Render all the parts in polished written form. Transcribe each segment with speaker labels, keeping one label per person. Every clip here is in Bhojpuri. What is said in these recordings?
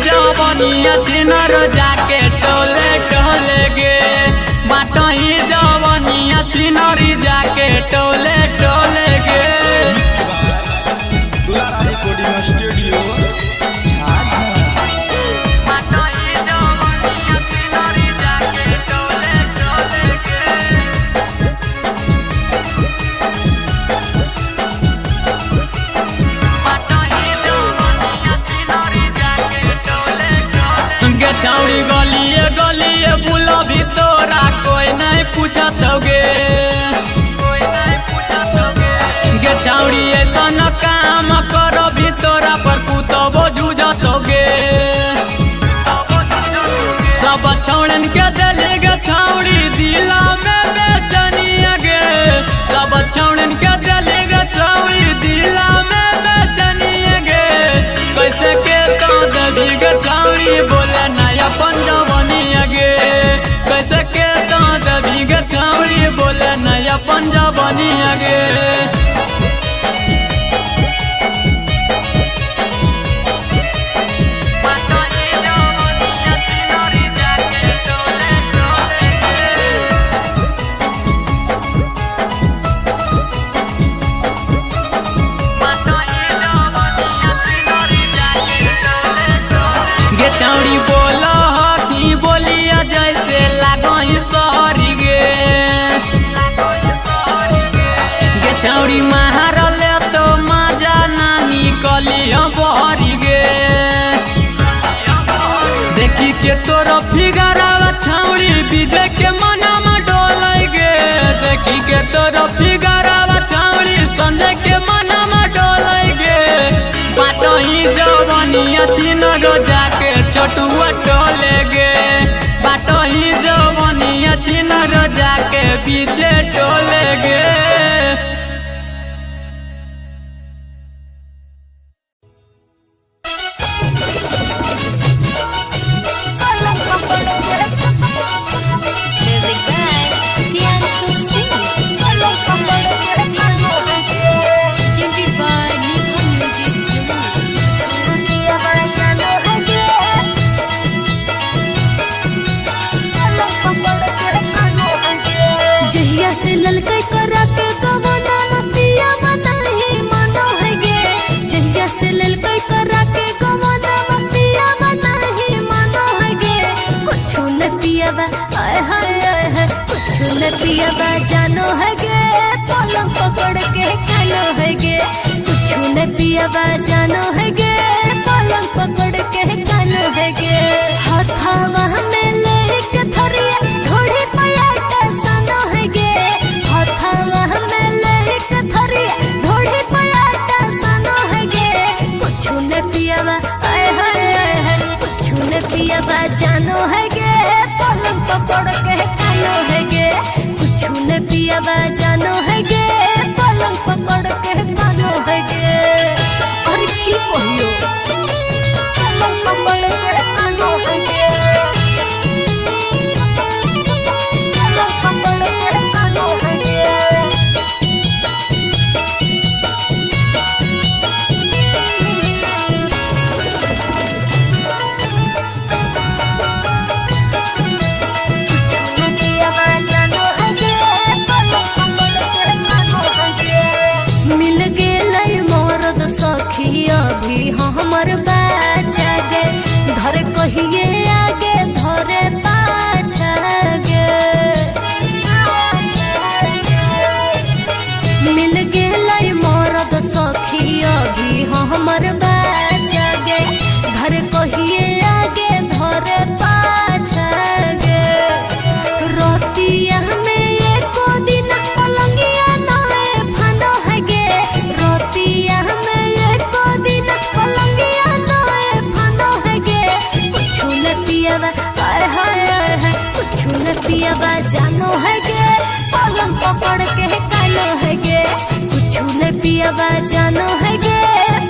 Speaker 1: जवनिया छिनर जाके टोले टोले गे बाटही जवनिया छिनरी जाके टोले टोले गे। छौड़ी गलिए गलिए बुला भी तोरा कोई नहीं पूछतोगे गे छौड़ी ऐसा न काम करो भी तोरा पर कुतबो जूझतोगे। सब छौड़न के दिले गे छौड़ी दिला में बेचनिया गे सब छौड़न के दिले गे छौड़ी दिला में बेचनिया गे कैसे के तो दबी गे छौड़ी बोले अपन जवनिया गे कैसे के तो दबी गे छौड़ी बोले नहीं अपन जवनिया गे। छौड़ी बोला कि बोलिया जैसे लागही सहरी गे गे छौड़ी मारल तो मजा नानी कलिया बहरी गे देखी के तोर फिगरवा छौड़ी विजय के मना में डोलै गे देखी के तोर फिगरवा छौड़ी संजय के मना में डोलै गे बाटही जवनिया छिनर जाके छोटुआ टोले गे बाटही जवनिया छिनर जाके बीचे टोले गे।
Speaker 2: जहिया से ललकै करा के गवना पिया बनाही मनो है गे जहिया से ललकै करा के गवना पिया बनाही मनो है गे कुछु न पियावा आय हाय कुछु न पियावा जानो है गे पलंग पकड़ के खानो है गे कुछु न पियावा जानो है गे पलंग पकड़ के खानो है गे हाथावा में लेके थरिया ढोड़ी पयाटा सानो है गे हाथावा में लेके थरिया ढोड़ी पयाटा सानो है गे कुछु न पियावा आय हाय कुछु न पियावा जानो है गे पलंग पकड़ के खानो है गे कुछु न पियावा जानो है गे पलंग पकड़ के खानो है गे। अरे की कहियो पलंग पकड़ के खानो है गे अभी हमर बाचा गे धर कहिए आगे धरे पाछा गे मिल गेलै मरद सखी अभी हमर बाचा गे धर कहिए आगे धरे पाछा गे रतिया में एको दिन पलंगिया नए फानो है गे रतिया में पलंगिया नए फानो है गे कुछु न पियावा आय हाय कुछु न पियावा जानो है गे पलंग पकड़ के कानो है गे कुछु न पियावा जानो है गे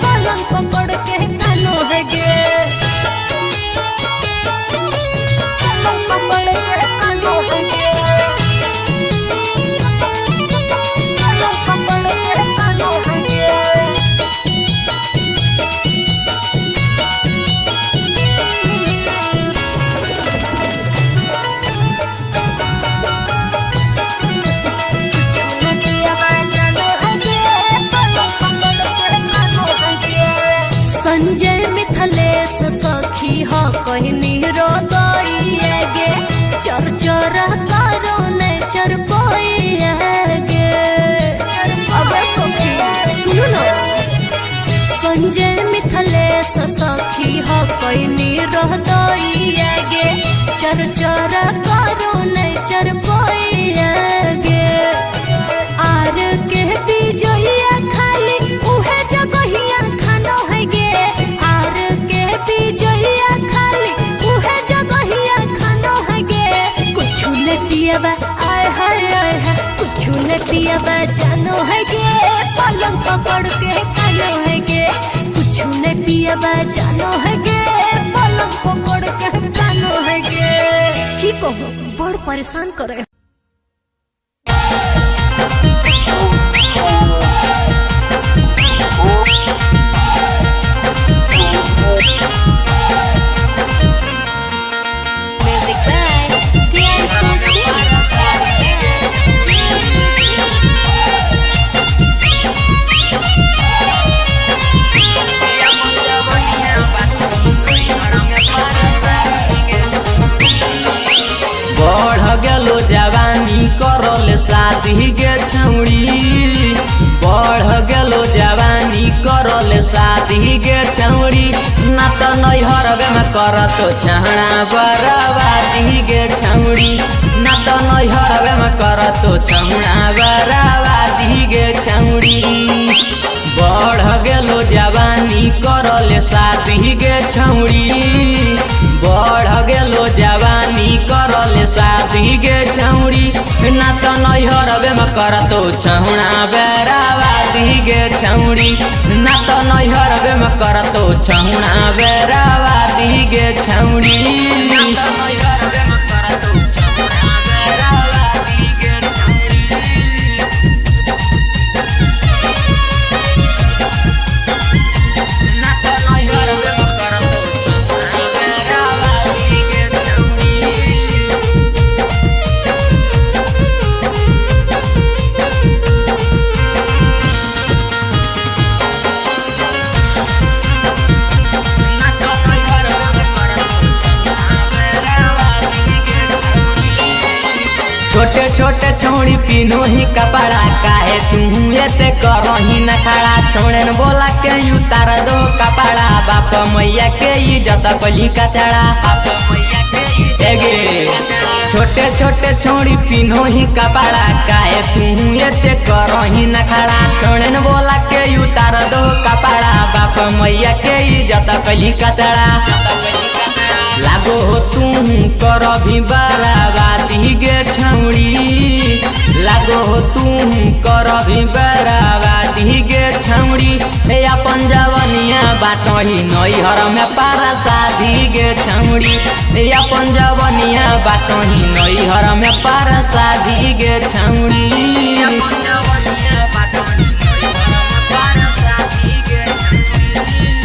Speaker 2: पलंग पकड़ के कानो है गे पलंग पकड़ के कानो है गे पलंग पकड़ के कानो है गे। सखी हो कहनी रोदइए गे चर चर करो ने चर पोइए गे। अगर सखी सुनो ना संजय मिथिलेश सखी हो कहनी रोदइए गे चर चर करो ने चर पोइए गे। आर के बिजइया खाली उहे जगहिया खानो है गे। आर के बिजइया खाली उहे जगहिया खानो है गे। कुछु ने पियबा आय हाय कुछु ने पियबा जानो है गे। पलंग पकड़ के कानो है गे। कुछु ने पियबा जानो है गे। पलंग पकड़ के कानो है गे। की कहूँ बड़ परेशान करे।
Speaker 1: जवानी करल शादी गे छौड़ी बढ़ गेलो जवानी करल शादी गे छौड़ी ना तो नैहरवे में करत छहड़ा बराबादी गे छौड़ी ना तो नैहरवे में करत छहड़ा बराबादी गे छौड़ी बढ़ गेलो जवानी करल शादी गे छौड़ी बढ़ गेलो जवानी करल शादी गे छौड़ी ना तो नैहरवे में करतो छहुड़ा बेराबादी गे छौड़ी ना तो नैहरवे में करतो छहुड़ा बेराबादी गे छौड़ी ना तो नैहरवे में करतो छहुड़ा बेराबादी गे ना तो नैहरवे में करतो छहुड़ा बेराबादी गे छोटे छोटे छौड़ी पिनो ही कपड़ा काहे तू ऐसे करही न खड़ा छोड़े न बोला के उतार दो कपड़ा बाप मैया के इज्जत कली कचड़ा बाप मैया के गे छोटे छोटे छौड़ी पिनो ही कपड़ा काहे तू ऐसे करही न खड़ा छोड़े न बोला के उतार दो कपड़ा बाप मैया के इज्जत कली कचड़ा लागो हो तू कर भी बराबादी गे छौड़ी लागो हो तू कर भी बराबादी गे छौड़ी अपन जवनिया बाटही नैहर में पारा शादी गे छौड़ी अपन जवनिया बाटही नैहर में पारा शादी गे छौड़ी अपन जवनिया बाटही नैहर में पारा शादी गे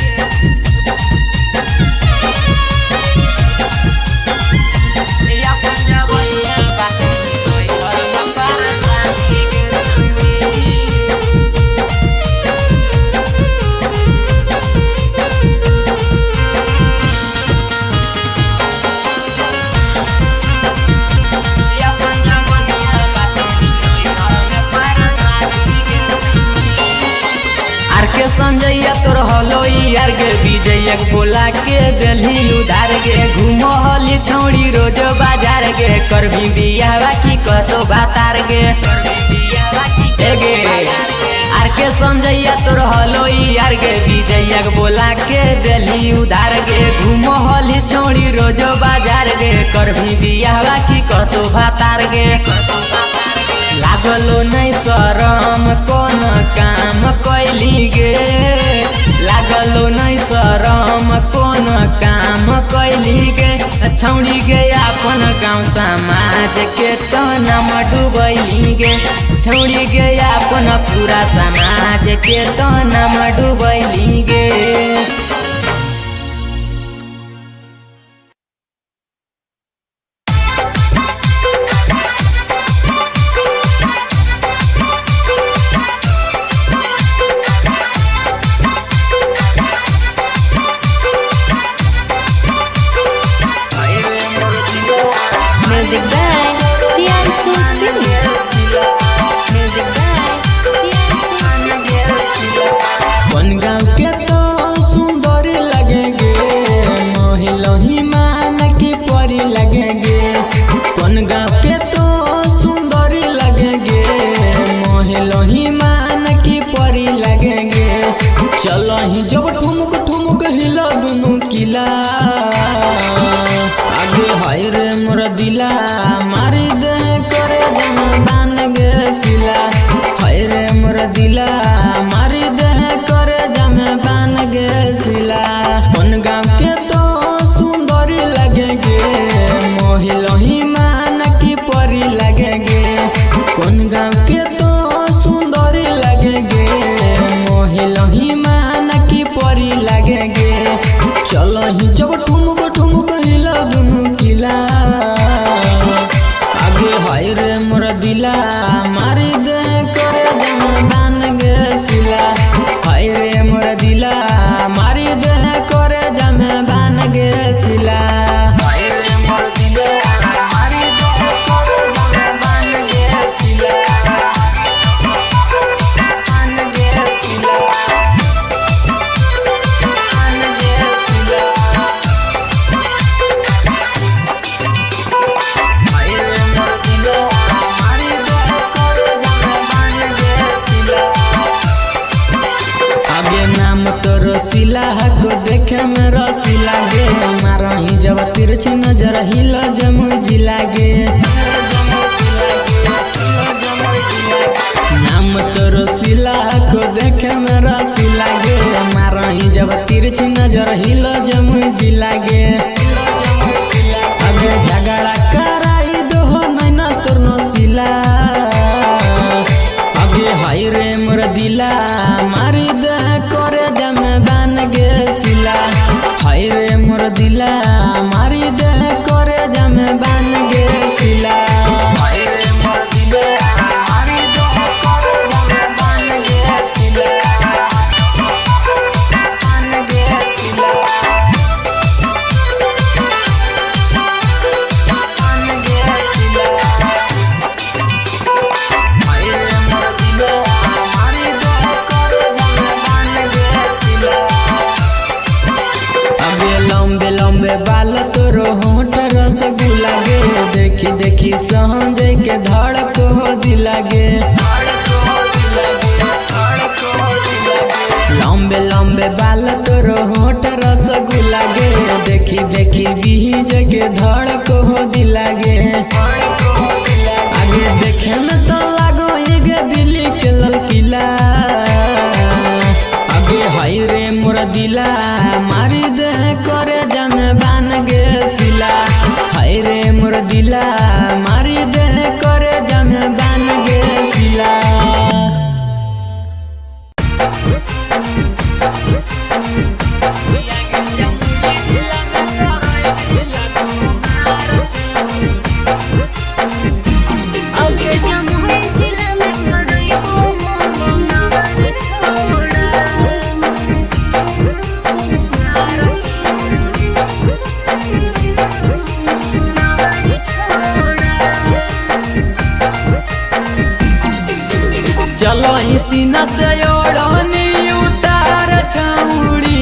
Speaker 1: संजय तोर हलो यार गे विजय बोला के दिल्ली उधार गे घूमो हली छौड़ी रोज बाजार गे कर भी बियाह की कतो बातार गे गे आर के संजय तोर हलो यार गे विजय बोला के दिल्ली उधार गे घूमो हली छौड़ी रोज बाजार गे कर भी बियाह की कतो बातार गे लागलो नहीं शरम कौन काम कैली गे लागलो नहीं शरम कौन काम कैली गे छौड़ी गे अपन गाँव समाज के तो नाम डूबैली गे छौड़ी गे अपन पूरा समाज के तो नाम डूबैली गे।
Speaker 2: Music by Priyansu Singh. Music by Priyansu Singh.
Speaker 1: कौन गाँव के तो सुंदर लगेंगे मोहिलोही मान की परी लगेंगे। कौन गाँव के तो सुंदर लगेंगे मोहिलोही मान की परी लगेंगे। चलो ही जब ठुमक ठुमक हिला दुनू किला आगे हाय रे मोर दिला मारी दे करे दान गे सिला। हाय रे मोर दिला मारी दे करे बान गे सिला। कौन गाँव के तो सुंदर लगेंगे मोहिलोही मान की परी लगेंगे। कौन गाँव के तो सुंदर लगेंगे मोहिलोही मान की परी लगेंगे। चलो ही जब ठुमक ठुमक हिला दुनू किला आगे हाय रे मोर दिला मारी दे करे दान गे सिला। हाय रे मोर दिला मारी दे करे बान गे सिला। हाय रे मोर दिला मारी दे करे बान गे सिला। बान गे सिला। बान गे सिला। हाय रे मोर दिला मारी दे करे बान गे सिला। आगे नाम तो रसीला को देखे में रसीला गे मारा ही जब तिरछी नजर हिल जमुई जिला गे। नाम तो रसीला को देखे में रसीला गे मारा ही जब तिरछी नजर हिल जमुई जिला गे। आगे झगड़ा कराई दो नैना तोर नसीला। आगे हाय रे मोर दिला मारी दे करे बान गे सिला। हाय रे मोर दिला मारी दे करे बान गे सिला। हाय रे मोर दिला मारी दे करे बान गे सिला। बान गे सिला। बान गे सिला। हाय रे मोर दिला मारी दे करे बान गे सिला। आगे लंबे लंबे बाल तोरो होठ रसगुल्ला गे देखी देखी सहजे के धड़क हो दिला गे। लंबे लंबे बाल तोरो होठ रसगुल्ला गे देखी देखी बीज के धड़क हो दिला गे। आगे देखे में तो लागो गे दिल्ली के लाल किला। आगे हाय रे मोर दिला मारी दे करे बान गे सिला। हाय रे मोर दिला मारी दे करे बान गे सिला।
Speaker 2: अगे जमुई जिला में करई हो नार छोड़ा।
Speaker 1: चलो ही सीना से ओढ़नी उतार छौड़ी।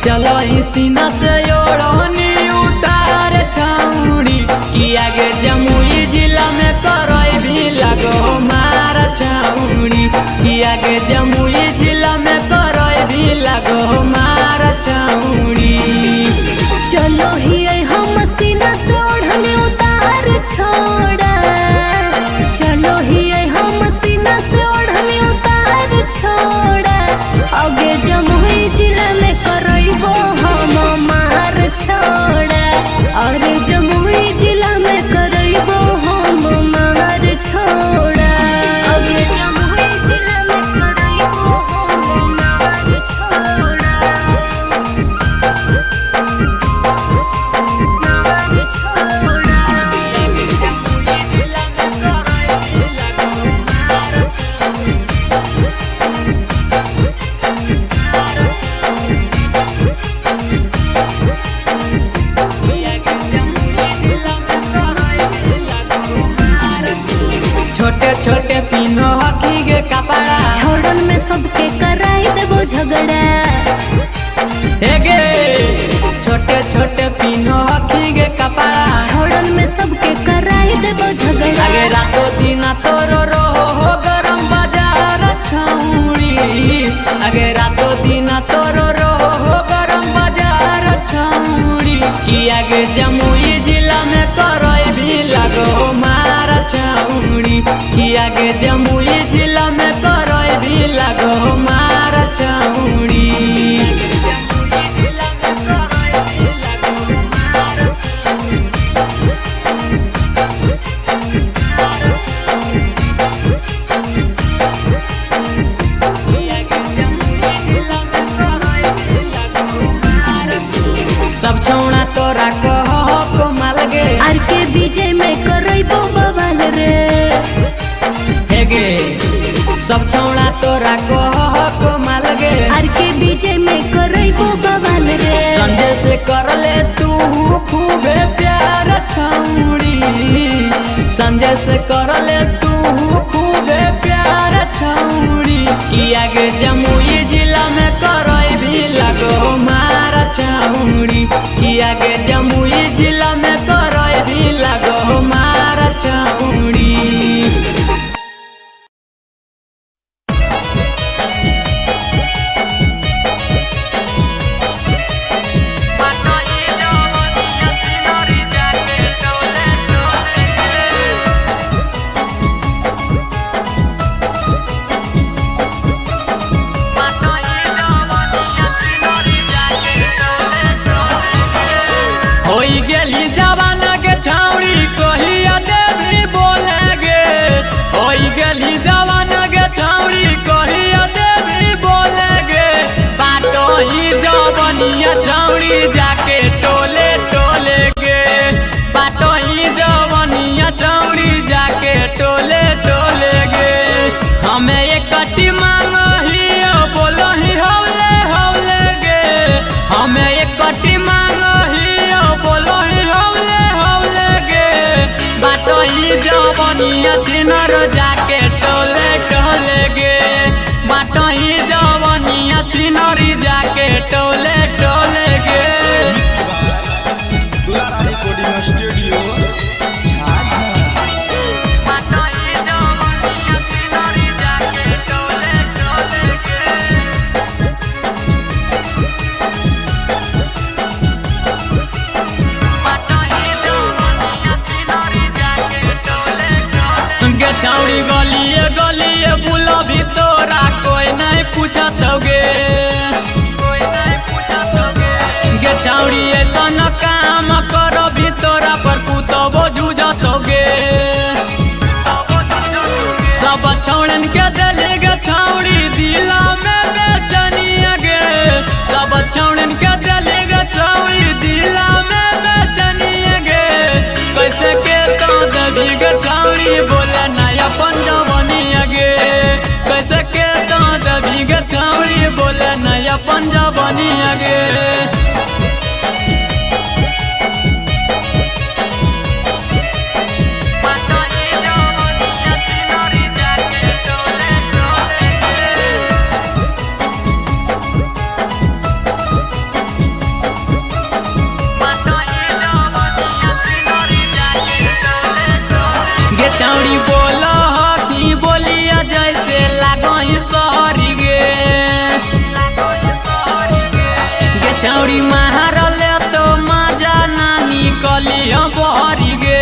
Speaker 1: चलो ही सीना से ओढ़नी उतार छौड़ी। कि आगे जमुई जिला में करई भी लगो मार छौड़ी। कि आगे जमुई जिला में करई भी लगो मार छौड़ी।
Speaker 2: चलो ही हम सीना से ओढ़नी उतार छोड़ा। चलो ही हम सीना से ओढ़नी उतार छोड़ा। आगे जमुई जिला में करई हो हम मार छोड़ा। अरे जमुई जिला में करई हो हम मार छोड़ा। आगे जमुई जिला में करई हो झगड़ा।
Speaker 1: हेगे छोटे छोटे पिनो हकी गे कपड़ा
Speaker 2: छोड़न में सबके कराई देबो झगड़ा।
Speaker 1: आगे रातो दिन तोरो हो गरम बाजार छौड़ी आगे रातो दिन तोरो हो गरम बाजार छौड़ी कि आगे जमुई जिला में करई भी लगो मार छौड़ी कि आगे जमुई जिला में करई भी लगो मार छौड़ी। सब छौड़ा तोरा कहो को माल गे
Speaker 2: आर के बीजे में करइबो बवाल रे।
Speaker 1: हेगे सब छौड़ा तोरा कहो को माल गे
Speaker 2: आर के बीजे में करइबो बवाल रे।
Speaker 1: संजय से कर ले तू खूबे प्यार छौड़ी संजय से कर ले तू खूबे प्यार छौड़ी कि आगे जमुई जिला में करई भी लगो मार छौड़ी कि आगे जमुई जिला में करई भी लगो मार छौड़ी। होई गेली जवान के छौड़ी कहिया देवी बोले गे होई गेली जवान के छौड़ी कहिया देवी बोले गे बाटो ही जवनिया छौड़ी जाके टोले टोले गे बाटो ही जवनिया छौड़ी जाके टोले टोले गे हमें एक कटी मांगही बोलो ही हौले हौले गे हमें एक कटी मांगही बोलो ही हौले हौले गे बाटो ही जवनिया छिनर जाके टोले टोले गे बाटो ही जवनिया छिनरी जाके टोले टोले गे।
Speaker 3: रिकॉर्डिंग स्टूडियो
Speaker 1: बाटो ही जवनिया छिनरी जाके टोले टोले गे गे छौड़ी गलिए गलिए बुला भी तोरा कोई नहीं पूछत गे गे छौड़ी ऐसा न काम कर भी तोरा पर कुतबो जूझत गे सब छौड़न के दिल गे छौड़ी दिला में बेचनिया गे सब छौड़न के दिल गे छौड़ी दिला में बेचनिया गे कैसे के तो दबी गे छौड़ी बोले नया पंजवनिया गे कैसे के तो दबी गे छौड़ी बोले नया पंजवनिया गे। गे छौड़ी बोलो कि बोलिया जैसे लागही सहरी गे गे छौड़ी मारले तो मजा नानी कलिया बहरी गे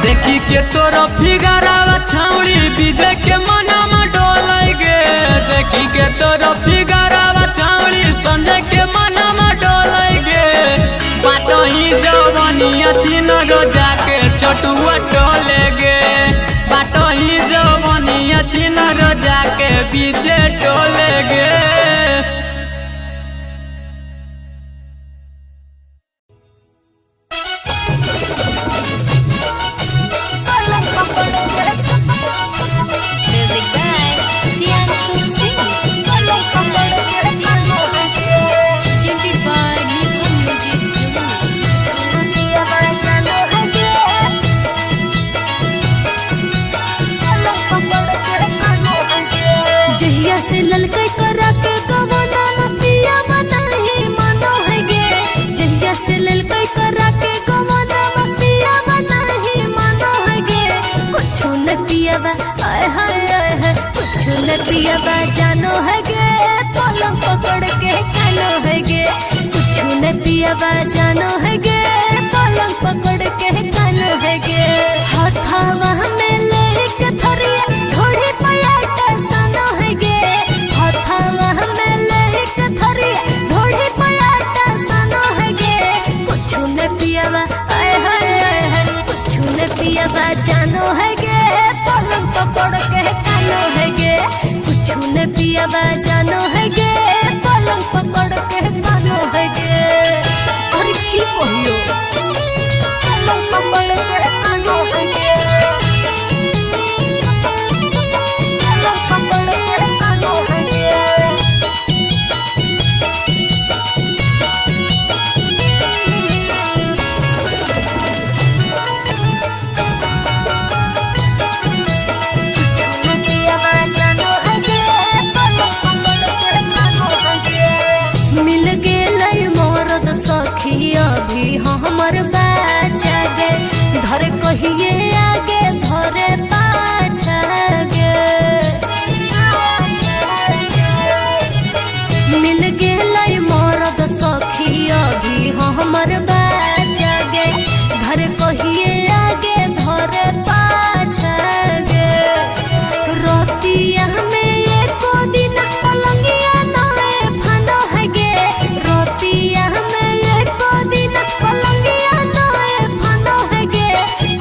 Speaker 1: देखी के तोरो फिगरावा छौड़ी विजय के मनमा डोलै गे देखी के तोरो फिगरावा छौड़ी संजय के मनमा डोलै गे बाटो ही जवनिया छिनर जाके छोटुआ टोले गे बाटो ही जवनिया छिनर जाके बीचे टोले गे।
Speaker 2: Music by Priyansu Singh. Presented by Nico Music जहिया से पियावा जानो है गे पलंग पकड़ के कानो है गे कुछ न पियावा जानो है गे पलंग पकड़ के कानो है गे हथावा में लेके थरिया ढोड़ी पयाटा सानो है गे हथावा में लेके थरिया ढोड़ी पयाटा सानो है गे कुछ न पियावा आय हाय कुछ न पियावा जानो है गे पलंग पकड़ के कानो है गे कुछ न पियावा जानो है गे पलंग पकड़ के कानो है गे अरे की कहियो पलंग पकड़ के कानो है गे पलंग पकड़ के कानो है गे मिल गेलै मोरद सखी अभी हमर बाचा गे धर कहिए आगे धरे पाछा गे मिल गेलै मोरद सखी अभी हमर बाचा गे धर कहिए आगे धरे पाछा गे रोतिया में एको दिन पलंगिया नाए फानो है गे रोतिया में एको दिन पलंगिया नाए फानो है गे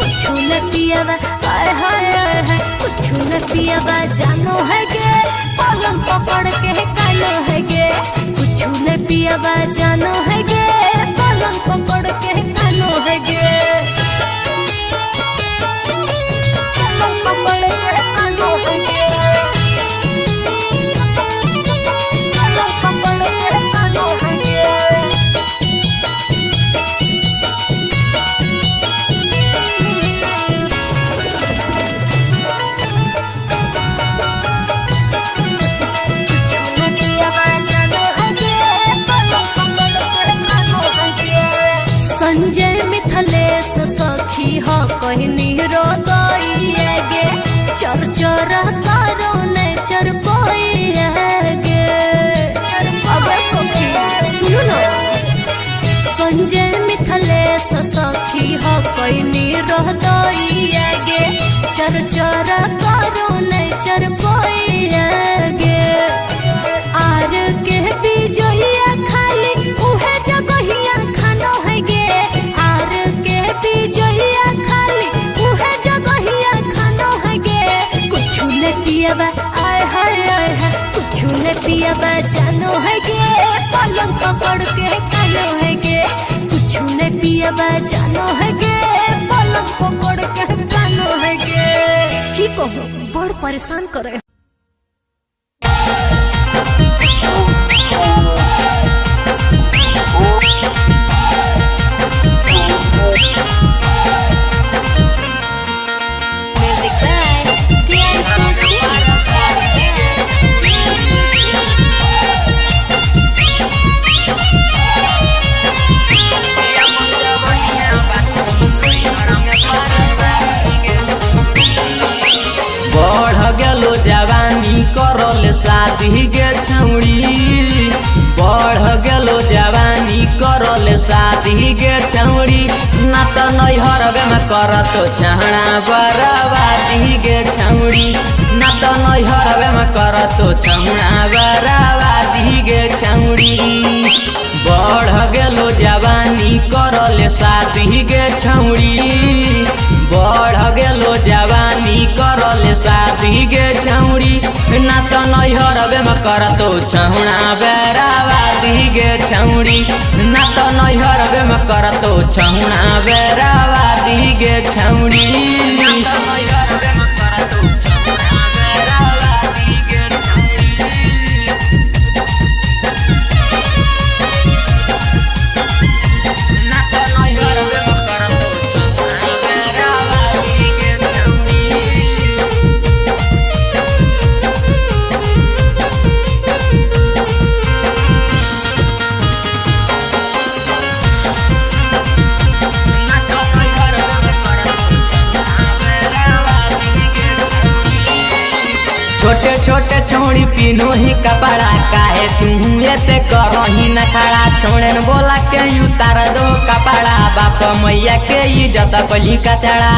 Speaker 2: कुछ न पियावा आय हाय कुछ न पियावा जानो है गे पलंग पकड़ के कानो है गे कुछ न पियावा जानो है गे पलंग पकड़ के कानो है गे पलंग पकड़ के कानो है गे पलंग पकड़ के कानो है गे संजय मिथलेश सखी हो कहनी रो गइए गे चर चर करो ने चर पोइए गे अबे सखी सुनो ना संजय मिथलेश सखी हो कहनी रो गइए गे चर चर करो ने चर पोइए गे आर के बीजहिया खाली उहे जगहिया खानो है गे आर के बीजहिया खाली उहे जगहिया खानो है गे कुछ न पियावा आय हाय कुछ न पियावा जानो है गे पलंग पकड़ के कानो है गे कुछ न पियावा जानो है गे पलंग पकड़ के कानो है गे की कहूँ बड़ परेशान करे
Speaker 1: जवानी करल शादी गे छौड़ी बढ़ गेलो जवानी करल शादी गे छौड़ी ना तो नैहरवे में करत छहड़ा बराबादी गे छौड़ी ना तो नैहरवे में करत छहड़ा बराबादी गे छौड़ी बढ़ गेलो जवानी करल शादी गे छौड़ी बढ़ गेलो जवानी करल शादी गे छौड़ी ना तो नैहरवे में करतो छौड़ा बेराबादी गे छौड़ी ना तो नैहरवे में करतो छौड़ा बेराबादी गे छौड़ी ना तो नैहरवे में करतो छौड़ा बेराबादी गे ना तो नैहरवे में करतो छौड़ा बेराबादी गे छौड़ी छौड़ी पिनो ही कपड़ा काहे तू ऐसे करही न खड़ा छोड़े न बोला के उतार दो कपड़ा बाप मैया के इज्जत कली कचड़ा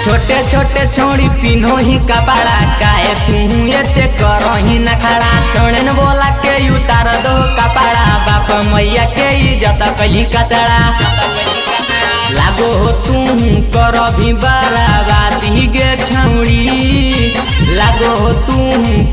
Speaker 1: छोटे छोटे छौड़ी पिनो ही कपड़ा काहे तू ऐसे करही न खड़ा छोड़े न बोला के उतार दो कपड़ा बाप मैया के इज्जत कली कचड़ा लागो हो तू कर भी बराबादी गे छौड़ी लागो हो तू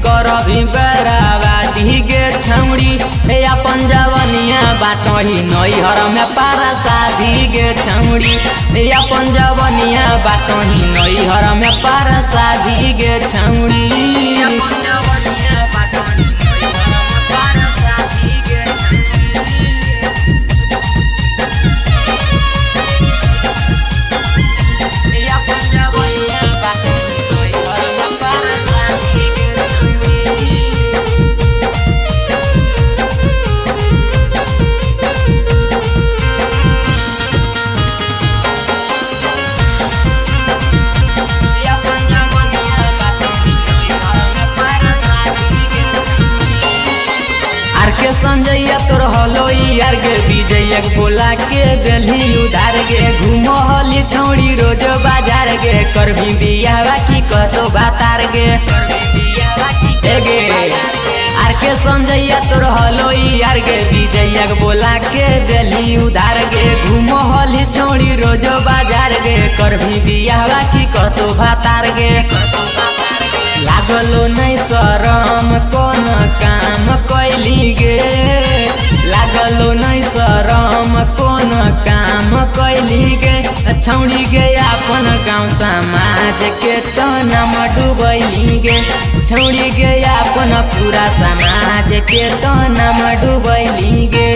Speaker 1: कर भी बराबादी गे छौड़ी हे अपन जवनिया बाटही नैहर में पारा शादी गे छौड़ी हे अपन जवनिया बाटही नैहर में पारा शादी गे छौड़ी संजैया तोर हलो यार गे विजय बोला के दिल्ली उधार गे घूमो हली छौड़ी रोज बाजार गे कर भी बियाह की कतो बातार गे आर के संजैया तोर हलो यार गे विजय बोला के दिल्ली उधार गे घूमो हली छौड़ी रोज बाजार गे कर भी बियाह की कतो बातार गे लागलो नहीं शरम कौन काम कैली गे लागलो नहीं शरम कौन काम कैली गे छौड़ी गे अपन गाँव समाज के तो नाम डूबैली गे छौड़ी गे अपन पूरा समाज के तो नाम डूबैली गे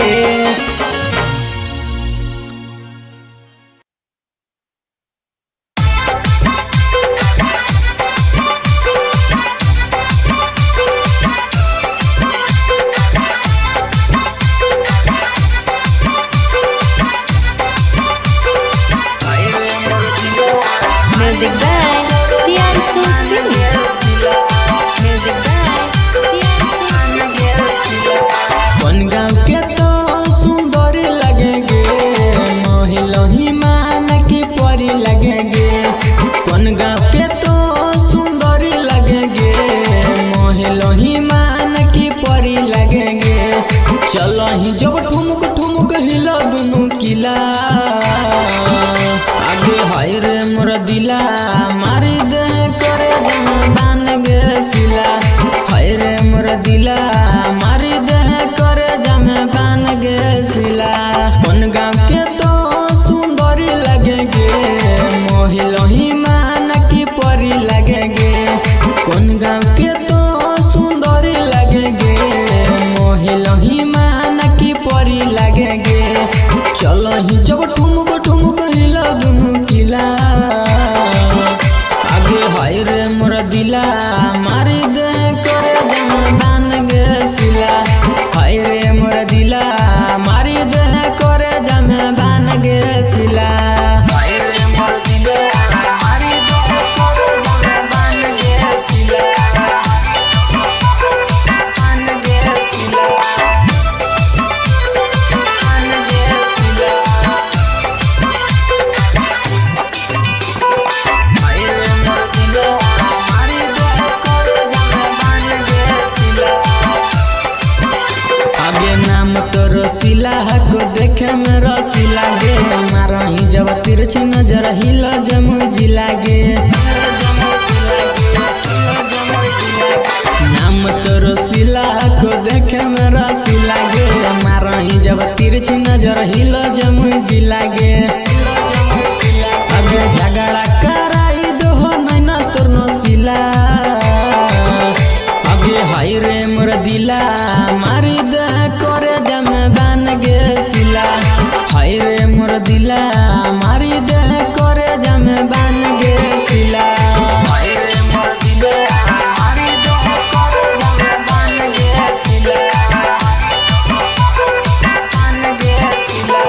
Speaker 2: Music by Priyansu Singh. Music by Priyansu Singh.
Speaker 1: कौन गाँव के तो सुंदर लगेंगे मोहिलोही मान की परी लगेंगे कौन गाँव के तो सुंदर लगेंगे मोहिलोही मान की परी लगेंगे चलो ही जब ठुमक ठुमक हिला दोनों किला आगे हाय रे मोर दिला मारी दे करे दान गे सिला हाय रे मोर दिला मारी दे करे जमे बान गे सिला कौन गाँव के तो सुंदरी लगेंगे मोहिलोही मान की परी लगेंगे कौन गाँव के तो सुंदरी लगेंगे मोहिलोही मान की परी लगेंगे चलो ही जब ठुमक ठुमक हिला दोनों किला आगे हाय रे मोर दिला मारी दे करे दान गे सिला हाय रे मोर दिला मारी दे करे जमे बान गे सिला हाय रे मोर दिला मारी दे करे जमे बान गे सिला बान गे सिला बान गे सिला हाय रे मोर दिला मारी दे करे जमे बान गे सिला आगे नाम तो रसीला को देखे में रसीला गे मारा ही जब तिरछी नजर हिल जमुई जिला गे नाम तो रसीला को देखे में रसीला गे मारा ही जब तिरछी नजर हिल जमुई जिला गे आगे झगड़ा कराई दो नैना तोर नसीला आगे हाय रे मोर दिला मारी दे करे जमे बान गे सिला हाय रे मोर दिला मारी दे करे जमे बान गे सिला हाय रे मोर दिला मारी दे करे जमे बान गे सिला बान गे सिला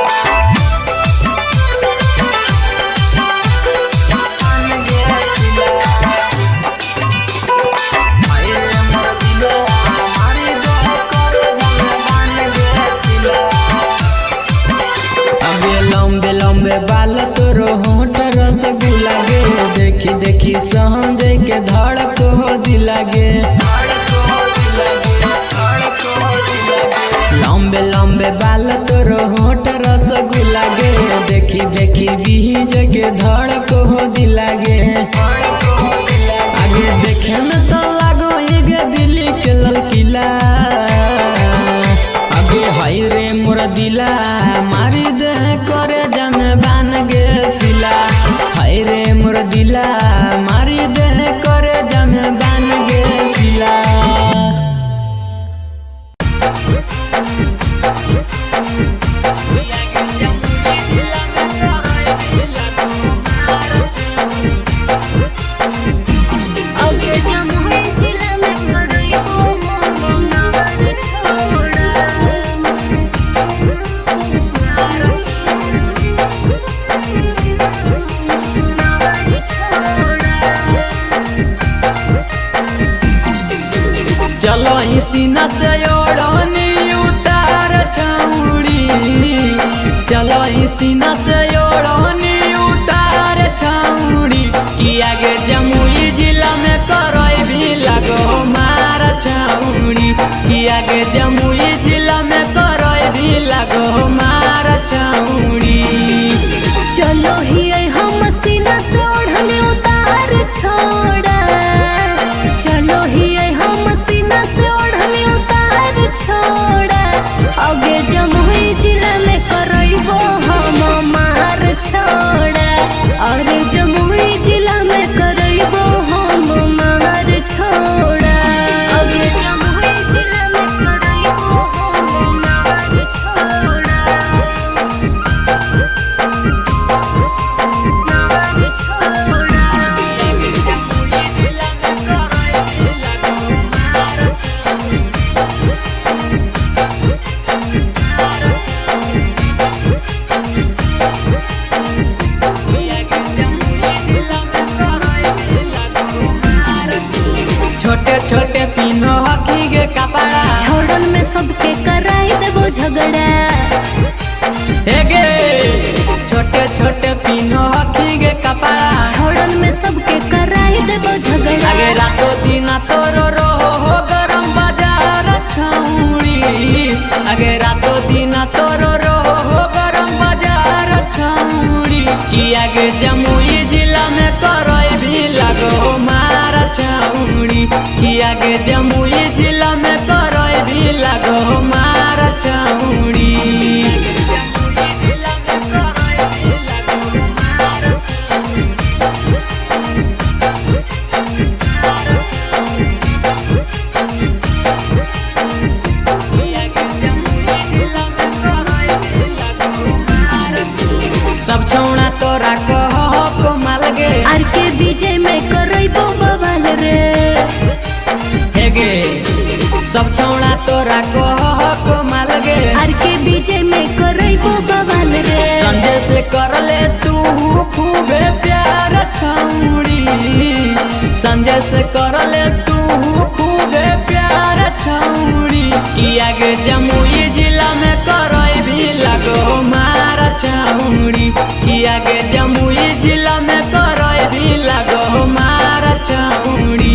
Speaker 1: बान गे सिला दिला मारी दे करे जम बान गे सिला हाय रे मोर दिला मारी दे करे जम बान गे सिला
Speaker 2: अगे जमुई जिला में करइबो मोनार छोड़ा
Speaker 1: चलो सीना से ओढ़नी उतार छौड़ी चलो सीना से ओढ़नी उतार छौड़ी कि आगे जमुई जिला में करई भी लगो मार छौड़ी कि आगे जमुई जिला में करई भी लगो मार छौड़ी
Speaker 2: चलो ही हम सीना से ओढ़नी उतार छोड़ा चलो ही हम सीना से ओढ़नी उतार छोड़ा आगे जमुई जिला में करइबो हम मार छोड़ा अरे जमुई जिला में करइबो हम मार छोड़ा आगे जमुई जिला में करइबो हम मार छोड़ा मार छोड़ा
Speaker 1: छोटे छोटे पिनो हकी के कपड़ा
Speaker 2: छोड़न में सबके कराई देबो झगड़ा
Speaker 1: हेगे छोटे छोटे पिनो हकी के कपड़ा
Speaker 2: छोड़न में सबके कराई देबो झगड़ा
Speaker 1: आगे रातो दिन तोरो रहो हो गरम बाजार छौड़ी आगे रातो दिन तोरो रहो हो गरम बाजार छौड़ी कि आगे जमुई जिला में करई भी लगो मार छौड़ी कि आगे जमुई जिला में करई भी लगो मार छौड़ी सब छौड़ा तोरा कहो को माल गे
Speaker 2: आर के विजय में करइबो बवाल रे
Speaker 1: हेगे सब छौड़ा तोरा कहो को माल गे
Speaker 2: आर के विजय में करइबो बवाल रे
Speaker 1: संजय से कर ले तू खूबे प्यार छौड़ी संजय से कर ले तू खूबे प्यार छौड़ी कि आगे जमुई जिला में करई भी लगो मार छौड़ी कि आगे जमुई जिला में करई भी लगो मार छौड़ी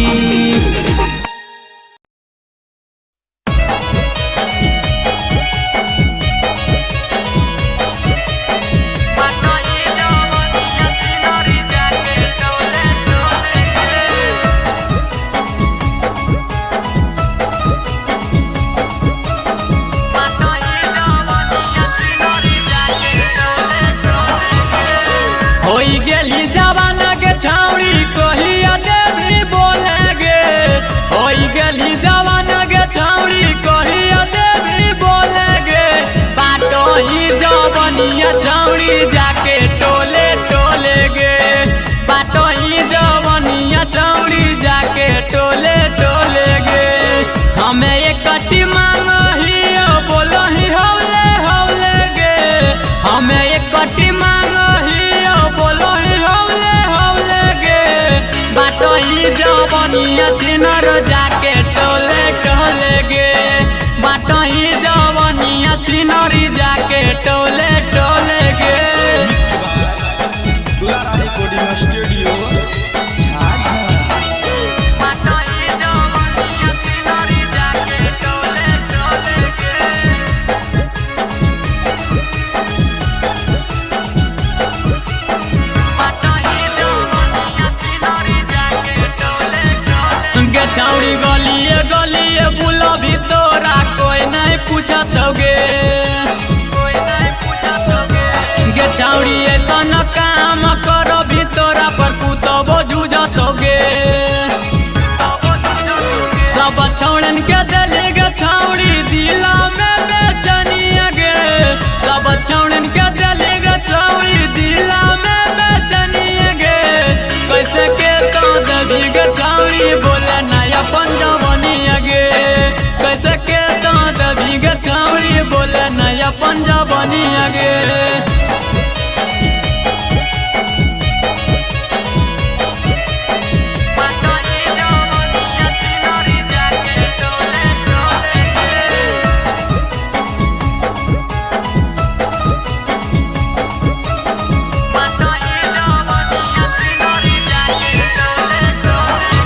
Speaker 1: अपन जवानिया गे।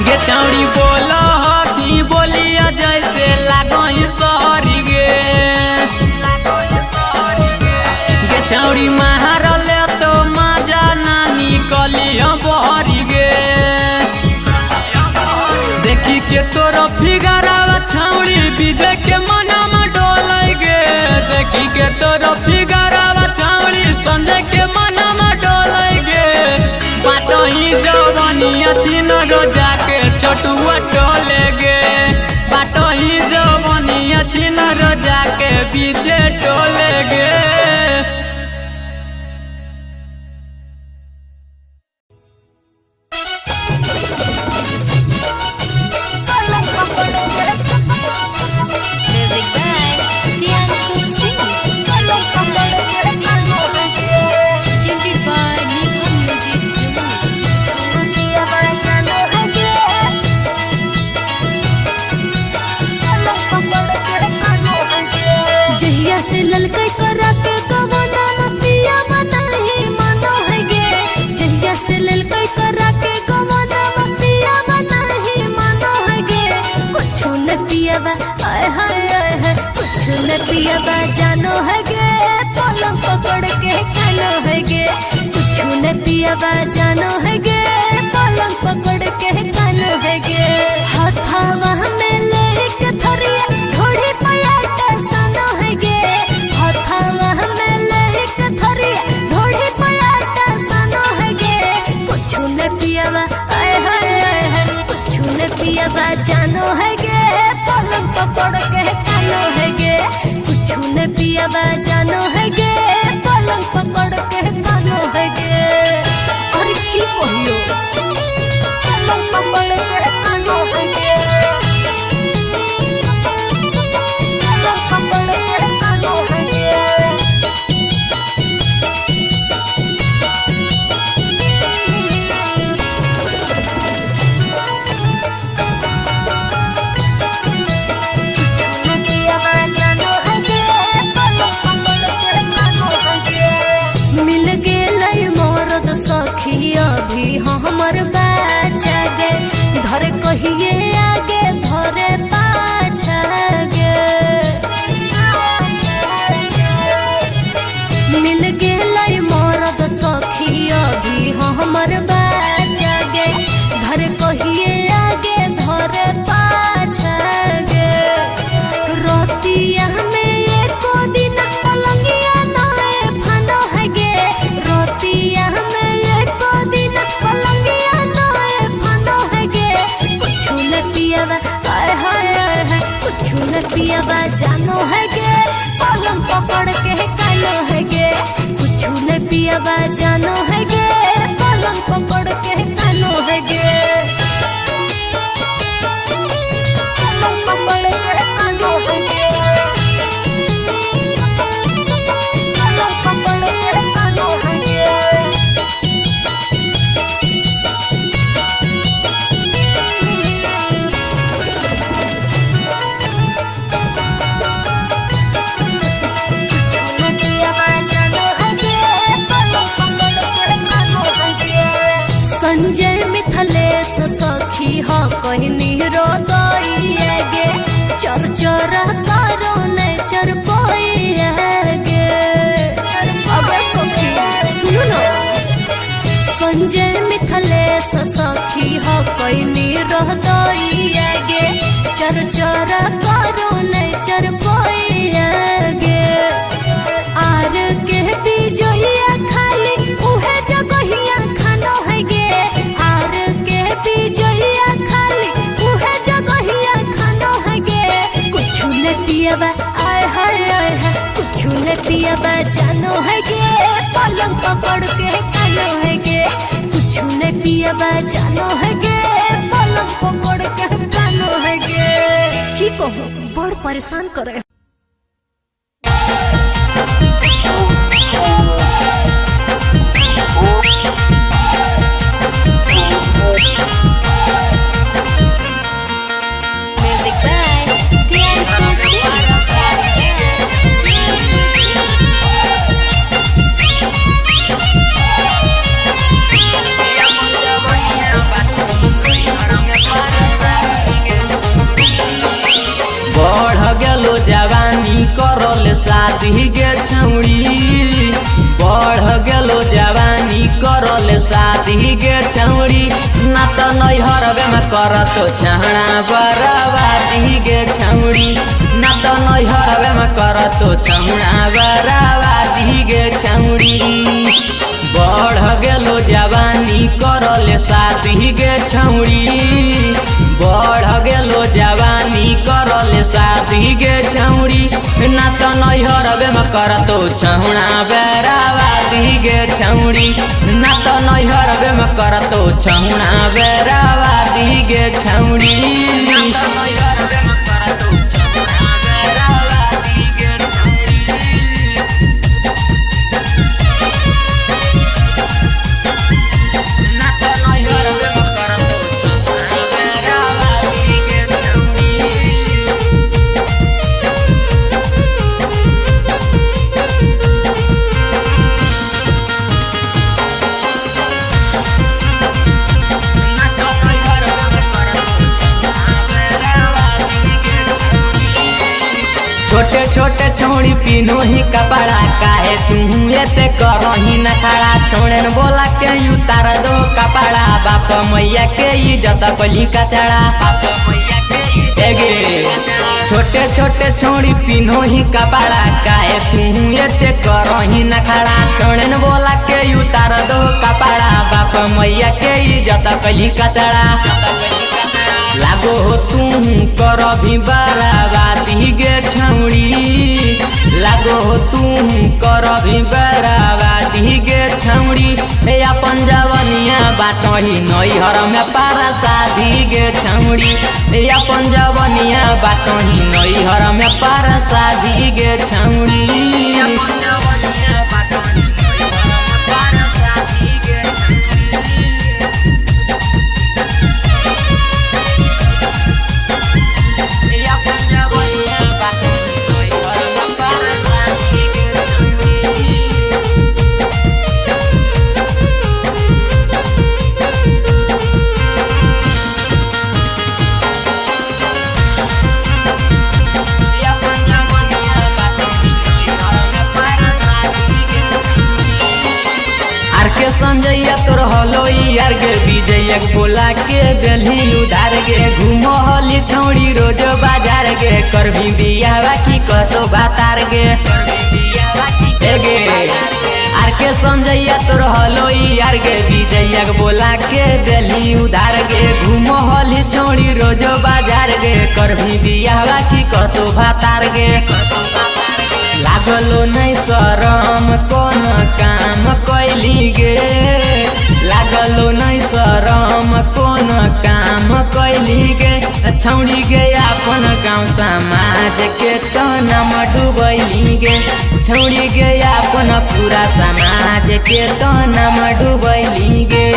Speaker 1: गे चौड़ी बोला हकी बोलिया जैसे लागई सहरी गे। गे चौड़ी मारल तो मजा ना निकलिया बहरी गे। देखी के तोर फिगरावा छौड़ी विजय के मनमा डोलै गे। देखी के तोर फिगरावा छौड़ी संजय के मनमा डोलै गे। बाटही जवानिया छिन रोजा के छोटुआ टोले गे। बाटही जवानिया छिन रोजा के बीचे टोले गे।
Speaker 2: Music by Priyansu Singh. Presented by Nico Music जहिया से ललकै करा के गवना पिया बनाही मानो है गे। जहिया से ललकै करा के गवना पिया बनाही मानो है गे। कुछ न पियाबा आय हाय आय हाय कुछ न पियाबा जानो है गे। पलंग पकड़ के कानो है गे। कुछ न पियाबा जानो है गे। पलंग पकड़ के कानो है गे। हाथावा में लेके थरिया ढोड़ी पयाटा सानो है गे। हाथावा में लेके थरिया ढोड़ी पयाटा सानो है गे। कुछ न पियाबा आय हाय आय हाय कुछ न पियाबा जानो है गे। पलंग पकड़ के कानो है गे। कुछ न पियाबा जानो है गे। पलंग पकड़ के कानो है गे। अरे की कहियो पलंग पकड़ के कानो है गे। पलंग पकड़ के कानो है गे। मिल गेलै मरद सखी अभी हमर बाचा गे। धरे कहिए आगे धरे पाछा गे। मिल गेलै मरद सखी अभी हमर बाचा गे। धरे कहिए आगे धरे पाछा गे। रतिया में एको दिन पलंगिया नाए फानो है गे। रतिया में एको दिन पलंगिया नाए फानो है गे। कुछ न पियाबा आय हाय आय हाय कुछ न पियाबा जानो है गे। पलंग पकड़ के कानो है गे। कुछ न पियाबा जानो है गे। पलंग पकड़ के कानो है गे। पलंग पकड़ के कानो है गे। पलंग पकड़ के कानो है गे। संजय मिथलेश सखी हो कहनी रोदइए गे। चर चर करो ने चर पोइए गे। अबे सखी सुनो संजय मिथलेश सखी हो कहनी रोदइए गे। चर चर करो ने चर पोइए गे। आर के बिजोइया खाली उहे जगहिया खानो है गे। आर के बिजोइया खाली उहे जगहिया खानो है गे। कुछ न पियाबा आय हाय आय हाय कुछ न पियाबा जानो है गे। पलंग पकड़ के कानो है गे। कुछ न पियाबा जानो है गे। पलंग पकड़ के कानो है गे। की कहूँ बड़ परेशान करे। Music by Priyansu
Speaker 1: बढ़ गेलो जवानी करल शादी गे छौड़ी, बढ़ गेलो जवानी करल शादी गे छौड़ी, ना तो नैहरवे में करत छौड़ा बराबादी गे छौड़ी, ना तो नैहरवे में करत छौड़ा बराबादी गे छौड़ी। बढ़ गेलो जवानी करल शादी गे छौड़ी, बढ़ गेलो जवानी करल शादी गे छौड़ी, ना तो नैहरवे में करतो छौड़ा बराबादी गे छौड़ी, ना तो नैहरवे में करतो छौड़ा बराबादी गे छौड़ी, ना तो नैहरवे में करतो छौड़ा बराबादी गे छौड़ी। छोटे छोटे छौड़ी पिनो ही कपड़ा, काहे तू ऐसे करही न खड़ा, छोड़े न बोला के उतार दो कपड़ा, बाप मैया के इज्जत कली कचड़ा। छोटे छोटे छौड़ी पिनो ही कपड़ा, काहे तू ऐसे करही न खड़ा, छोड़े न बोला के उतार दो कपड़ा, बाप मैया के इज्जत कली कचड़ा। लागो हो तू कर भी बराबादी गे छौड़ी, लागो हो तू कर भी बराबादी गे छौड़ी, अपन जवनिया बाटही नैहर में पारा शादी गे छौड़ी, अपन जवनिया बाटही नैहर में पारा शादी गे छौड़ी। संजैया तोर हलो यार गे, विजय बोला के दिल्ली उधार गे, घूमो हली छौड़ी रोज बाजार गे, कर भी बियाह की कतो बातार गे। आर के संजैया तोर हलो यार गे, विजय बोला के दिल्ली उधार गे, घूमो हली छौड़ी रोज बाजार गे, कर भी बियाह की कतो बातार गे। लागलो नहीं शरम कौन काम कैली गे, लागलो नहीं शरम कौन काम कैली गे, छौड़ी गे अपन गाँव समाज के तो नाम डूबैली गे, छौड़ी गे अपन पूरा समाज के तो नाम डूबैली गे।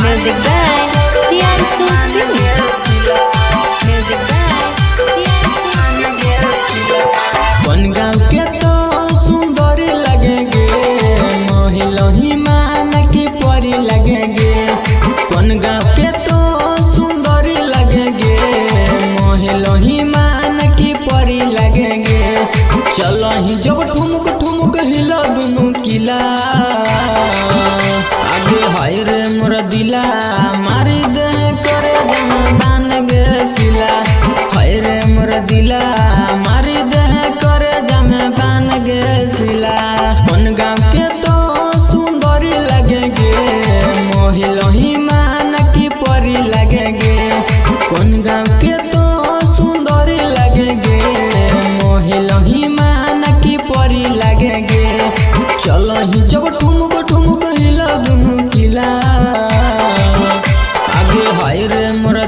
Speaker 2: Music by Priyansu Music by Priyansu
Speaker 1: बन गाँव के तो सुन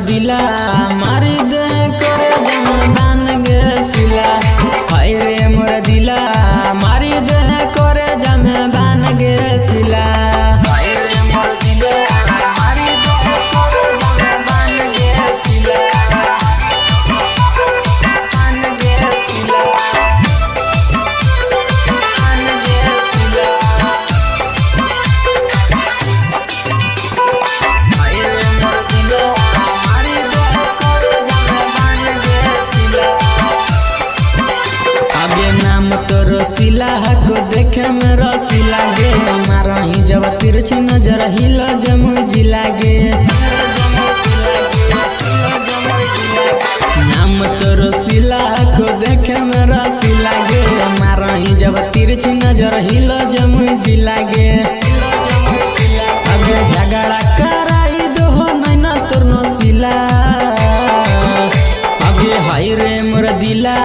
Speaker 1: दिला मारी दे करे जमदान गे सिला हाय रे मोर दिला मारी दे करे जमदान गे सिला हाय रे मोर दिला मारी दे करे जमदान गे सिला आन गे सिला आन गे सिला हाय रे मोर दिला मारी दे करे जमदान गे सिला आगे नाम तो रसीला को देखे में रसीला गे मारा ही जब तिरछी नजर हिल जमुई जिला गे नाम तो रसीला को देखे में रसीला गे मारा ही जब तिरछी नजर हिल जमुई जिला गे आगे झगड़ा कराई दो नैना तोर नसीला आगे हाय रे मोर दिला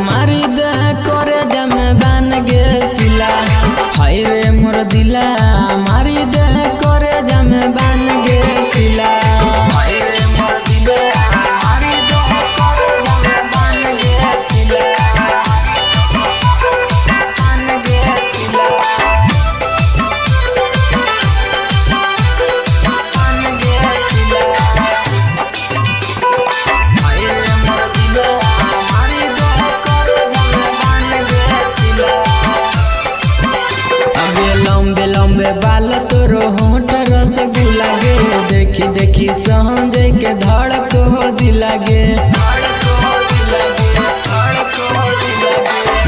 Speaker 1: मारी दे करे जमदान गे सिला हाय रे मोर दिला मारी दे करे जमदान गे सिला हाय रे मोर दिला मारी दे करे जमदान गे सिला आन गे सिला आन गे सिला हाय रे मोर दिला मारी दे करे जमदान गे सिला अबे लंबे लंबे बाल तोरो होंठ रसगुल्ला गे देखी देखी संजय के धड़क हो दिला गे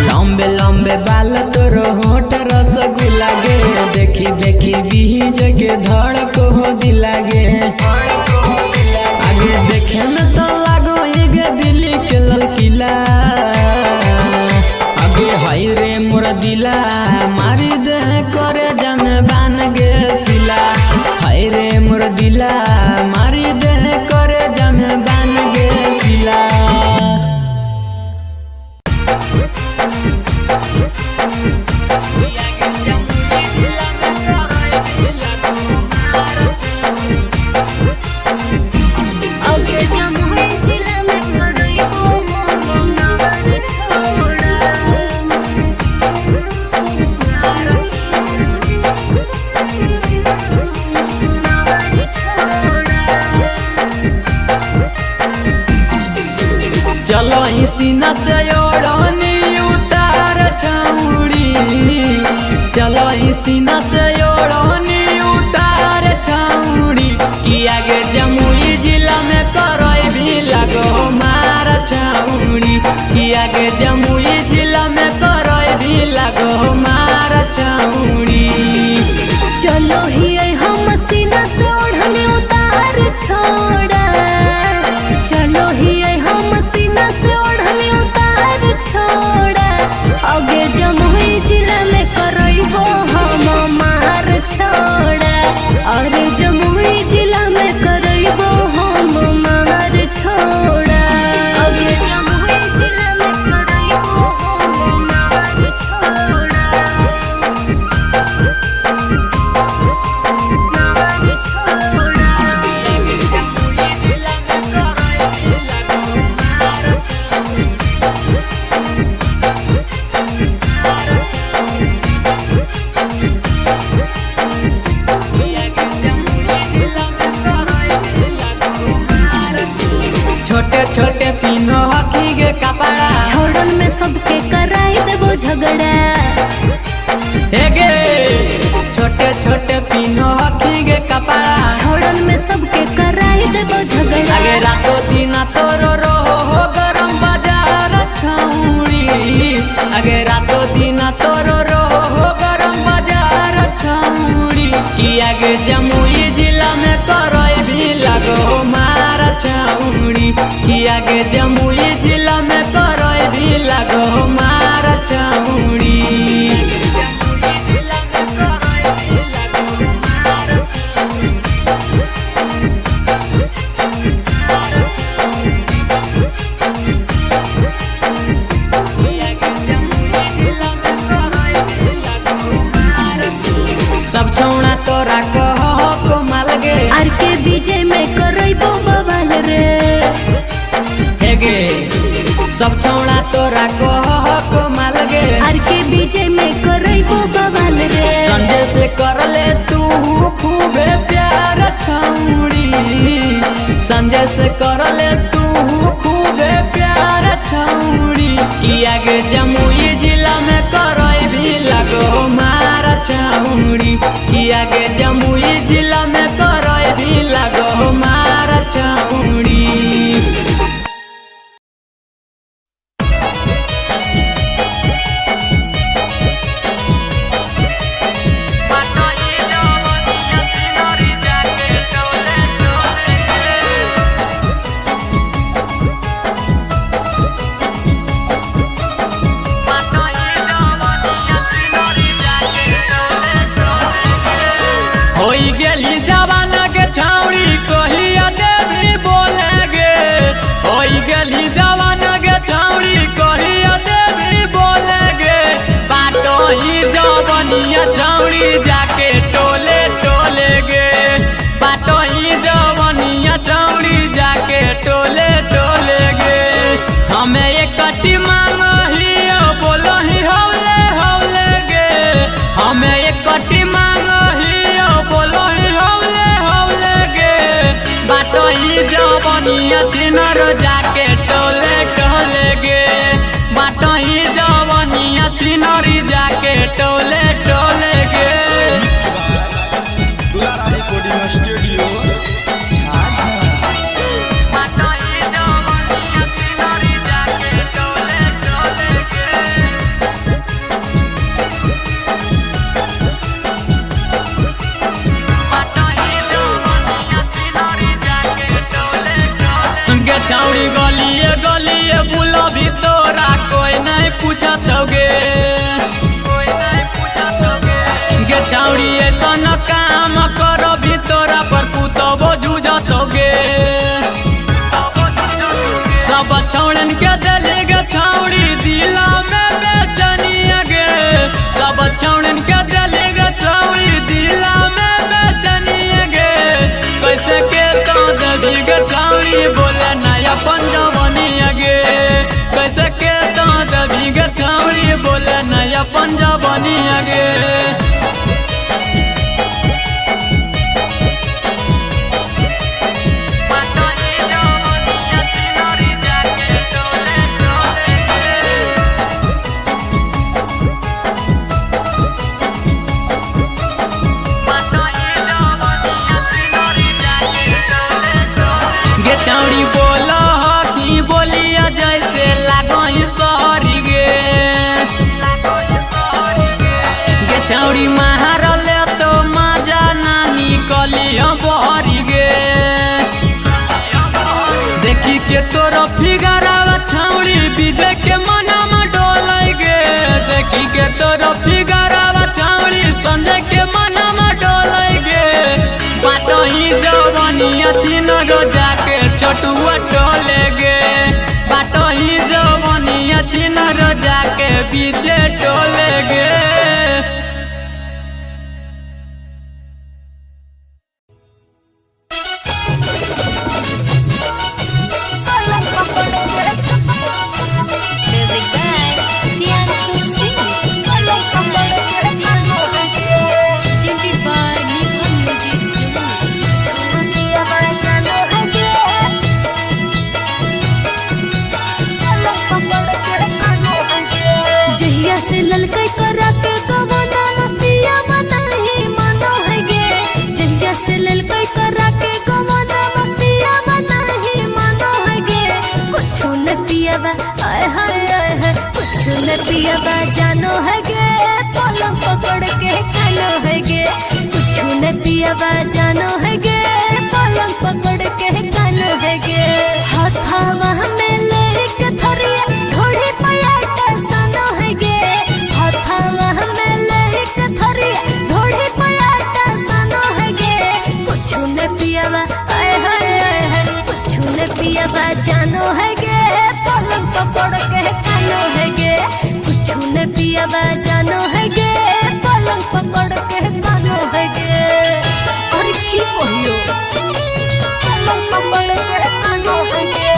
Speaker 1: लंबे लंबे बाल तोरो होंठ रसगुल्ला गे देखी देखी बीज के धड़क हो दिला गे आगे देखे में तो लागो गे दिल्ली के ललकिला आगे हाय रे मोर दिला मारी दे करे जमदान गे सिला हाय रे मोर दिला मारी दे करे जमदान गे सिला
Speaker 2: आगे जमुई जिला में करई हो नार छोड़ा नार छोड़ा
Speaker 1: चलो ही सीना से ओढ़नी उतार छौड़ी चलो ही सीना से ओढ़नी उतार छौड़ी कि आगे जमुई जिला में करई भी लगो मार छौड़ी कि आगे जमुई जिला में करई भी लगो मार छौड़ी
Speaker 2: चलो ही हम सीना से ओढ़नी उतार छोड़ा चलो ही हम सीना से ओढ़नी उतार छोड़ा आगे जमुई जिला में करई हो हम मार छोड़ा अरे जमुई जिला में करई हो हम मार छोड़ा आगे जमुई जिला में करई हो हम मार छोड़ा नार छोड़ा
Speaker 1: छोटे छोटे पिनो हकी गे कपड़ा
Speaker 2: छोड़न में सबके कराई देबो झगड़ा
Speaker 1: हेगे छोटे छोटे पिनो हकी गे कपड़ा
Speaker 2: छोड़न में सबके कराई देबो झगड़ा
Speaker 1: आगे रातो दिन तोरो हो गरम बाजार छौड़ी आगे रातो दिन तोरो हो गरम बाजार छौड़ी कि आगे जमुई जिला में करई भी लगो मार छौड़ी कि आगे जमुई जिला में करई भी लगो मार छौड़ी सब छौड़ा तोरा कहो कोमल है गे सब छौड़ा तोरा को माल गे
Speaker 2: आर के बीजे में करैबो बवाल रे
Speaker 1: संजय से कर ले तू खूबे प्यार छौड़ी संजय से कर ले तू खूबे प्यार छौड़ी कि आगे जमुई जिला में करई भी लगो मार छौड़ी कि आगे जमुई जिला में करई भी लगो मार छौड़ी होई गेली जवाना के छौड़ी कहिया देवी बोले गे होई गेली जवाना के छौड़ी कहिया देवी बोले गे बाटो ही जवनिया छौड़ी जाके टोले टोले गे बाटो ही जवनिया छौड़ी जाके टोले टोले गे हमें एक कटी मांगही बोलो ही हौले हौले गे हमें एक कटी मांगही बोलो ही हौले हौले गे बाटो ही जवनिया छिनर जाके टोले टोले गे बाटो ही जवनिया छिनरी जाके टोले टोले गे
Speaker 3: दुलारा रिकॉर्डिंग स्टूडियो
Speaker 1: बाटो ही जवनिया छिनरी जाके टोले टोले गे छौड़ी गलिए गलिए बुला भी तोरा कोई नहीं पूछत गे गे छौड़ी ऐसा न काम कर भी तोरा पर कुतबो जूझत गे सब छौड़न के दिल गे छौड़ी दिला में बेचनिया गे सब छौड़न के दिल गे छौड़ी दिला में बेचनिया गे कैसे के तो दबी गे छौड़ी बोले नया पंजाबनिया गे कैसे के तो दबी गे छौड़ी बोले नया पंजाबनिया गे छौड़ी बोला कि बोलिया जैसे लागई सहरी गे गे छौड़ी मारल तो मजा ना निकलिया बहरी गे देखी के तोरा फिगरावा छौड़ी विजय के मना में डोलै गे देखी के तोरा फिगरावा छौड़ी संजय के मना में डोलै गे बाटो ही जवनिया छिनर जाके छोटुआ टोले गे बाटो ही जवनिया छिनर जाके बीचे टोले गे
Speaker 2: music by Priyanshu Singh presented by Niva Music जहिया से ललकै करा के गवना पिया बनाही मानो है गे जहिया से ललकै करा के गवना पिया बनाही मानो है गे कुछ न पियावा आय हाय कुछ न पियावा जानो है गे पलंग पकड़ के कानो है गे कुछ न पियावा जानो है गे पलंग पकड़ के कानो है गे हाथावा में लेके थरिया घोड़ी पयाटा सानो है गे हाथावा में लेके थरिया घोड़ी पयाटा सानो है गे कुछ न पियावा आय हाय कुछ न पियावा जानो है गे पलंग पकड़ के कानो है गे कुछ न पियावा जानो है गे पलंग पकड़ के कानो है गे और की कहियो पलंग पकड़ के कानो है गे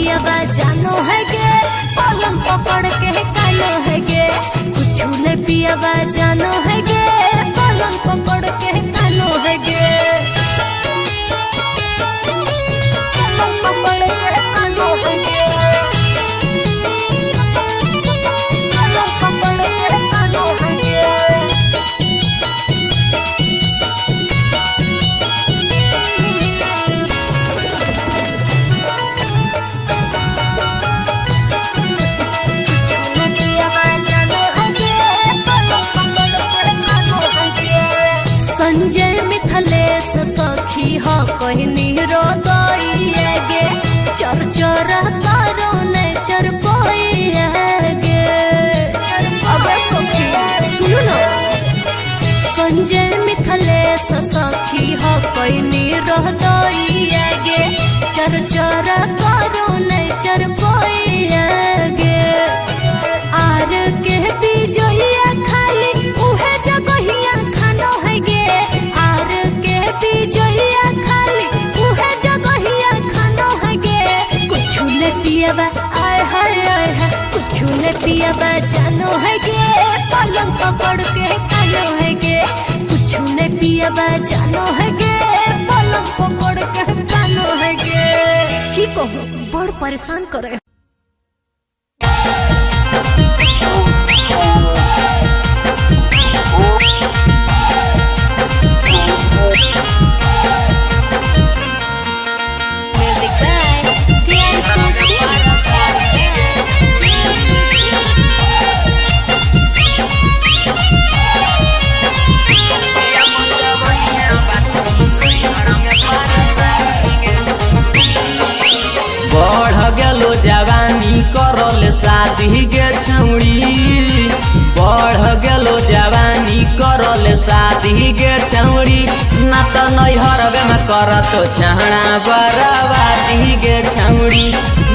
Speaker 2: पियावा जानो है गे पलंग पकड़ के कानो है गे कुछ न पियावा जानो है गे पलंग पकड़ के कानो है गे पलंग पकड़ के कानो है गे पलंग पकड़ के कानो है गे संजय मिथलेश सखी हो कहनी रोदइए गे चर चर तारो ने चर पोइए गे अगर सखी सुनो ना संजय मिथलेश सखी हो कहनी रोदइए गे चर चर तारो ने चर पोइए गे आर के बीजोहिया खाली उहे जगहिया खानो है गे आर के बीजोहिया खाली उहे जगहिया खानो है गे कुछ न पियावा आय हाय कुछ न पियावा जानो है गे पलंग पकड़ के कानो है गे कुछ न पियावा जानो है गे पलंग पकड़ के कानो है गे की कहूँ बड़ परेशान करे
Speaker 1: जवानी करल शादी गे छौड़ी बढ़ गेलो जवानी करल शादी गे छौड़ी ना तो नैहरवे में करत छहड़ा बराबादी गे छौड़ी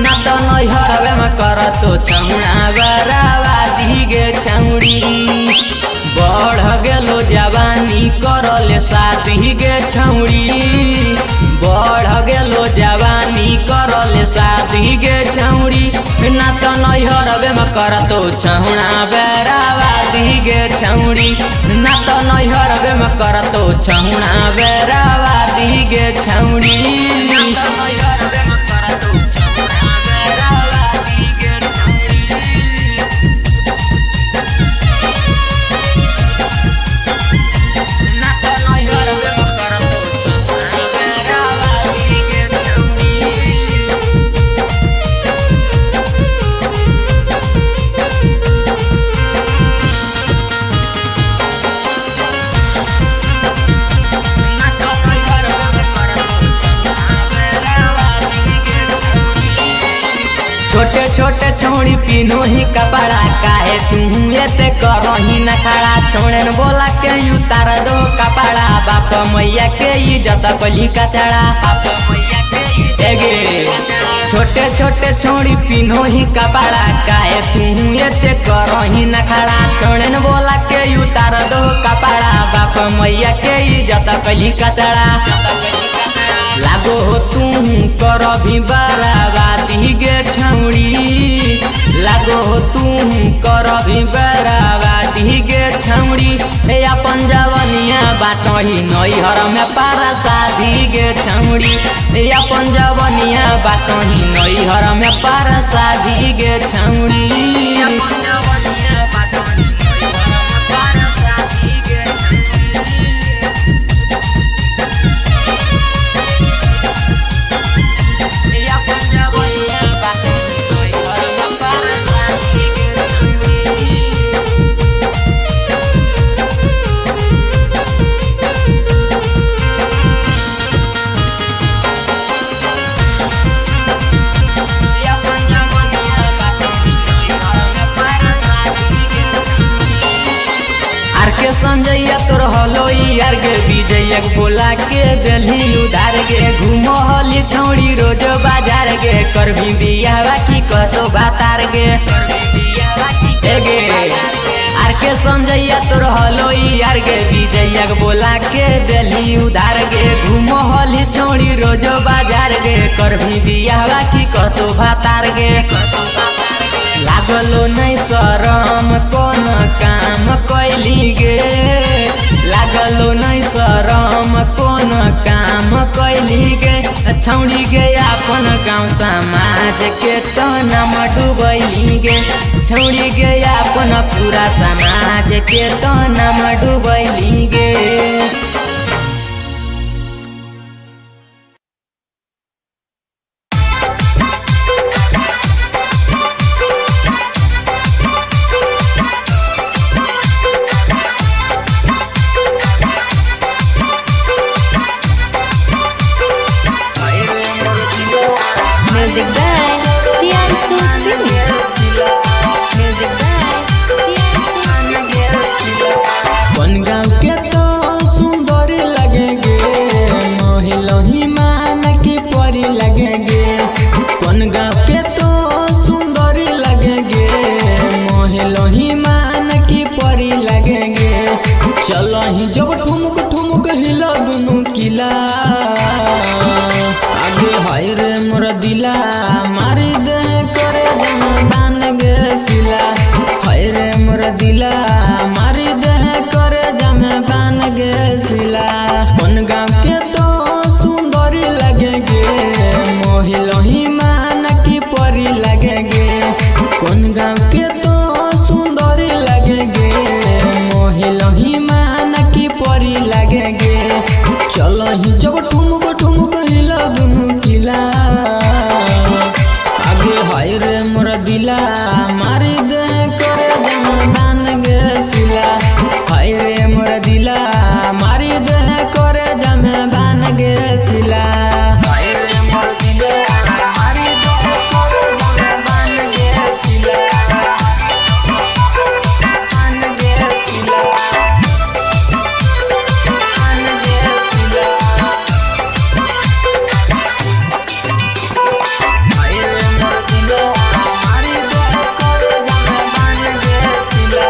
Speaker 1: ना तो नैहरवे में करत छहड़ा बराबादी गे छौड़ी बढ़ गेलो जवानी करल शादी गे छौड़ी बढ़ गेलो जवानी करल शादी गे छौड़ी ना तो नैहरवे में करतो छहुड़ा बेराबादी गे छौड़ी ना तो नैहरवे में करतो छहुड़ा बेराबादी गे छौड़ी ना तो नैहरवे में करतो छहुड़ा बेराबादी गे ना तो नैहरवे में करतो छहुड़ा बेराबादी गे छौड़ी छोटे छोटे छोड़ी पिनो ही कपड़ा काहे तू ऐसे करही न खड़ा छोड़न बोला के उतार दो कपड़ा बाप मैया के इज्जत पली कचड़ा बाप मैया के गे छोटे छोटे छोड़ी पिनो ही कपड़ा काहे तू ऐसे करही न खड़ा छोड़न बोला के उतार दो कपड़ा बाप मैया के इज्जत पली कचड़ा लागो हो तू कर भी बराबादी गे छौड़ी लागो हो तू कर भी बराबादी गे छौड़ी अपन जवनिया बाटही नैहर में पारा शादी गे छौड़ी अपन जवनिया बाटही नैहर में पारा शादी गे छौड़ी अपन जवनिया बाटही नैहर में पारा शादी गे संजय तोर हलो यार गे विजय बोला के दिल्ली उधार गे घूमो हली छौड़ी रोज बाजार गे कर भी बियाह की कहतो बातार गे गे आर के संजय तोर हलो यार गे विजय बोला के दिल्ली उधार गे घूमो हली छौड़ी रोज बाजार गे कर भी बियाह की कहतो बातार भातार गे लागलो नहीं शरम कौन काम कैली गे लागलो नहीं शरम कौन काम कैली गे छौड़ी गे अपन गाँव समाज के तो नाम डूबैली गे छौड़ी गे अपन पूरा समाज के तो नाम डूबैली गे।
Speaker 2: Music by Priyansu Singh. Music by Priyansu Singh.
Speaker 1: कौन गाँव के तो सुंदर लगेंगे मोहिलोही मान की परी लगेंगे कौन गाँव के तो सुंदर लगेंगे मोहिलोही मान की परी लगेंगे चलो ही जब ठुमक ठुमक हिला दुनू किला आगे हाय रे मोर दिला मारी दे करे दान गे सिला हाय रे मोर दिला मारी दे करे जमे बान गे सिला कौन गाँव के तो सुंदर लगेंगे मोहिलोही मान की परी लगेंगे कौन गाँव के तो सुंदर लगेंगे मोहिलोही मान की परी लगेंगे चलो ही जब ठुमक ठुमक हिला दुनू किला आगे हाय रे मोर दिला मारी दे करे दान गे सिला हाय रे मोर दिला मारी दे करे जमे बान गे सिला हाय रे मोर दिला मारी दे करे जमे बान गे सिला बान गे सिला बान गे सिला हाय रे मोर दिला मारी दे करे जमे बान गे सिला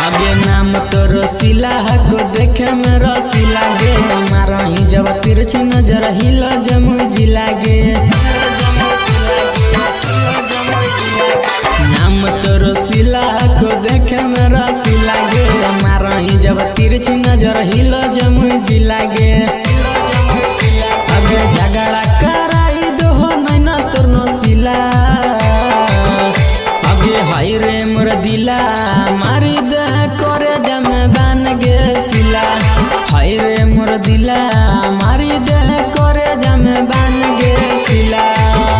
Speaker 1: आगे नाम तो रसीला को देखे में रसीला गे मारा ही जब तिरछी नजर हिला जमुई जिला गे नाम तो रसीला को देखे में रसीला गे मारा ही जब तिरछी नजर हिला जमुई जिला गे आगे झगड़ा कराई दो नैना तोर नसीला आगे हाय रे मोर दिला मारी दे करे जमे बान गे सिला हाय रे मोर दिला मारी दे करे जमे बान गे सिला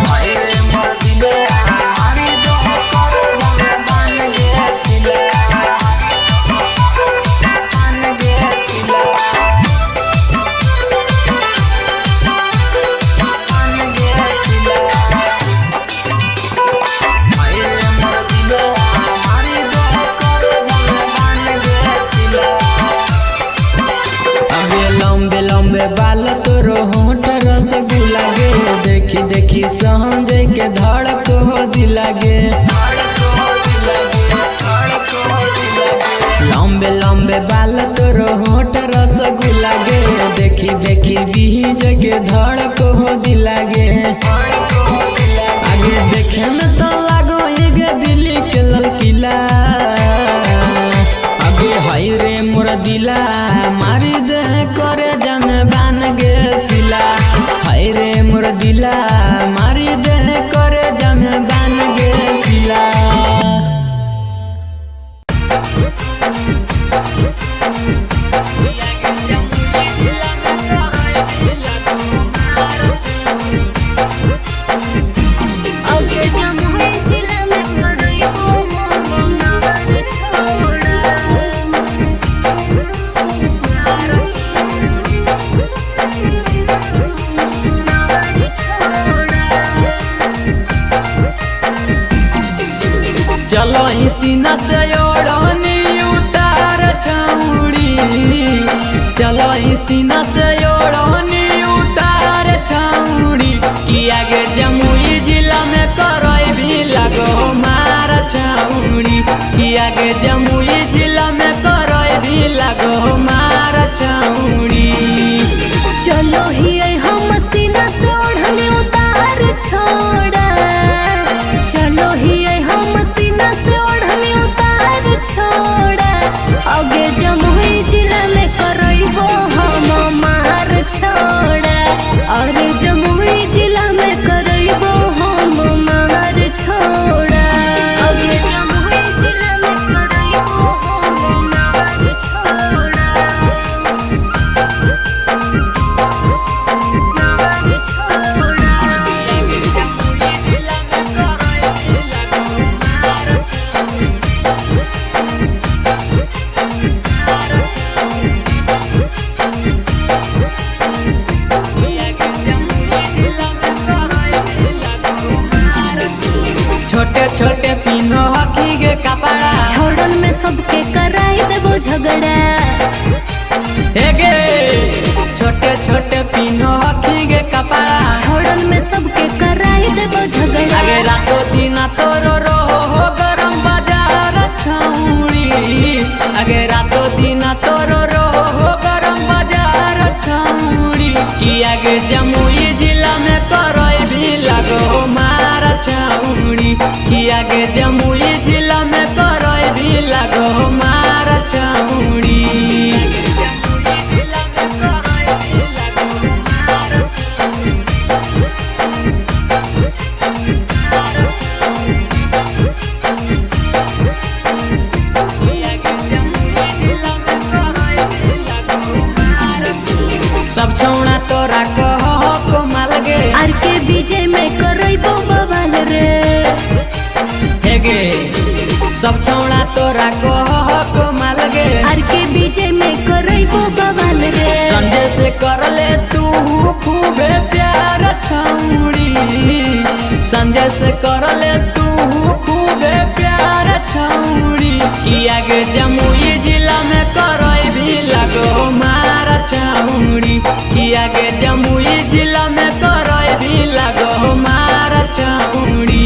Speaker 1: हाय रे मोर दिला मारी दे करे जमे बान गे सिला बान गे सिला बान गे सिला हाय रे मोर दिला मारी दे करे जमे बान गे सिला आगे लंबे लंबे बाल तोरो होंठ रसगुल्ला गे देखी देखी सहजे के धड़क हो दिला गे लंबे लंबे बाल तोरो होंठ रसगुल्ला गे देखी देखी बीज के धड़क हो दिला गे आगे देखे में तो लागो गे दिल्ली के ललकिला आगे हाय रे मोर दिला मारी दे करे जमे बान गे सिला हाय रे मोर दिला मारी दे करे जमे बान गे सिला
Speaker 2: अगर जमुई जिला में पड़ई हो नार छोड़ा
Speaker 1: चलो सीना से ओढ़नी उतार छौड़ी चलो सीना से ओढ़नी उतार छौड़ी कि आगे जमुई जिला में करई भी लगो मार छौड़ी कि आगे जमुई जिला में करई भी लगो मार छौड़ी
Speaker 2: चलो ही हम सीना से ओढ़नी उतार छोड़ा चलो ही हम सीना से ओढ़नी उतार छोड़ा आगे जमुई जिला में करइबो हम मार छोड़ा अरे जमुई जिला में करइबो हम मार छोड़ा आगे जमुई जिला में करइबो हम मार छोड़ा
Speaker 1: छोटे छोटे पिनो हकी के कपड़ा
Speaker 2: छोड़न में सबके कराई देबो झगड़ा
Speaker 1: हे गे छोटे छोटे पिनो हकी के कपड़ा
Speaker 2: छोड़न में सबके कराई देबो झगड़ा
Speaker 1: आगे रातो दिन तोरो हो गरम बाजार छौड़ी आगे रातो दिन तोरो हो गरम बाजार छौड़ी कि आगे जमुई जिला में करई भी लगो मार छौड़ी कि आगे जमुई जिला में करई भी लगो मार छौड़ी सब छौड़ा तोरा कहो को माल गे
Speaker 2: आर के बीजे में करइबो बवाल रे
Speaker 1: हे गे सब छौड़ा तोरा कहो को माल गे
Speaker 2: आर के बीजे में करइबो बवाल रे
Speaker 1: संजय से कर ले तू खूबे प्यार छौड़ी संजय से कर ले तू खूबे प्यार छौड़ी कि आगे जमुई जिला में करई भी लगो मार छौड़ी कि आगे जमुई जिला में करई भी लगो मार छौड़ी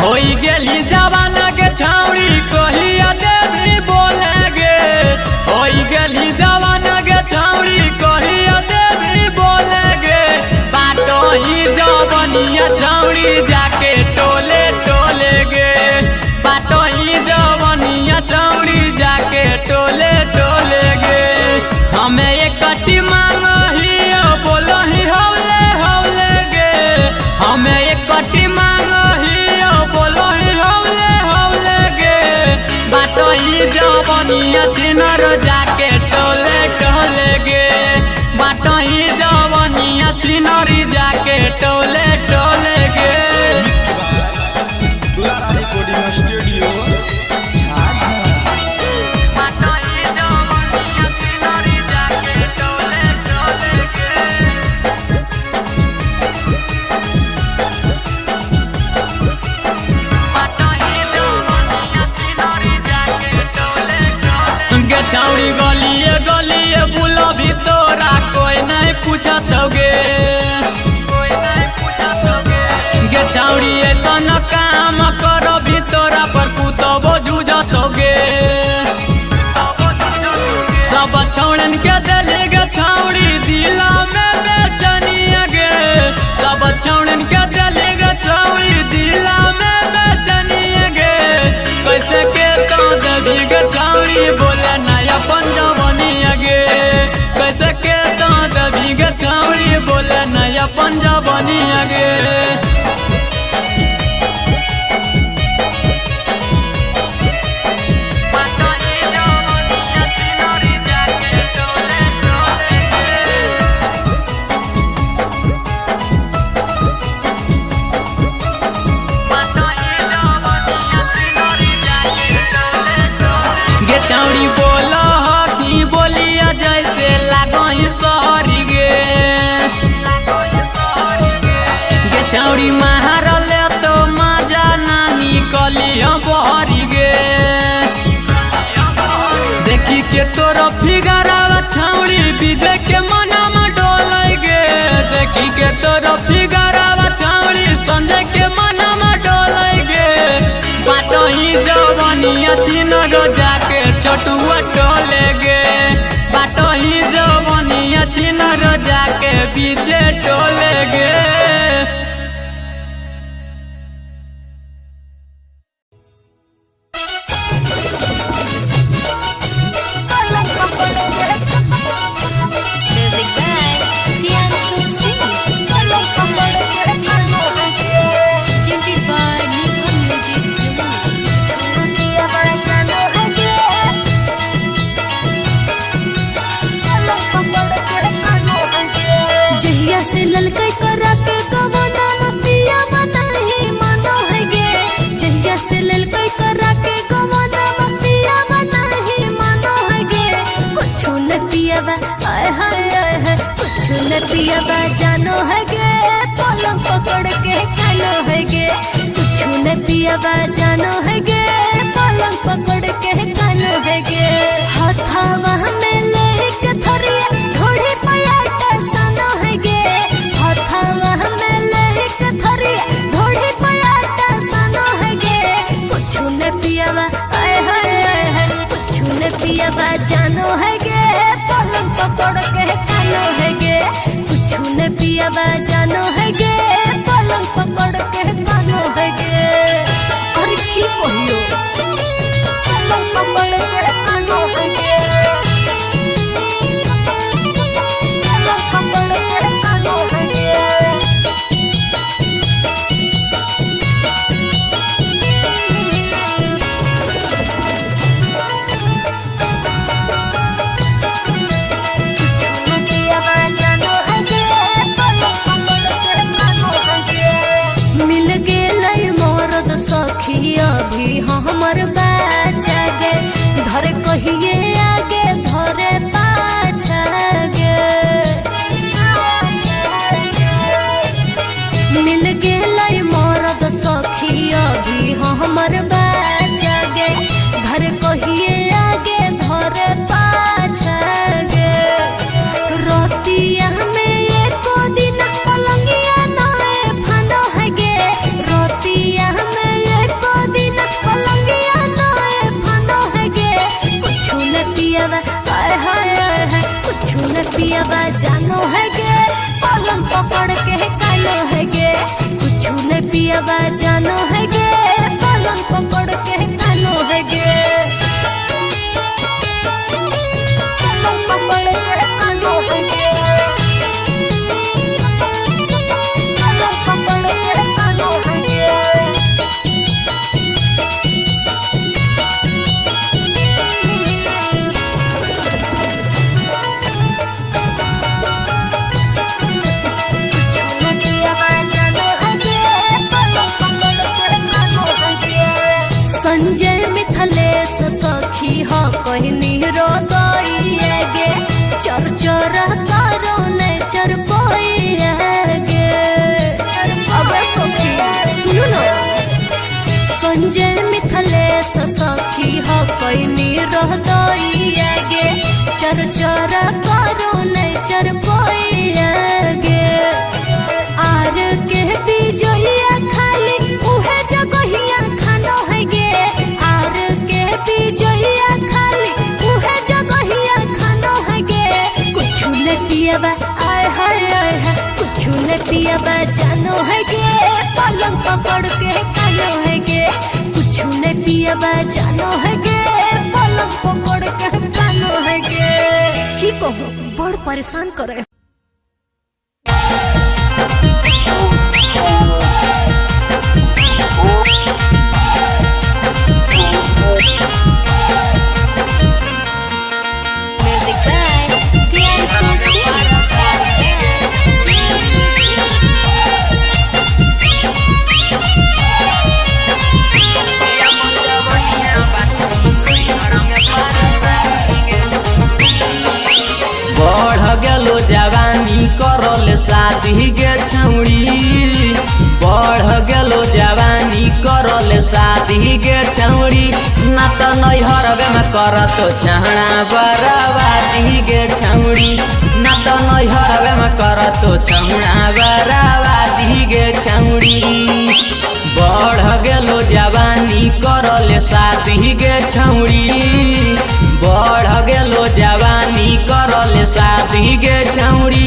Speaker 1: होई गेली जवाना के छौड़ी कहिया देवी बोले गे होई गेली जवाना के छौड़ी कहिया देवी बोले गे बाटो ही जवनिया छौड़ी जाके टोले टोले गे बाटो ही जवनिया छौड़ी जाके टोले टोले गे हमें एक कटी मांगही बोलो ही हौले हौले गे हमें एक कटी मांगही बोलो ही हौले हौले गे बाटो ही जवनिया छिनर जाके टोले टोले गे बाटो ही जवनिया छिनरी जाके टोले टोले गे
Speaker 3: रिकॉर्डिंग स्टूडियो
Speaker 1: बाटो ही जवनिया छिनरी जाके टोले टोले गे गे छौड़ी गलिए गलिए बुलो भी तोरा कोई नहीं पूछत गे गे छौड़ी ऐसन काम कर भी तोरा पर कुतबो जूझत गे सब छौड़न के दिली गे छौड़ी दिला में बेचनिया गे सब छौड़न के दिली गे छौड़ी दिला में बेचनिया गे कैसे के तो देवी गे छौड़ी बोले नया पंजवनिया गे कैसे के तो देवी गे छौड़ी बोले नया पंजवनिया गे छौड़ी बोलो हकी बोलिया जैसे लागई सहरी गे छौड़ी महा ही जवानिया छीन रोजा के छोटुआ टोले गे बाटो ही जवानिया छीन रोजा के बीचे टोले गे।
Speaker 2: Music by Priyansu Singh. Presented by Nippon Music जहिया से ललकै करा के गवना पिया बनाही मानो है गे जहिया से ललकै करा के गवना पिया बनाही मानो है गे कुछ न पियावा आय हाय हाय कुछ न पियावा जानो है गे पलंग पकड़ के कानो है गे कुछ न पियावा जानो है गे पलंग पकड़ के कानो है गे हथावा में लेके थरिया ढोड़ी पयाटा सानो है गे हथावा में लेके थरिया ढोड़ी पयाटा सानो है गे कुछ न पियावा आय हाय हाय कुछ न पियावा जानो है गे पलंग पकड़ के कानो है गे कुछ न पियावा जानो है गे पलंग पकड़ के कानो है गे। अरे की कहियो पलंग पकड़ के कानो है गे पलंग पकड़ के कानो है गे। मिल गेलै मरद सखी अभी हमर बाचा गे धरे कहिए आगे धरे पाछा गे मिल गेलै मरद सखी अभी हमर बाचा गे धरे कहिए आगे धरे पाछा गे रतिया में एको दिन पलंगिया नए फानो है गे रतिया में एको दिन पलंगिया नए फानो है गे कुछ न पियावा आय हाय हाय कुछ न पियावा जानो है गे पलंग पकड़ के कानो है गे कुछ न पियावा जानो है गे पलंग पकड़ के कानो है गे पलंग पकड़ के कानो है गे पलंग पकड़ के कानो है गे। संजय मिथलेश सखी हो कहनी रोदइए गे चर चर करो ने चर पोइए गे। अब सखी सुनो ना संजय मिथलेश सखी हो कहनी रोदइए गे चर चर करो ने चर पोइए गे। आर के बिजइया खाली उहे जगहिया खानो है गे आर के बिजइया खाली उहे जगहिया खानो है गे कुछ न पियावा आय हाय हाय कुछ न पियावा जानो है गे पलंग पकड़ के कानो है गे कुछ न पियावा जानो है गे पलंग पकड़ के कानो है गे। की कहो बड़ परेशान करे Music by Priyansu
Speaker 1: बढ़ गेलो जवानी करल शादी गे छौड़ी बढ़ गेलो जवानी करल शादी गे छौड़ी ना तो नैहरवे में करत छहना बराबादी गे छौड़ी ना तो नैहरवे में करत छहना बराबादी गे छौड़ी बढ़ गेलो जवानी करल करले शादी गे छौड़ी बढ़ गेलो जवानी करले शादी गे छौड़ी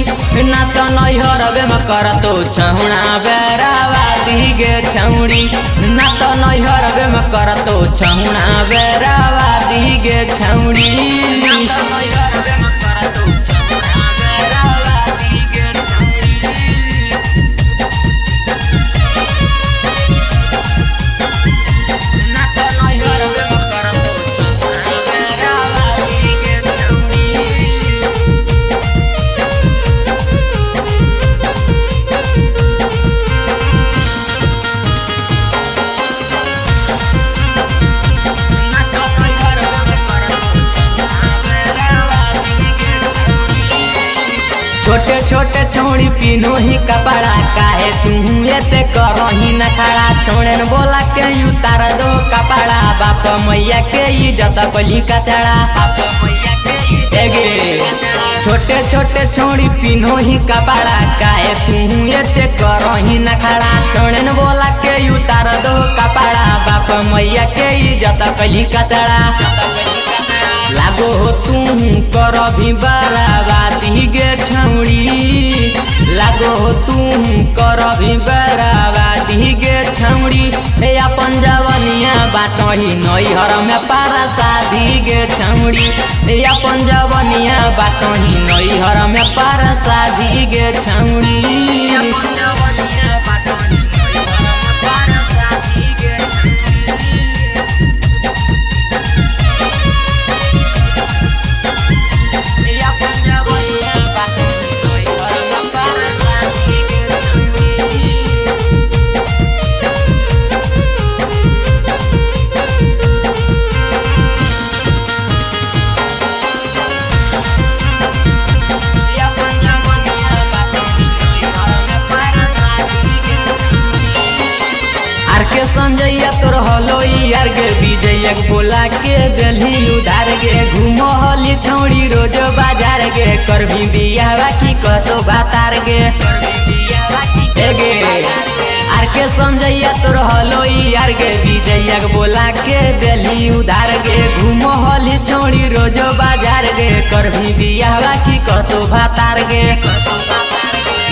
Speaker 1: ना तो नैहर में करतो छौड़ा बेरावादी गे छौड़ी ना तो नैहर में करतो छौड़ा बेरावादी गे छौड़ी ना तो नैहर में करतो छौड़ा बेरावादी गे छोटे छोटे छौड़ी पिनो ही कपड़ा काहे तू ऐसे करही न खड़ा छोड़े न बोला के उतार दो कपड़ा बाप मैया के इज्जत कली कचड़ा छोटे छोटे छौड़ी पिनो ही कपड़ा काहे तू ऐसे करही न खड़ा छोड़े न बोला के उतार दो कपड़ा बाप मैया के इज्जत कली कचड़ा लागो हो तू कर भी बराबादी गे छौड़ी लागो हो तू कर भी बराबादी गे छौड़ी अपन जवनिया बाटही नैहर में पारा शादी गे छौड़ी अपन जवनिया बाटही नैहर में पारा शादी गे छौड़ी संजैया तोर हलो यार गे विजय बोला के दिल्ली उधार गे घूमो हली छौड़ी रोज बाजार गे कर भी बियाह की कतो बातार गे आर के संजैया तोर हलो यार गे विजय बोला के दिल्ली उधार गे घूमो हली छौड़ी रोज बाजार गे कर भी बियाह की कतो बातार गे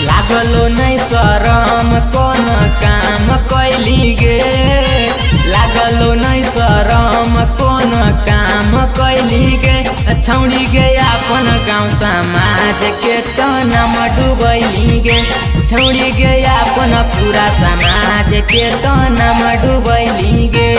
Speaker 1: लागलो नहीं शरम कौन काम कैली गे लागलो नहीं शरम कौन काम कैली गे छौड़ी गे अपन गाँव समाज के तो नाम डूबैली गे छौड़ी गे अपन पूरा समाज के तो नाम डूबैली गे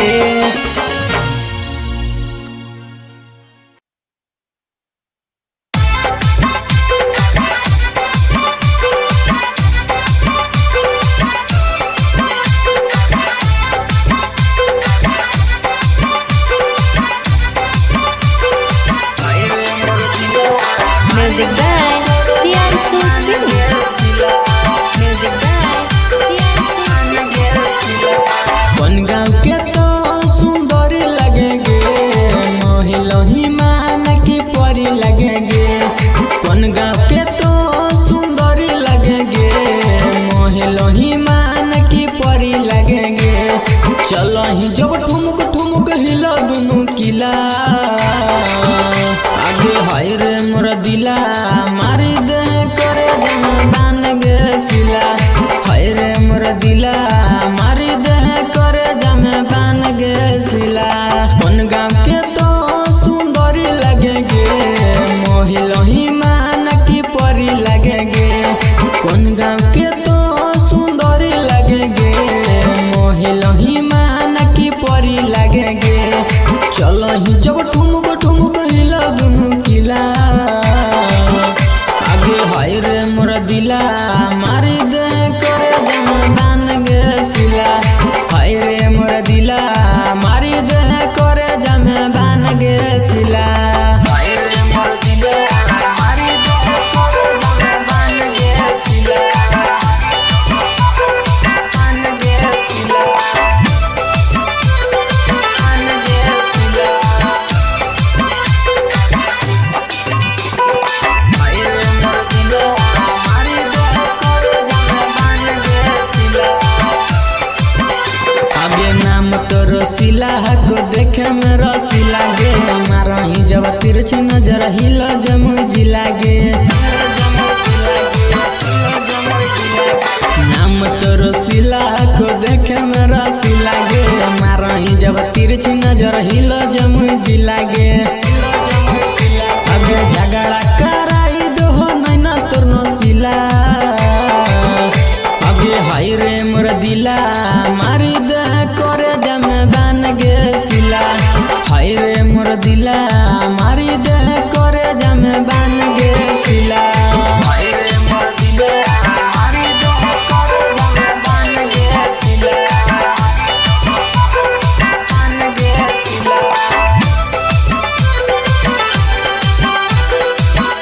Speaker 2: Music by Priyansu Singh. Music by Priyansu Singh.
Speaker 1: कौन गाँव के तो सुंदर लगेंगे मोहिलोही मान की परी लगेंगे कौन गाँव के तो सुंदर लगेंगे मोहिलोही मान की परी लगेंगे चलो ही जब ठुमक ठुमक हिला दुनू किला आगे हाय रे मोर दिला मारी दे करे दान गे सिला हाय रे मोर दिला मारी दे करे जमे बान गे सिला कौन गाँव के तो सुंदरी लगेंगे मोहिलोही मान की परी लगेंगे कौन गाँव के तो सुंदरी लगेंगे मोहिलोही मान की परी लगेंगे चलो ही जब ठुमक ठुमक हिला दुनू किला रसीला को देखे में रसीला गे मारा ही जब तिरछी नजर हिल जमुई जिला गे नाम तो रसीला को देखे में रसीला गे मारा ही जब तिरछी नजर हिल जमुई जिला गे अबे झगड़ा कराई दो नैना तोर नसीला अबे हाय रे मोर दिला मारी दे करे जमे बान गे सिला हाय रे मोर दिला मारी दे करे जमे बान गे सिला हाय रे मोर दिला मारी दे करे जमे बान गे सिला बान गे सिला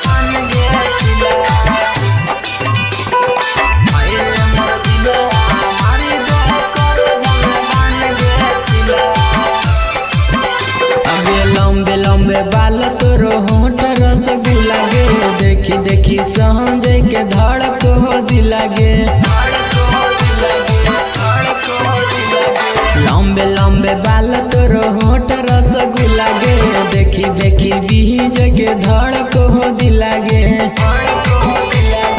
Speaker 1: बान गे सिला हाय रे मोर दिला मारी दे करे जमे बान गे सिला अबे लंबे लंबे बाल तोरो होंठ रसगुल्ला गे देखी देखी संजय के धड़क हो दिला गे लंबे लंबे बाल तोरो होंठ रसगुल्ला गे देखी देखी बीज के धड़क हो दिला गे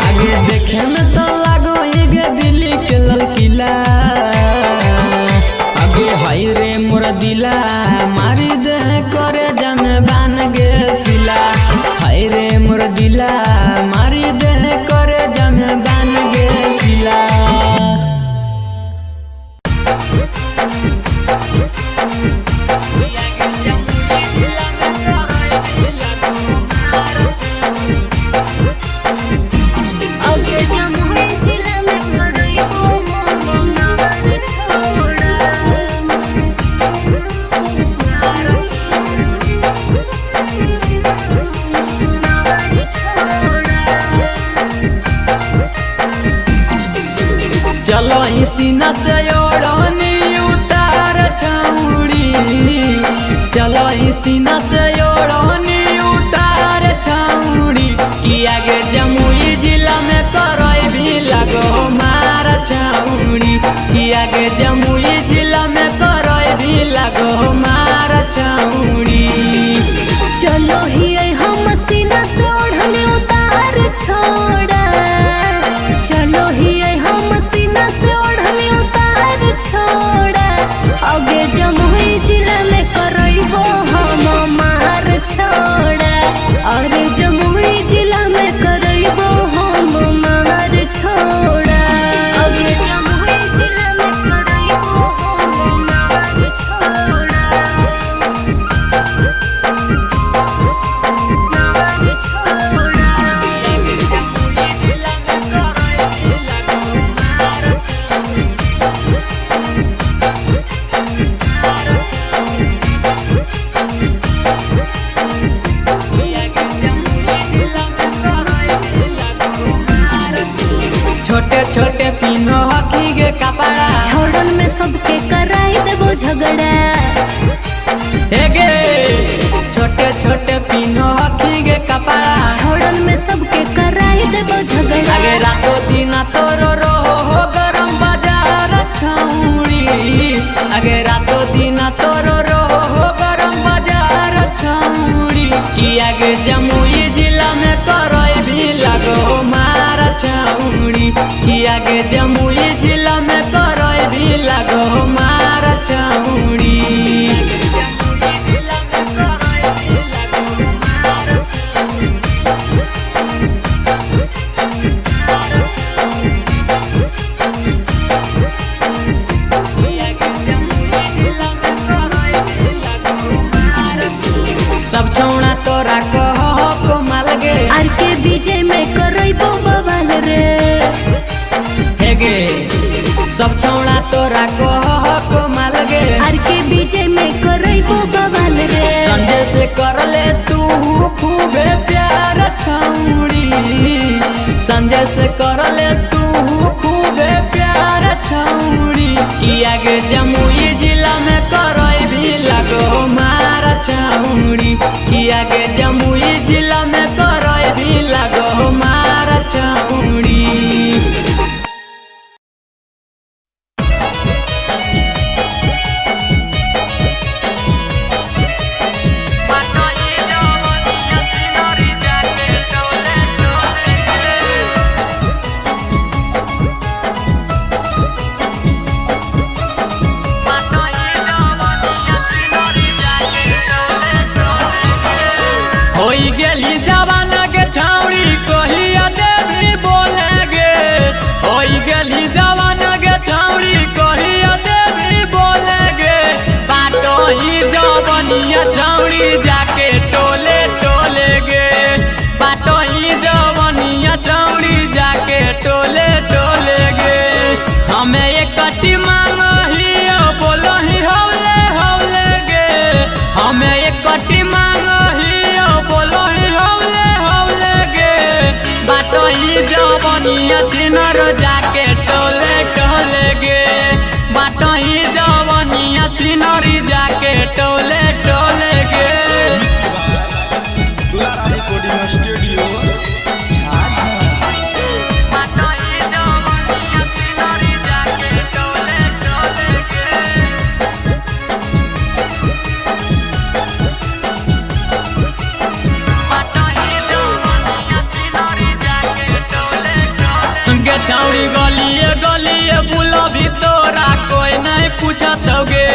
Speaker 1: आगे देखे में तो लागो ये दिल्ली के ललकिला अबे हाय रे मोर दिला मारी दे करे जमे बान गे सिला हाय रे मोर दिला मारी दे करे जमे बान गे सिला
Speaker 2: अगे जमुई जिला में करई हो नार छोड़ा नार छोड़ा
Speaker 1: चलो ही सीना से ओढ़नी उतार छौड़ी चलो ही सीना से ओढ़नी उतार छौड़ी कि आगे जमुई जिला में करई भी लगो मार छौड़ी कि आगे जमुई जिला में करई भी लगो मार छौड़ी
Speaker 2: चलो ही हम सीना से ओढ़नी उतार छोड़ा चलो ही हम सीना से ओढ़नी उतार छोड़ा आगे जमुई जिला में करई हो हम मार छोड़ा अरे जमुई जिला में करई हो हम मार छोड़ा आगे जमुई जिला में करई हो हम मार छोड़ा नार छोड़ा
Speaker 1: छोटे छोटे पिनो हकी गे कपड़ा
Speaker 2: छोड़न में सबके कराई देबो झगड़ा
Speaker 1: हेगे छोटे छोटे पिनो हकी गे कपड़ा
Speaker 2: छोड़न में सबके कराई देबो झगड़ा
Speaker 1: आगे रातो दिन तोरो हो गरम बाजार छौड़ी आगे रातो दिन तोरो हो गरम बाजार छौड़ी कि आगे जमुई जिला में करई भी लगो मार छौड़ी कि आगे जमुई जिला में करई भी लगो मार छौड़ी सब छौड़ा तोरा कहो को माल गे
Speaker 2: आर के बीजे में करई बो बवाल रे
Speaker 1: हेगे सब छौड़ा तोरा कहो को माल गे
Speaker 2: आर के बीजे में करई बो बवाल रे
Speaker 1: संजय से कर ले तू खूबे प्यार छौड़ी संजय से कर ले तू खूबे प्यार छौड़ी कि आगे जमुई जिला में करई भी लगो मार छौड़ी कि आगे जमुई जिला में करई भी लगो मार छौड़ी जवनिया छिनर जाके टोले टोले गे बाटही जवनिया छिनरी जाके टोले टोले गे
Speaker 3: रिकॉर्डिंग स्टूडियो
Speaker 1: बाटही जवनिया छिनरी जाके टोले टोले गे छौड़ी गलिए गलिए बुला भी तोरा कोई नहीं पूछत गे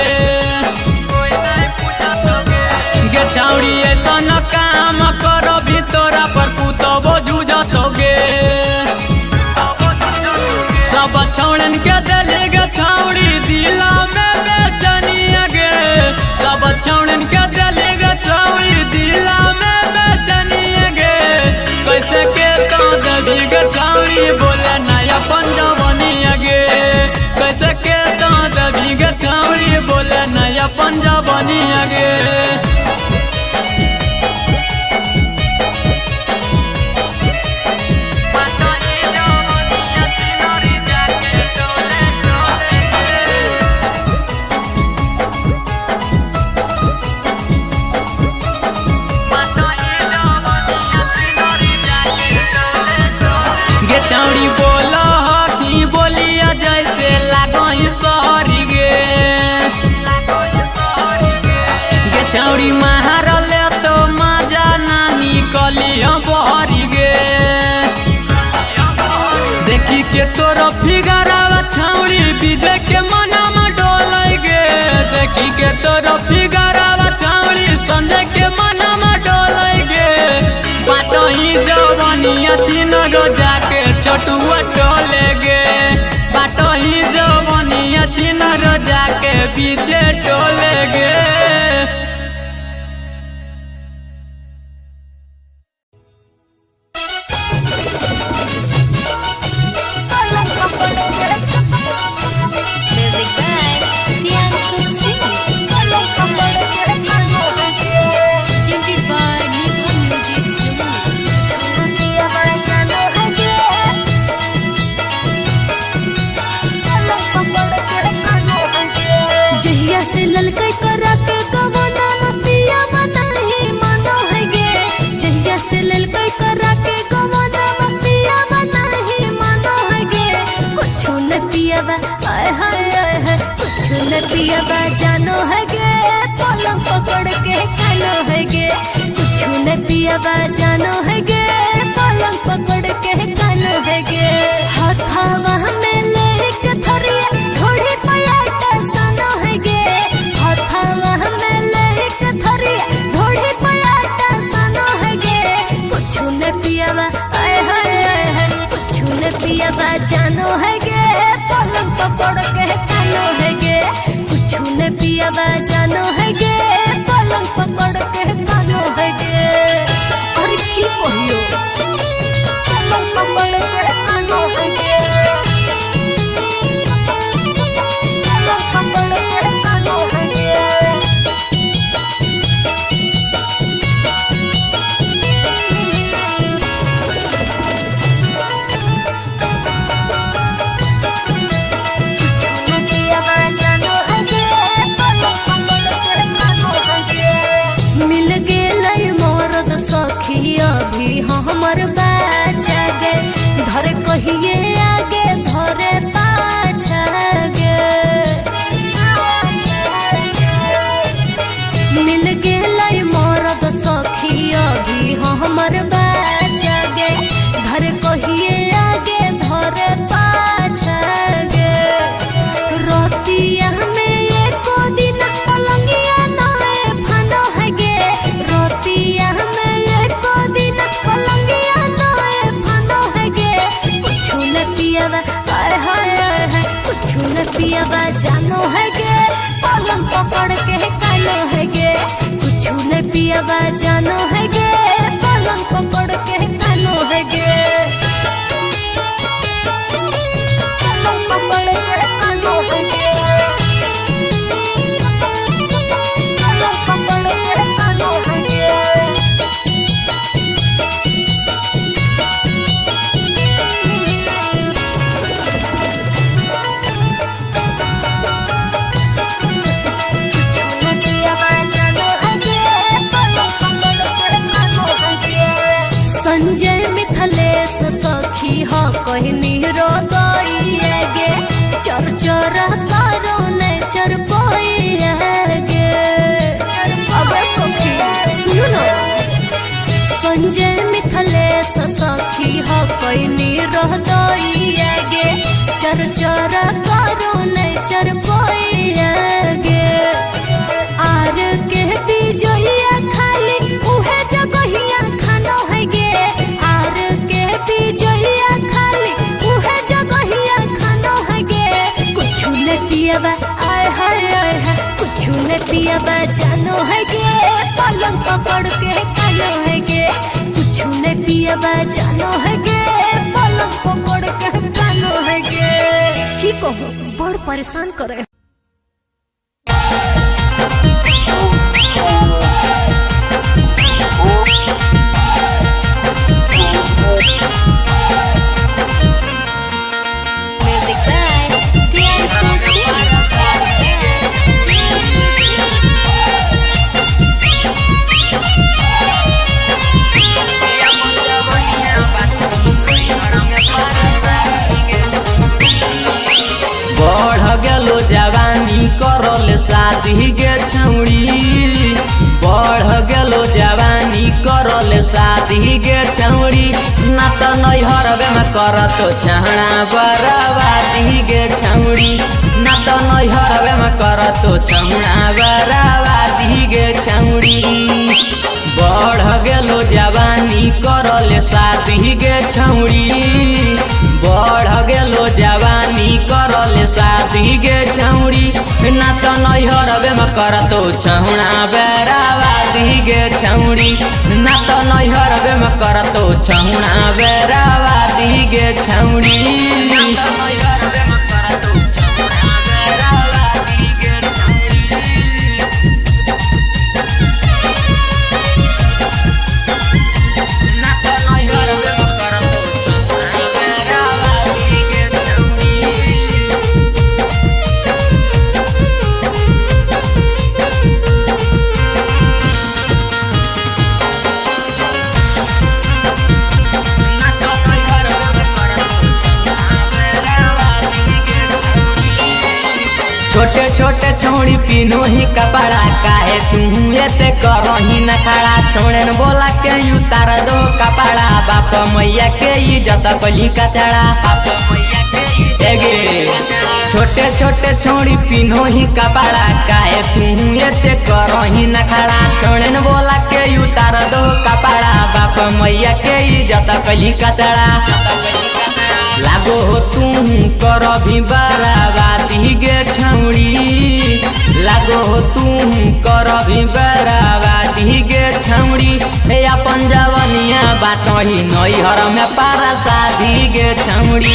Speaker 1: गे छौड़ी ऐसा न काम कर भी तोरा पर कुतबो जूझत गे सब छौड़न के दिली गे छौड़ी दिला में बेचनिया गे सब छौड़न के दिली गे छौड़ी दिला में बेचनिया गे कैसे के दबी गे छौड़ी बोले नया पंजाबनिया गे कैसे के दबी गे छौड़ी बोले नया पंजाबनिया गे छौड़ी बोला कि बोलिया जैसे लागही सहरी गे गे छौड़ी मारले तो मजा ना निकली बहरी गे देखी के तोर फिगरावा छौड़ी विजय के मना में डोलै गे देखी के तोर फिगरावा छौड़ी संजय के मना में डोलै गे बाटही जवनिया छिनर जाके छोटुआ टोले गे बाटही जवनिया छिनर जाके बीचे टोले गे
Speaker 2: Music by Priyansu Singh. Presented by Niva Music जहिया से ललकै करा के गवना पिया बनाही मानो है गे जहिया से ललकै करा के गवना पिया बनाही मानो है गे कुछो न पियावा आय हाय कुछो न पियावा जानो है गे पलंग पकड़ के खानो है गे कुछो न पियावा जानो है गे पलंग पकड़ के खानो है गे हाथावा में लेके थरिया थोड़ी पयाटा सानो है गे हाथावा में लेके थरिया थोड़ी पयाटा सानो है गे कुछो न पियावा आय हाय कुछो न पियावा जानो है गे पलंग पकड़ के खानो है गे कुछो न पियावा जानो है गे पलंग पकड़ के खानो है गे अरे की कहियो पलंग पकड़ के खानो है गे पलंग पकड़ के खानो है गे मिल गेलै मोरद सखी अभी हमर बाचा गे धर कहिए आगे धरे पाछा गे मिल गेलै मोरद सखी अभी हमर बाचा गे धर कहिए आगे धरे पाछा गे रोतिया में एको दिन पलंगिया नाए फानो है गे रोतिया में एको दिन पलंगिया नाए फानो है गे कुछो न पियावा आय हाय कुछो न पियावा जानो है गे पलंग पकड़ के कानो है गे कुछो न पियावा जानो है गे पलंग पकड़ के कानो है गे पलंग पकड़ के कानो है गे पलंग पकड़ के कानो है गे सखी हो कहनी रो गइया गे चर चर करो ने चर पइया गे। अबे सखी सुनो ना संजय मिथलेश सखी हो कहनी रो गइया गे चर चर करो ने चर पइया गे। आर के बिजइया खाली उहे जगहिया खानो है गे। आर के बिजइया खाली उहे जगहिया खानो है गे। कुछ ने पियाबा आय हाय कुछ ने पियाबा जानो है गे पलंग पकड़ के कानो है गे। कुछ ने पियाबा जानो है गे पलंग पकड़ के कानो है गे। की कहूँ बड़ परेशान करे।
Speaker 1: जवानी करल शादी गे छौड़ी बढ़ गेलो जवानी करल शादी गे छौड़ी ना तो नैहरवे में करत छहड़ा बराबादी गे छौड़ी ना तो नैहरवे में करत छहड़ा बराबादी गे छौड़ी। बढ़ गेलो जवानी करल शादी गे छौड़ी बढ़ गेलो जवानी करल शादी गे छौड़ी ना तो नैहरवे में करतो छौड़ा बेराबादी गे छौड़ी ना तो नैहरवे में करतो छौड़ा बेराबादी गे छौड़ी। छोटे छोटे छौड़ी पिनो ही कपड़ा काहे तू ऐसे करही न खड़ा छोड़े न बोला के उतार दो कपड़ा बाप मैया के इज्जत कली कचड़ा बाप मैया के गे। छोटे छोटे छौड़ी पिनो ही कपड़ा काहे तू ऐसे करही न खड़ा छोड़े न बोला के उतार दो कपड़ा बाप मैया के इज्जत कली कचड़ा। लागो हो तू कर भी बराबादी गे छौड़ी लागो हो तू कर भी बराबादी गे छौड़ी अपन जवनिया बाटही नैहर में पारा शादी गे छौड़ी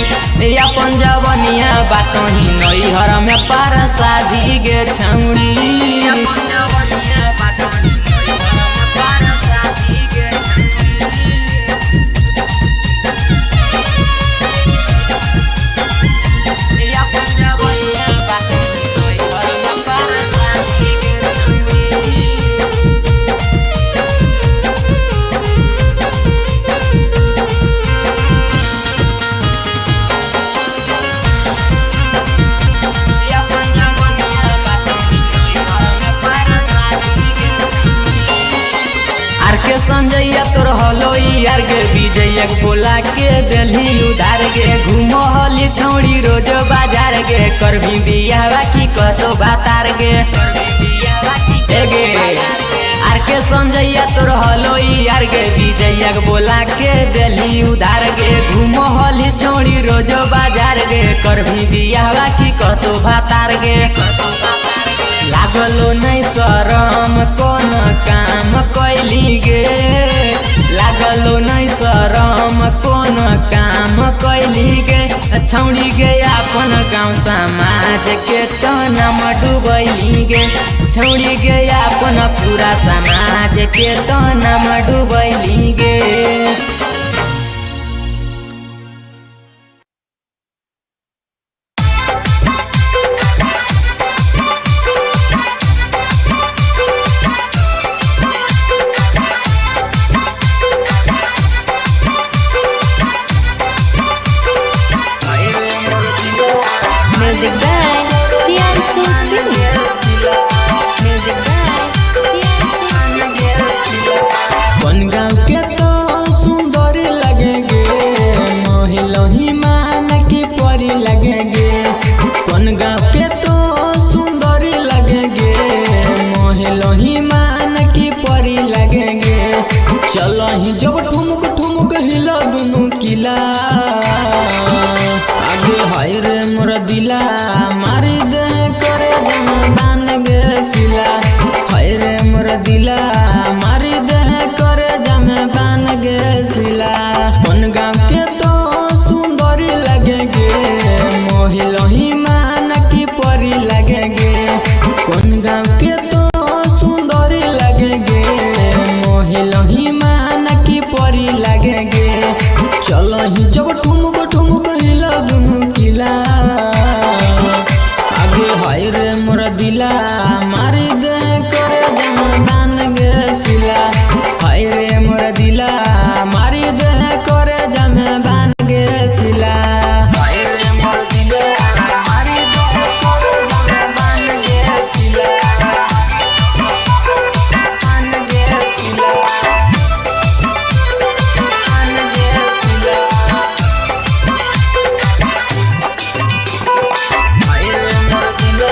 Speaker 1: अपन जवनिया बाटही नैहर में पारा शादी गे छौड़ी। संजैया तोर हलो यार गे विजय बोला के दिल्ली उधार गे घूमो हली छौड़ी रोज बाजार गे कर भी बियाह की कहतो बातार गे गे आर के संजैया तोर हलो यार गे विजय बोला के दिल्ली उधार गे घूमो हली छौड़ी रोज बाजार गे कर भी बियाह की कहतो बातार गे। लागलो नहीं शरम कौन काम कैली गे लागलो नहीं शरम कौन काम कैली गे छौड़ी गे अपन गाँव समाज के तो नाम डूबैली गे छौड़ी गे अपन पूरा समाज के तो नाम डूबैली गे। ही जब ठुमक ठुमक हिला दुनु किला आगे हाय रे मोर दिला मारी दे करे दान गे सिला हाय रे मोर दिला मारी दे करे जमे बान गे सिला कौन गाँव के तो सुंदरी लगे गे मोहिलही मान की परी लगे गे कौन गाँव के तो सुंदरी लगे गे मोहिलही मान की परी लगे गे चलो ही जब ठुमक ठुमक हिला दुनु किला आगे हाय रे मोर दिला मारी दे करे दान गे सिला हाय रे मोर दिला मारी दे करे जमे बान गे सिला हाय रे मोर दिला मारी दे करे जमे बान गे सिला बान गे सिला बान गे सिला हाय रे मोर दिला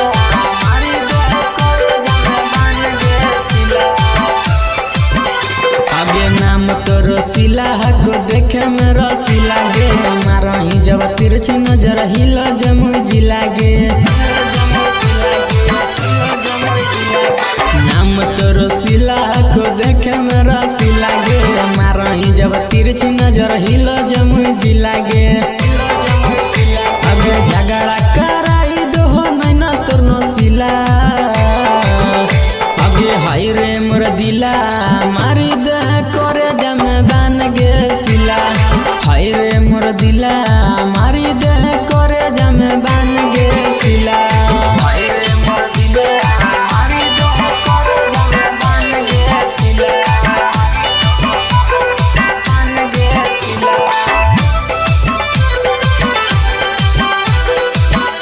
Speaker 1: मारी दे करे जमे बान गे सिला आगे नाम तो रसीला को देखे में रसीला गे मारा ही जब तिरछी नजर हिल जमुई जिला गे नाम तो रसीला को देखे में रसीला गे मारा ही जब तिरछी नजर हिल जमुई जिला गे आगे झगड़ा कराई दो नैना तोर नसीला आगे हाय रे मोर दिला मारी दे करे जमे बान गे सिला हाय रे मोर दिला मारी दे करे जमे बान गे सिला हाय रे मोर दिला मारी दे करे जमे बान गे सिला बान गे सिला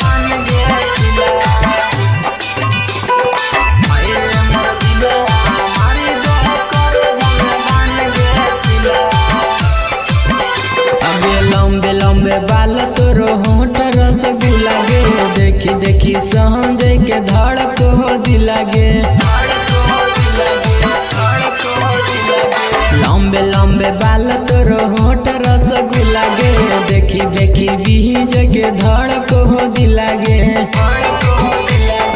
Speaker 1: बान गे सिला हाय रे मोर दिला मारी दे करे जमे बान गे सिला अबे लंबे लंबे बाल तोरो होंठ रसगुल्ला गे देखी देखी संजय के धड़क हो दिला गे लंबे लंबे बाल तोरो होंठ रसगुल्ला गे देखी देखी बीज के धड़क हो दिला गे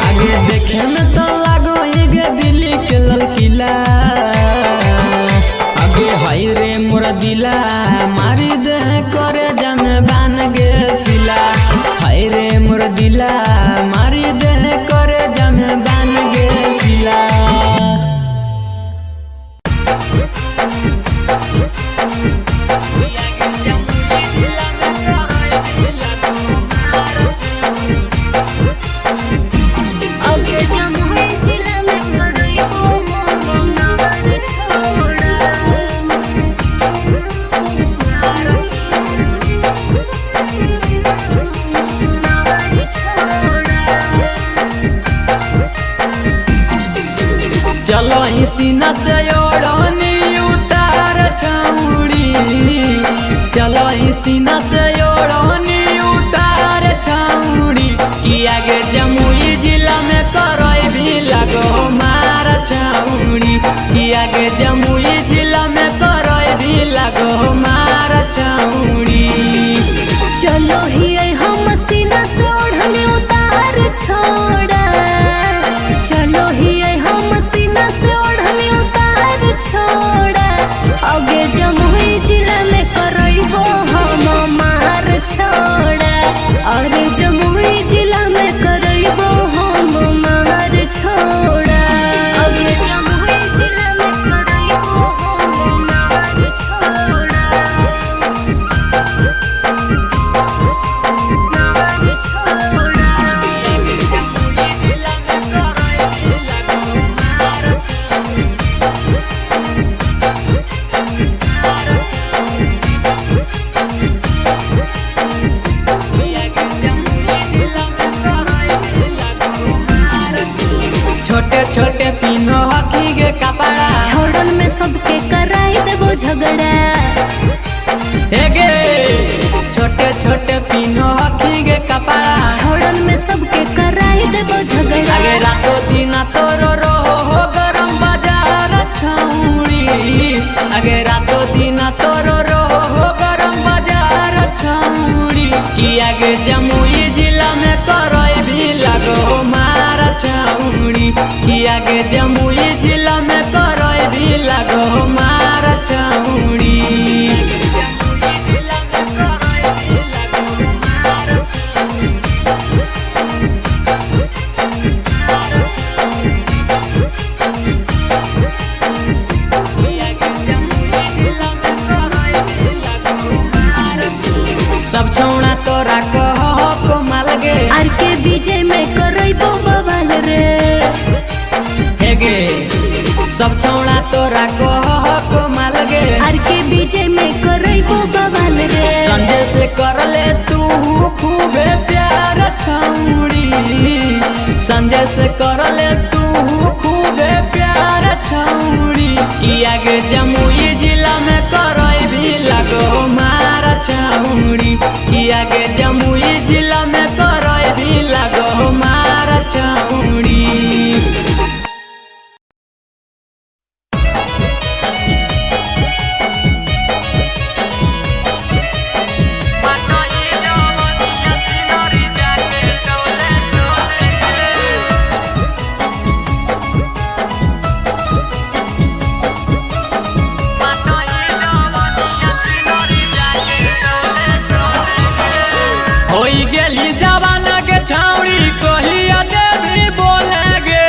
Speaker 1: आगे देखे में तो लागो गे दिल्ली के ललकिला आगे हाय रे मोर दिला मारी दे करे जमे बान गे सिला हाय रे मोर दिला मारी दे करे जमे बान गे सिला
Speaker 2: आगे जमुई जिला में करई हो नार छोड़ा नार छोड़ा
Speaker 1: चलो ही सीना से ओढ़नी उतार छाउड़ी चलो ही सीना से ओढ़नी उतार छाउड़ी कि आगे जमुई जिला में करई भी लगो मार छाउड़ी कि आगे जमुई जिला में करई भी लगो मार छाउड़ी
Speaker 2: चलो ही हम सीना से ओढ़नी उतार छोड़ा चलो ही हम सीना से ओढ़नी उतार छोड़ा आगे जमुई जिला में करई हो हम मार छोड़ा अरे जमुई जिला में करई हो हम मार छोड़ा आगे जमुई जिला में करई हो हम मार छोड़ा नार छोड़ा
Speaker 1: छोटे छोटे पिनो हकी गे कपड़ा
Speaker 2: छोड़न में सबके कराई देबो झगड़ा
Speaker 1: एगे छोटे छोटे पिनो हकी गे कपड़ा
Speaker 2: छोड़न में सबके कराई देबो झगड़ा
Speaker 1: आगे रातो दिन तोरो रो हो गरम बाजार छौड़ी आगे रातो जमुई जिला में करई भी लगो मार छौड़ी कि आगे जमुई जिला में करई भी लगो मार छौड़ी। सब छौड़ा तोरा कहो माल गे
Speaker 2: आर के बीजे में करइबो बवाल रे
Speaker 1: हे गे सब छौड़ा तोरा कहो माल गे
Speaker 2: आर के बीजे में करइबो बवाल रे
Speaker 1: संजय से कर ले तू खूबे प्यार छौड़ी संजय से कर ले तू खूबे प्यार छौड़ी कि आगे जमुई जिला में करई भी लगो मार छौड़ी कि आगे जमुई जिला में करई भी लगो मार छौड़ी। होई गेली जवाना के छौड़ी कहिया देवी बोले गे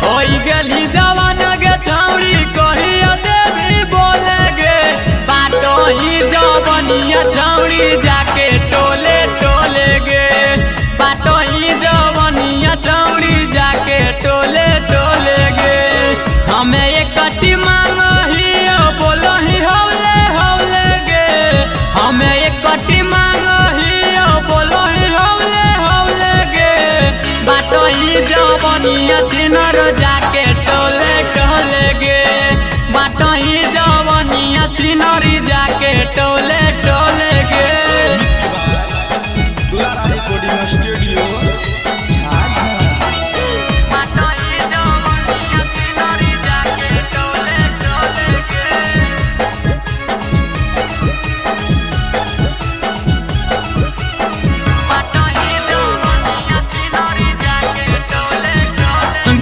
Speaker 1: होई गेली जवाना के छौड़ी कहिया देवी बोले गे बाटो ही जवनिया छौड़ी जाके टोले टोले गे बाटो ही जवनिया छौड़ी जाके टोले टोले गे हमें एक कटी मांगही बोलो ही हौले हौले गे हमें एक कटी मांगही बोलो ही हौले हौले गे बाटो ही जवनिया छिनर जाके टोले टोले गे बाटो ही जवनिया छिनरी जाके टोले टोले गे।
Speaker 3: रिकॉर्डिंग स्टूडियो
Speaker 1: बाटो ही जवनिया छिनरी जाके टोले टोले गे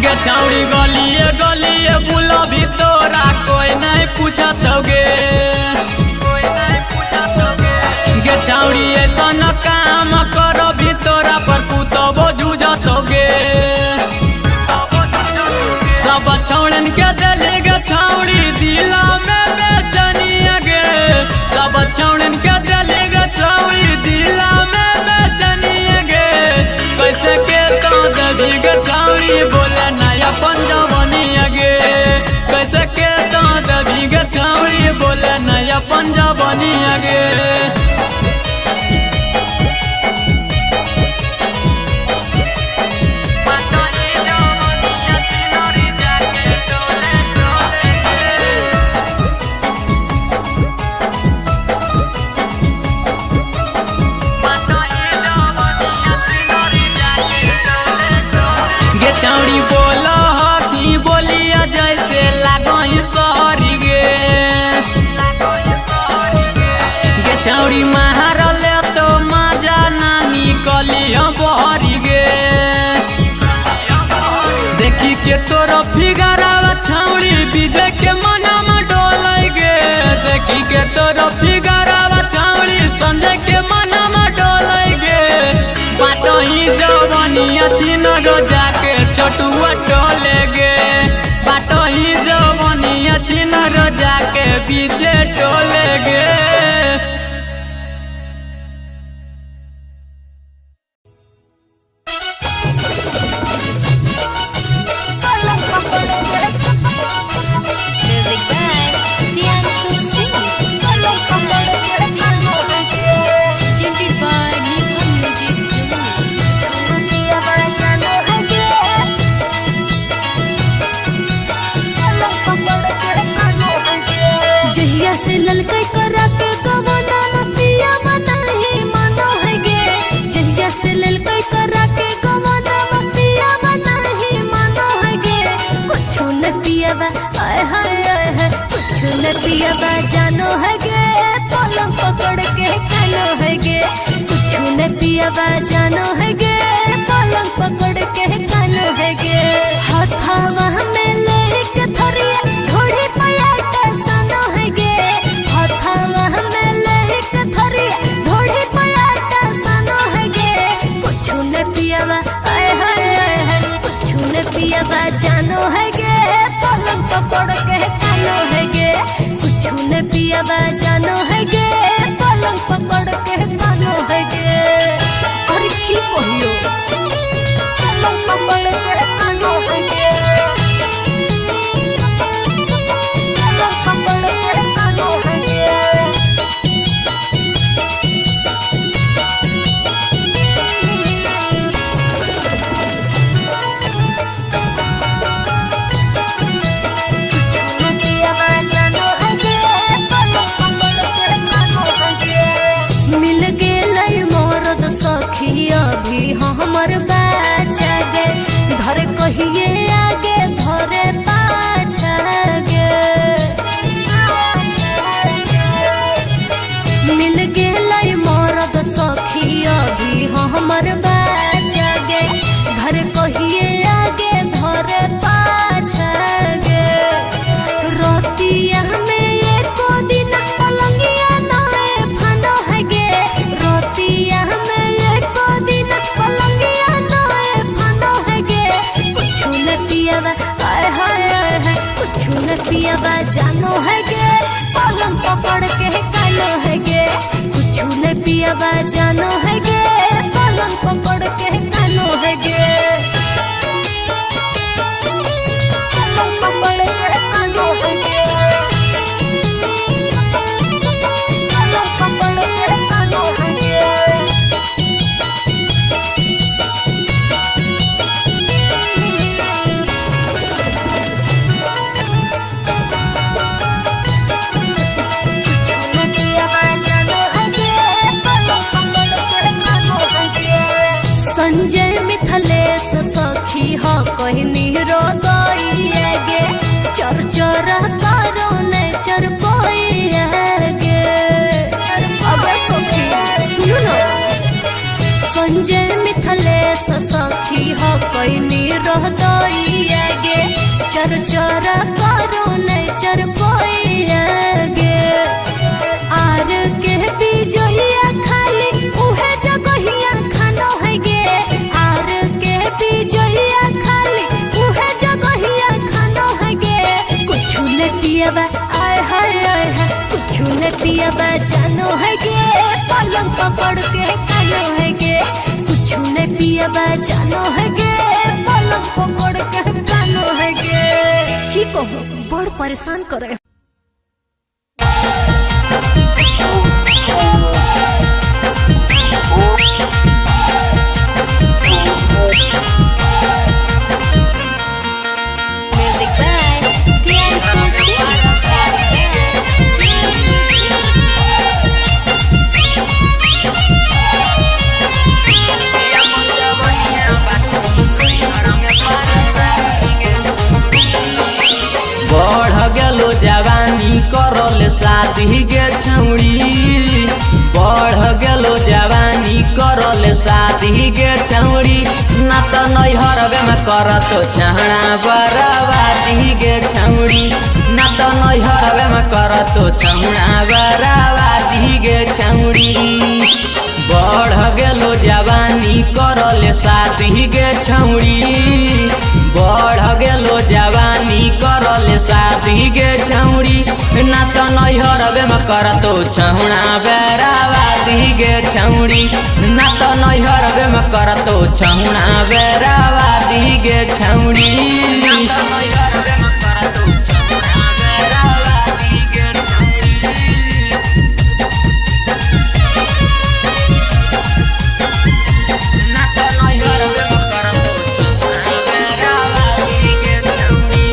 Speaker 1: गे छौड़ी गलिए गलिए बुला भी तोरा कोई नहीं पूछत गे गे छौड़ी ऐसा न काम कर भी तोरा पर कुतबो जूझत गे सब छौड़न के दिली गे छौड़ी दिला में बेचनिया गे सब छौड़न के दिली गे छौड़ी दिला में बेचनिया गे कैसे के तो देवी गे छौड़ी बोले नया पंजवनिया गे कैसे के तो देवी गे छौड़ी बोले नया पंजवनिया गे। गे छौड़ी बोलो कि बोलिया जैसे लागई सहरी गे गे छौड़ी मारल तो मजा नानी कलिया बहरी गे देखी के तोरो फिगरावा छौड़ी विजय के मनमा डोलै गे देखी के तोरो फिगरावा छौड़ी संजय के मनमा डोलै गे बाटो ही जवनिया छिनर जाके छोटुआ टोले गे बाटो ही जवनिया छिनर जाके बीचे टोले गे।
Speaker 2: Music by Priyanshu Singh presented by Niva Music जहिया से ललकै करा के गवना पिया बनाही मानो है गे जहिया से ललकै करा के गवना पिया बनाही मानो है गे कुछ न पियावा आय हाय कुछ न पियावा जानो है गे पलंग पकड़ के कानो है गे कुछ न पिया पियावा जानो है गे पलंग पकड़ के कानो है गे हथावा में लेके थरिया ढोड़ी पयाटा सानो है गे हथावा में लेके थरिया ढोड़ी पयाटा सानो है गे कुछ न पियावा आय हाय कुछ न पियावा जानो है गे पलंग पकड़ के कानो है गे कुछ न पियावा जानो है गे पलंग पकड़ के कानो है गे अरे की कहियो पलंग पकड़ के कानो है गे पलंग पकड़ के कानो है गे मिल गेलै मरद सखी अभी हमर बाचा गे धर कहिए आगे धरे पाछा गे मिल गेलै मरद सखी अभी हमर बाचा गे धर कहिए आगे धरे पाछा गे रोतिया में एको दिन पलंगिया नाए फानो है गे रोतिया में एको दिन पलंगिया नाए फानो है गे कुछ न पियावा आय हाय कुछ न पियावा जानो है गे पलंग पकड़ के कानो है गे कुछ न पियावा जानो है गे पलंग पकड़ के कानो है गे पलंग पकड़ के कानो है गे पलंग पकड़ के कानो है गे संजय मिथलेश सखी हो कहनी रोदइए गे चर चर करो ने चर पोइए गे अबे सखी सुनो ना संजय मिथलेश सखी हो कहनी रोदइए गे चर चर करो ने चर पोइए गे आर के बिजोहिया खाली उहे जगहिया खानो है गे आर के बिजोहिया खाली उहे जगहिया खानो है गे कुछ न पियावा आय हाय कुछ न पियावा जानो है गे पलंग पकड़ के कानो है गे कुछ न पियावा जानो है गे पलंग पकड़ के कानो है गे की कहो बड़ परेशान करे
Speaker 4: Music by
Speaker 1: बढ़ गेलो जवानी करल शादी गे छौड़ी बढ़ गेलो जवानी करल शादी गे छौड़ी ना तो नैहरवे में करतो छहड़ा बराबादी गे छौड़ी ना तो नैहरवे में करतो छहड़ा बराबादी गे छौड़ी बढ़ गेलो जवानी करल शादी गे छौड़ी बढ़ गेलो जवानी करल शादी गे छौड़ी ना तो नैहरवे में करतो छौड़ा बेराबादी गे छौड़ी ना तो नैहरवे में करतो छौड़ा बेराबादी गे छौड़ी ना तो नैहरवे में करतो छौड़ा बेराबादी गे ना तो नैहरवे में करतो छौड़ा बेराबादी गे छौड़ी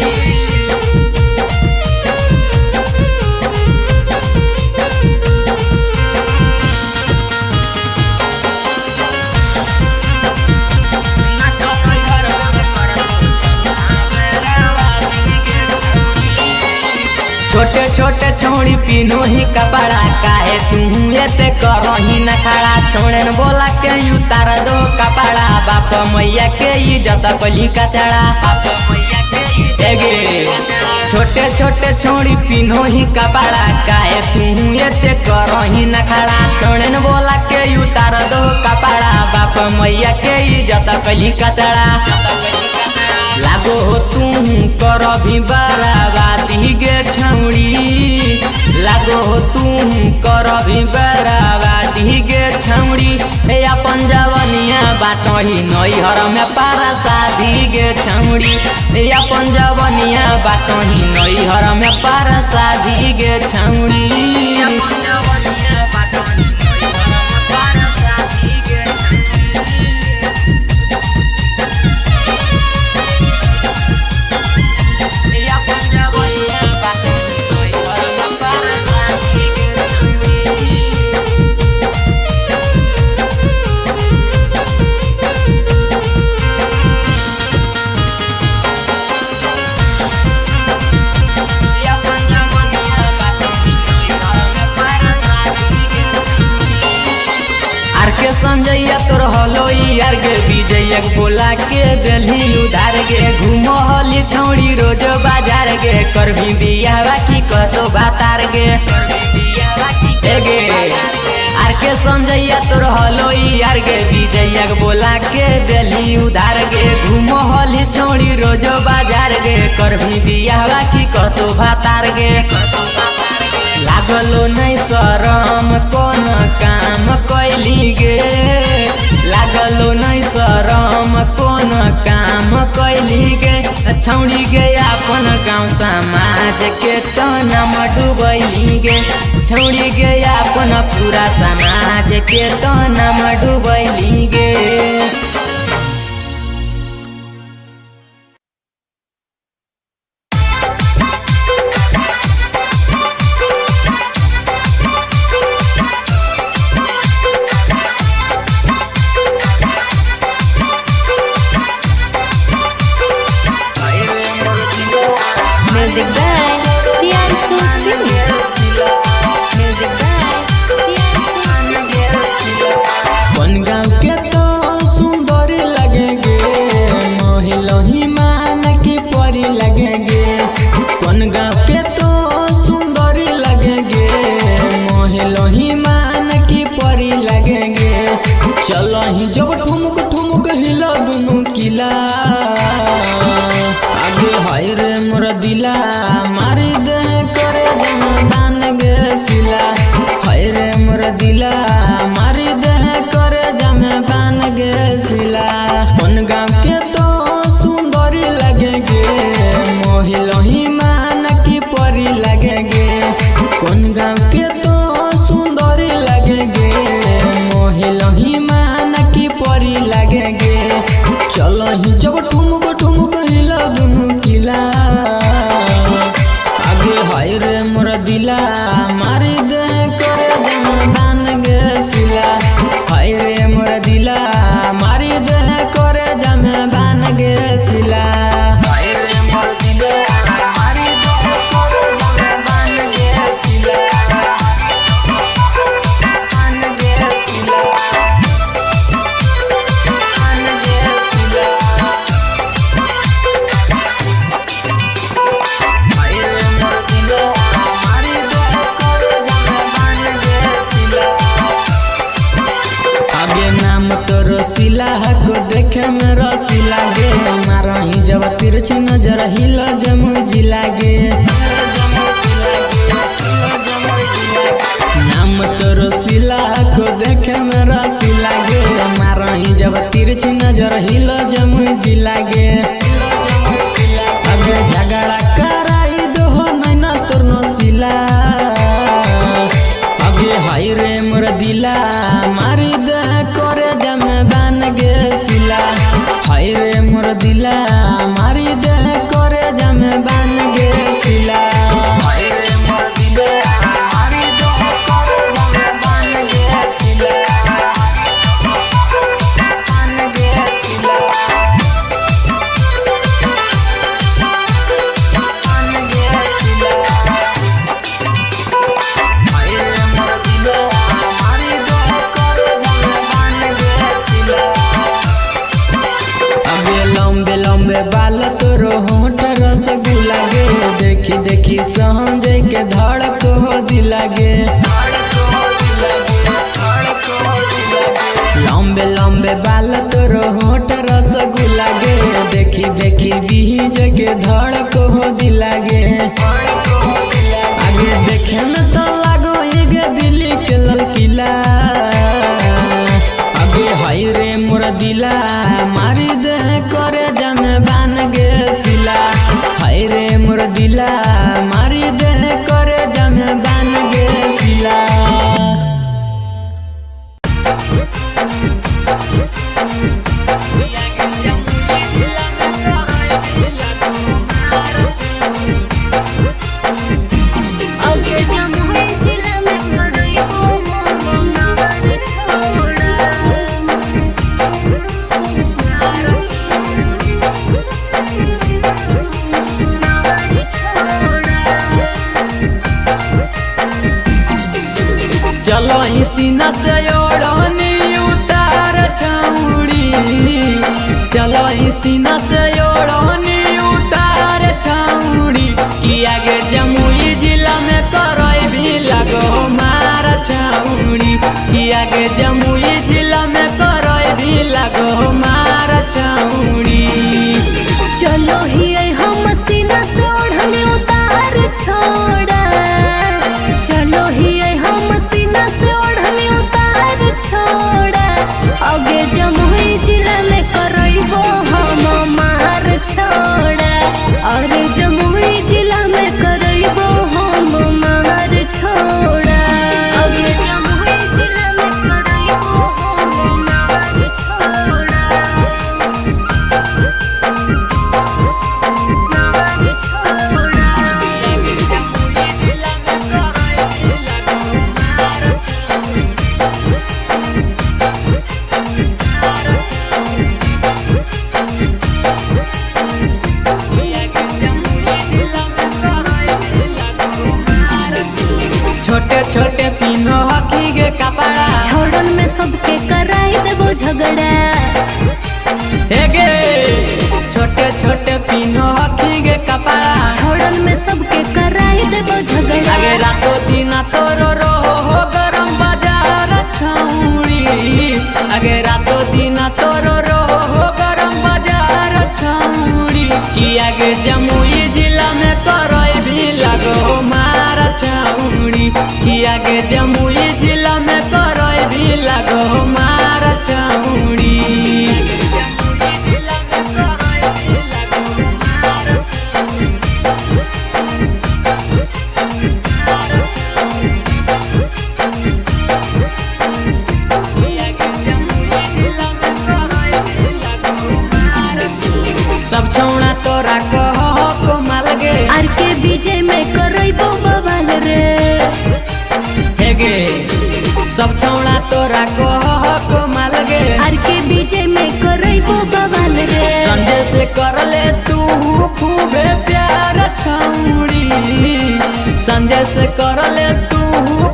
Speaker 1: छोटे छोटे छोड़ी पिनो ही कपड़ा काहे तू ऐसे करही न खड़ा छोड़े न बोला के उतार दो कपड़ा बाप मैया के इज्जत कली कचड़ा छोटे छोटे छोड़ी पिनो ही कपड़ा काहे तू ऐसे करही न खड़ा छोड़े न बोला के उतार दो कपड़ा बाप मैया के इज्जत कली कचड़ा लागो हो तू कर भी बराबादी गे छौड़ी लागो हो तू कर भी बराबादी गे छौड़ी हे अपन जवनिया बाटही नैहर में पारा शादी गे छौड़ी हे अपन जवनिया बाटही नैहर में पारा शादी गे छौड़ी संजैया तोर हलो यार गे विजय बोला के दिल्ली उधार गे घूमो हली छौड़ी रोज बाजार गे कर भी बियाह की कतो बातार गे आर के संजैया तोर हलो यार गे विजय बोला के दिल्ली उधार गे घूमो हली छौड़ी रोज बाजार गे कर भी बियाह की कतो बातार गे लागलो नहीं शरम कौन काम कैली गे लागलो नहीं शरम कौन काम कैली गे छौड़ी गे अपन गाँव समाज के तो नाम डूबैली गे छौड़ी गे अपन पूरा समाज के तो नाम डूबैली गे
Speaker 4: Music by Priyansu Singh. Music by Priyansu Singh.
Speaker 1: कौन गाँव के तो सुंदर लगेंगे मोहिलोही मान की परी लगेंगे कौन गाँव के तो सुंदर लगेंगे मोहिलोही मान की परी लगेंगे चलो ही जब ठुमक ठुमक हिला दुनू किला आगे हाय रे मोर दिला मारी दे करे दान गे सिला हाय रे मोर दिला मारी दे करे जमे बान गे सिला कौन गाँव के तो सुंदरी लगेंगे मोहिलोही मान की परी लगेंगे कौन गाँव के तो सुंदरी लगेंगे मोहिलोही मान की परी लगेंगे चलो ही जब ठुमक ठुमक हिला दुनू किला आगे हाय रे मोर दिला मारी दे करे दान गे सिला हाय रे मोर दिला मारी दे करे जमे बान गे सिला हाय रे मोर दिला मारी दे करे जमे बान गे सिला बान गे सिला बान गे सिला हाय रे मोर दिला मारी दे करे जमे बान गे सिला आगे नाम तो रसीला को देखे में रसीला गे मारा ही जब तिरछी नजर हिल जमुई जिला गे नाम तो रसीला को देखे में रसीला गे मारा ही जब तिरछी नजर हिल जमुई जिला गे आगे झगड़ा कराई दो नैना तोर नसीला आगे हाय रे मोर दिला मारी दे करे जमे बान गे सिला हाय रे मोर दिला मारी दे करे जमे बान गे सिला हाय रे मोर दिला मारी दे करे जमे बान गे सिला बान गे सिला देखी संजय के धड़क हो दिलागे। लंबे लंबे बाल तोरो होठ रसगुल्ला गे, देखी देखी बीज के धड़क हो दिलागे। आगे देखे में तो लागो गे दिल्ली के लाल किला, आगे हाय रे मोर दिला मारी दे करे जमे बान गे सिला। हाय रे मोर दिला मारी दे करे जमे बान गे सिला।
Speaker 2: अगे जमुई जिला में करई हो नार छोड़ा।
Speaker 1: चलो सीना से ओढ़नी उतार छौड़ी, चलो सीना से ओढ़नी उतार छौड़ी। कि आगे जमुई जिला में करई भी लगो मार छौड़ी, कि आगे जमुई जिला में करई भी लगो मार छौड़ी।
Speaker 2: चलो ही हम सीना से ओढ़नी उतार छोड़ा। चलो ही हम सीना से ओढ़नी उतार छोड़ा। आगे जमुई जिला में करई हो हम मार छोड़ा। अरे जमुई जिला में करई हो हम मार छोड़ा। आगे जमुई जिला में करई हो हम मार छोड़ा।
Speaker 1: छोटे छोटे पिनो हकी गे कपड़ा,
Speaker 2: छोड़न में सबके कराई देबो झगड़ा।
Speaker 1: हेगे छोटे छोटे पिनो हकी गे कपड़ा,
Speaker 2: छोड़न में सबके कराई देबो झगड़ा।
Speaker 1: आगे रातो दिन तोरो रहो हो गरम बाजार छौड़ी, आगे रातो दिन तोरो रहो हो गरम बाजार छौड़ी। कि आगे जमुई जिला में करई भी लगो मार छौड़ी, कि आगे जमुई जिला में करई भी लगो मार छौड़ी। सब छौड़ा तोरा कहो को माल गे,
Speaker 2: आर के विजय में करई बो बवाल रे।
Speaker 1: हेगे सब छौड़ा तोरा कहो को माल गे,
Speaker 2: आर के विजय में करई बो बवाल रे।
Speaker 1: संजय से कर ले तू खूबे प्यार छौड़ी, संजय से कर ले तू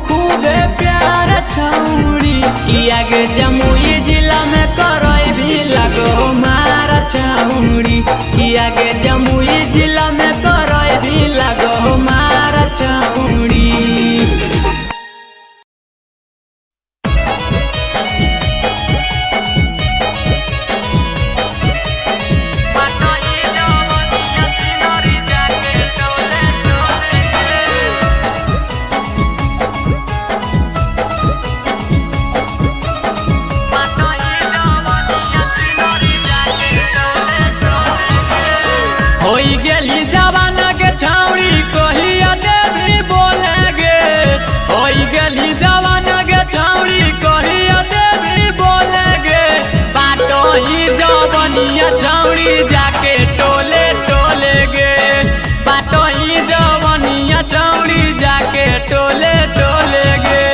Speaker 1: खूबे प्यार छौड़ी। कि आगे जमुई जिला में करई भी लगो मार छौड़ी, कि आगे जमुई जिला में करई भी लगो मार छौड़ी। होई गेली जवाना के छौड़ी कहिया देवी बोले गे, होई गेली जवाना के छौड़ी कहिया देवी बोले गे। बाटो ही जवनिया छौड़ी जाके टोले टोले गे, बाटो ही जवनिया छौड़ी जाके टोले टोले गे।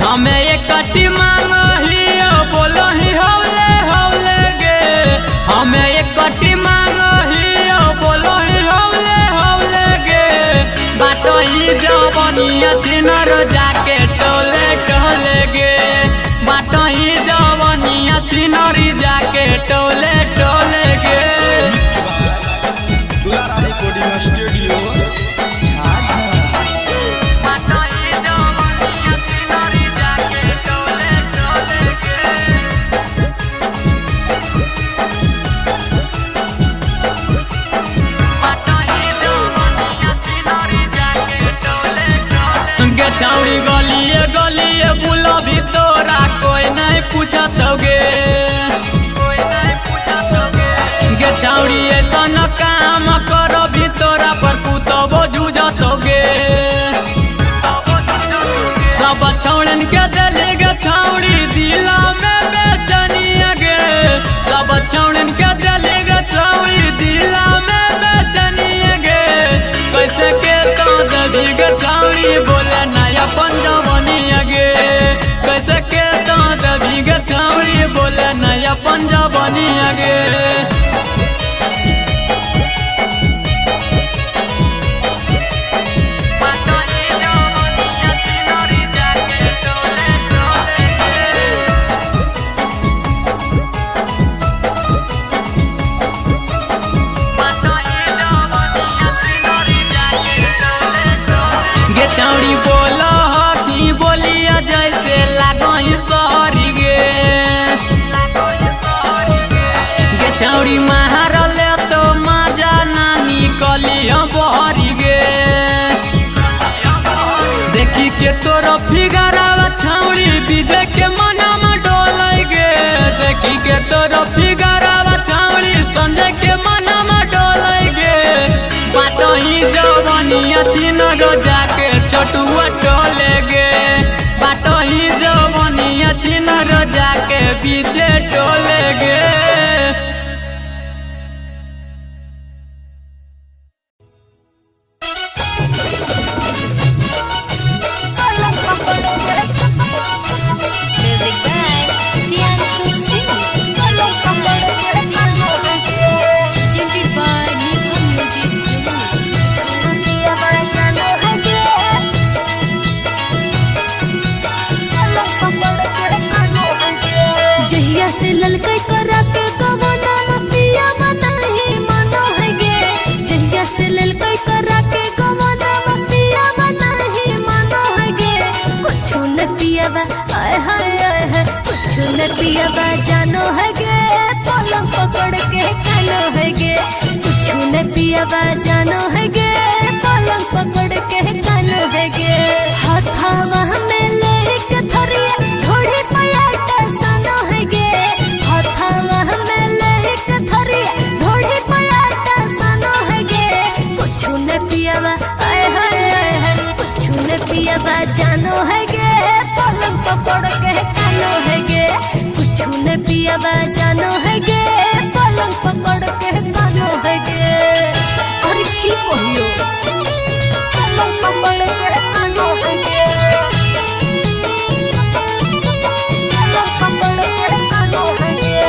Speaker 1: हमें एक कटी मांगो ही बोलो ही हौले हौले गे, हमें एक कटी मांगो ही बोलो ही हौले हौले गे। बाटो ही जवनिया छिनर जाके टोले टोले गे, बाटो ही जवनिया छिनरी जाके टोले टोले गे।
Speaker 3: दुलारा रिकॉर्डिंग स्टूडियो
Speaker 1: छाउड़ी बोले नया पंजाबनी आगे कैसे के दांत भीगे छाउड़ी बोले नया पंजाबनी आगे छाउड़ी बोला कि बोलिया जैसे लागई सहरी गे छाउड़ी मारले तो मजा ना निकलिया बहरी गे देखी के तोरा फिगरावा छाउड़ी विजय के मना में डोलै गे देखी के तोरा फिगरावा छाउड़ी संजय के मना में डोलै गे बाटही जवानिया छिन रोजा के छोटुआ टोले गे बाटही जवानिया छिन रोजा के बीचे टोले गे
Speaker 4: Music by Priyansu Singh. Presented by Neha Music
Speaker 2: जहिया से ललकै करा के गवना पिया बनाही मनो है गे जहिया से ललकै करा के गवना पिया बनाही मनो है गे कुछ न पियावा आय हाय कुछ न पियावा जानो है गे पलंग पकड़ के कानो है गे कुछ न पियावा जानो है गे पलंग पकड़ के कानो है गे हाथावा में लेके थरिया ढोड़ी पयाटा सानो है गे हाथावा में लेके थरिया ढोड़ी पयाटा सानो है गे कुछ न पियावा आय हाय कुछ न पियावा जानो है गे पलंग पकड़ के कानो है गे कुछ न पियावा जानो है गे पलंग पकड़ के कानो है गे और की कहियो पलंग पकड़ के कानो है गे पलंग पकड़ के कानो है गे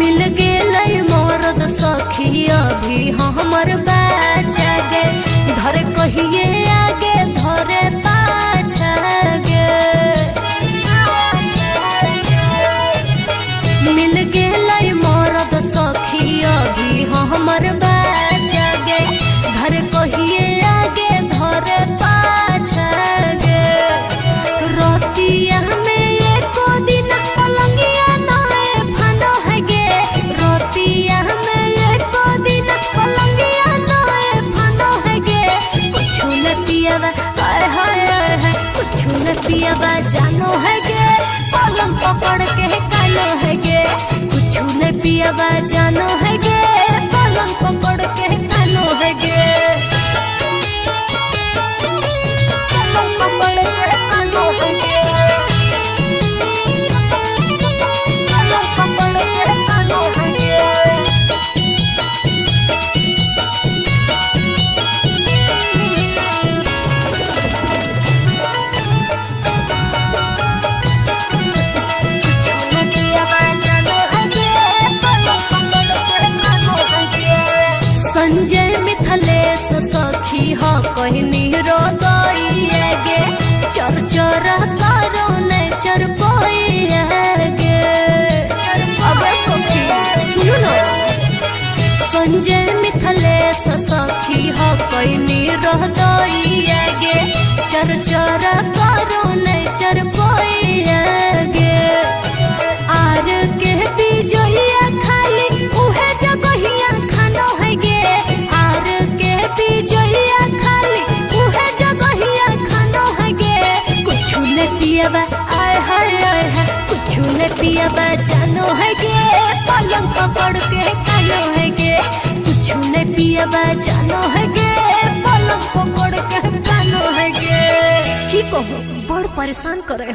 Speaker 2: मिल गेलै मोरद सखी अभी हमर बाचा गे धर कहिए आगे धरे पाछा गे मिल गेलै मोरद सखी अभी हमर बाचा गे धर कहिए आगे धरे पाछा गे रतिया में एको दिन पलंगिया नाए फानो है गे रतिया में एको दिन पलंगिया नाए फानो है गे कुछ न पियावा आय हाय कुछ न पियावा जानो है गे पलंग पकड़ के कानो है गे कुछ न पियावा जानो है गे पलंग पकड़ के कानो है गे पलंग पकड़ के कानो है गे पलंग पकड़ के कानो है गे संजय मिथलेश सखी हो कहनी रो गई गे चर चर करो ने चर पोई गे अबे सखी सुनो ना संजय मिथलेश सखी हो कहनी रो गई गे चर चर करो ने चर पोई गे आर के बीजहिया खाली उहे जगहिया खानो है गे आर के बीजहिया खाली उहे जगहिया खानो है गे कुछ न पियावा आय हाय कुछ न पियावा जानो है गे पलंग पकड़ के कानो है गे कुछ न पियावा जानो है गे पलंग पकड़ के कानो है गे की कहूँ बड़ परेशान करे।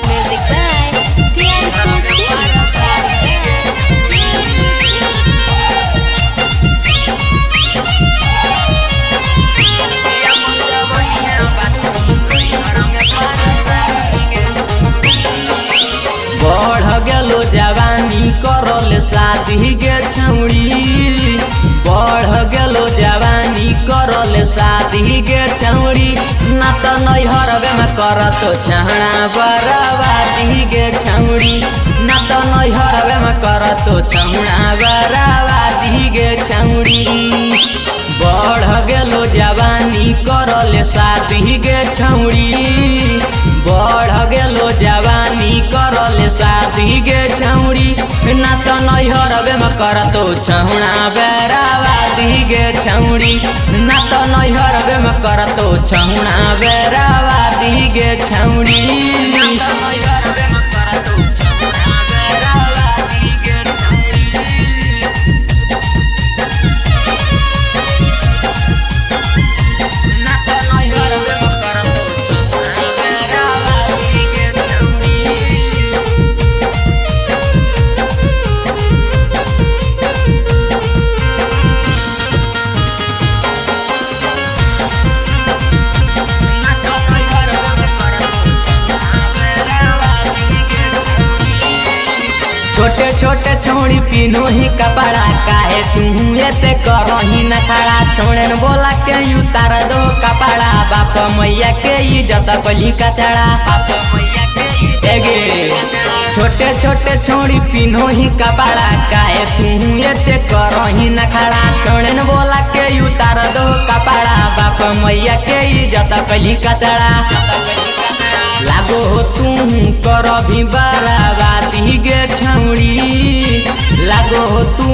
Speaker 4: Music by Priyansu
Speaker 1: बढ़ गेलो जवानी करल शादी गे छौड़ी, बढ़ गेलो जवानी करल शादी गे छौड़ी, ना तो नैहरवे में करत छहड़ा बराबादी गे छौड़ी, ना तो नैहरवे में करत छहड़ा बराबादी गे छौड़ी। बढ़ गेलो जवानी करल शादी गे छौड़ी, बढ़ गेलो जवानी करल शादी गे छौड़ी, ना तो नैहरवे में करतो छौड़ा बेराबादी गे छौड़ी, ना तो नैहरवे में करतो छौड़ा बेराबादी गे छौड़ी, ना तो नैहरवे में करतो छौड़ा बेराबादी गे छौड़ी। ना तो नैहरवे में करतो छौड़ा बेराबादी गे छौड़ी। छोटे छोटे छोड़ी पिनो ही कपड़ा, काहे तू ऐसे करही न खड़ा, छोड़न बोला के उतार दो कपड़ा, बाप मैया के इज्जत कली कचड़ा, बाप मैया के छोटे छोटे छोड़ी पिनो ही कपड़ा, काहे तू ऐसे करही न खड़ा, छोड़न बोला के उतार दो कपड़ा, बाप मैया के इज्जत कली कचड़ा। लागो हो तू कर भी बराबादी गे छौड़ी, लागो हो तू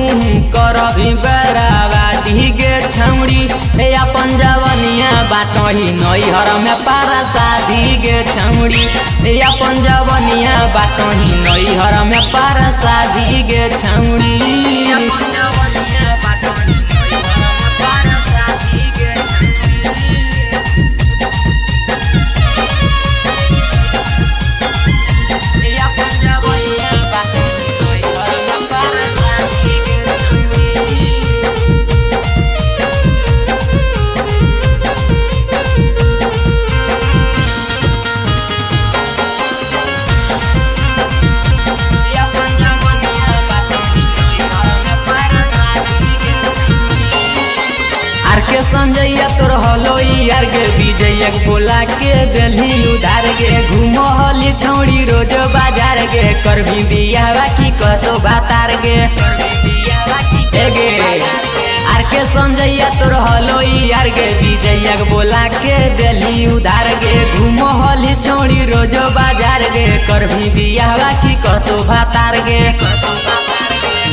Speaker 1: कर भी बराबादी गे छौड़ी, अपन जवनिया बाटही नैहर में पारा शादी गे छौड़ी, अपन जवनिया बाटही नैहर में पारा शादी गे छौड़ी, अपन जवनिया बाटही नैहर में पारा शादी गे छौड़ी। संजैया तोर हलो यार गे विजय बोला के बेली उधार गे, घूमहली छौड़ी रोज बाजार गे, कर भी बियाह की कतो बातार गे, गे आर के संजैया तोर हलो यार गे विजय बोला के बेली उधार गे, घूमहली छौड़ी रोज बाजार गे, कर भी बियाह की कतो बातार गे।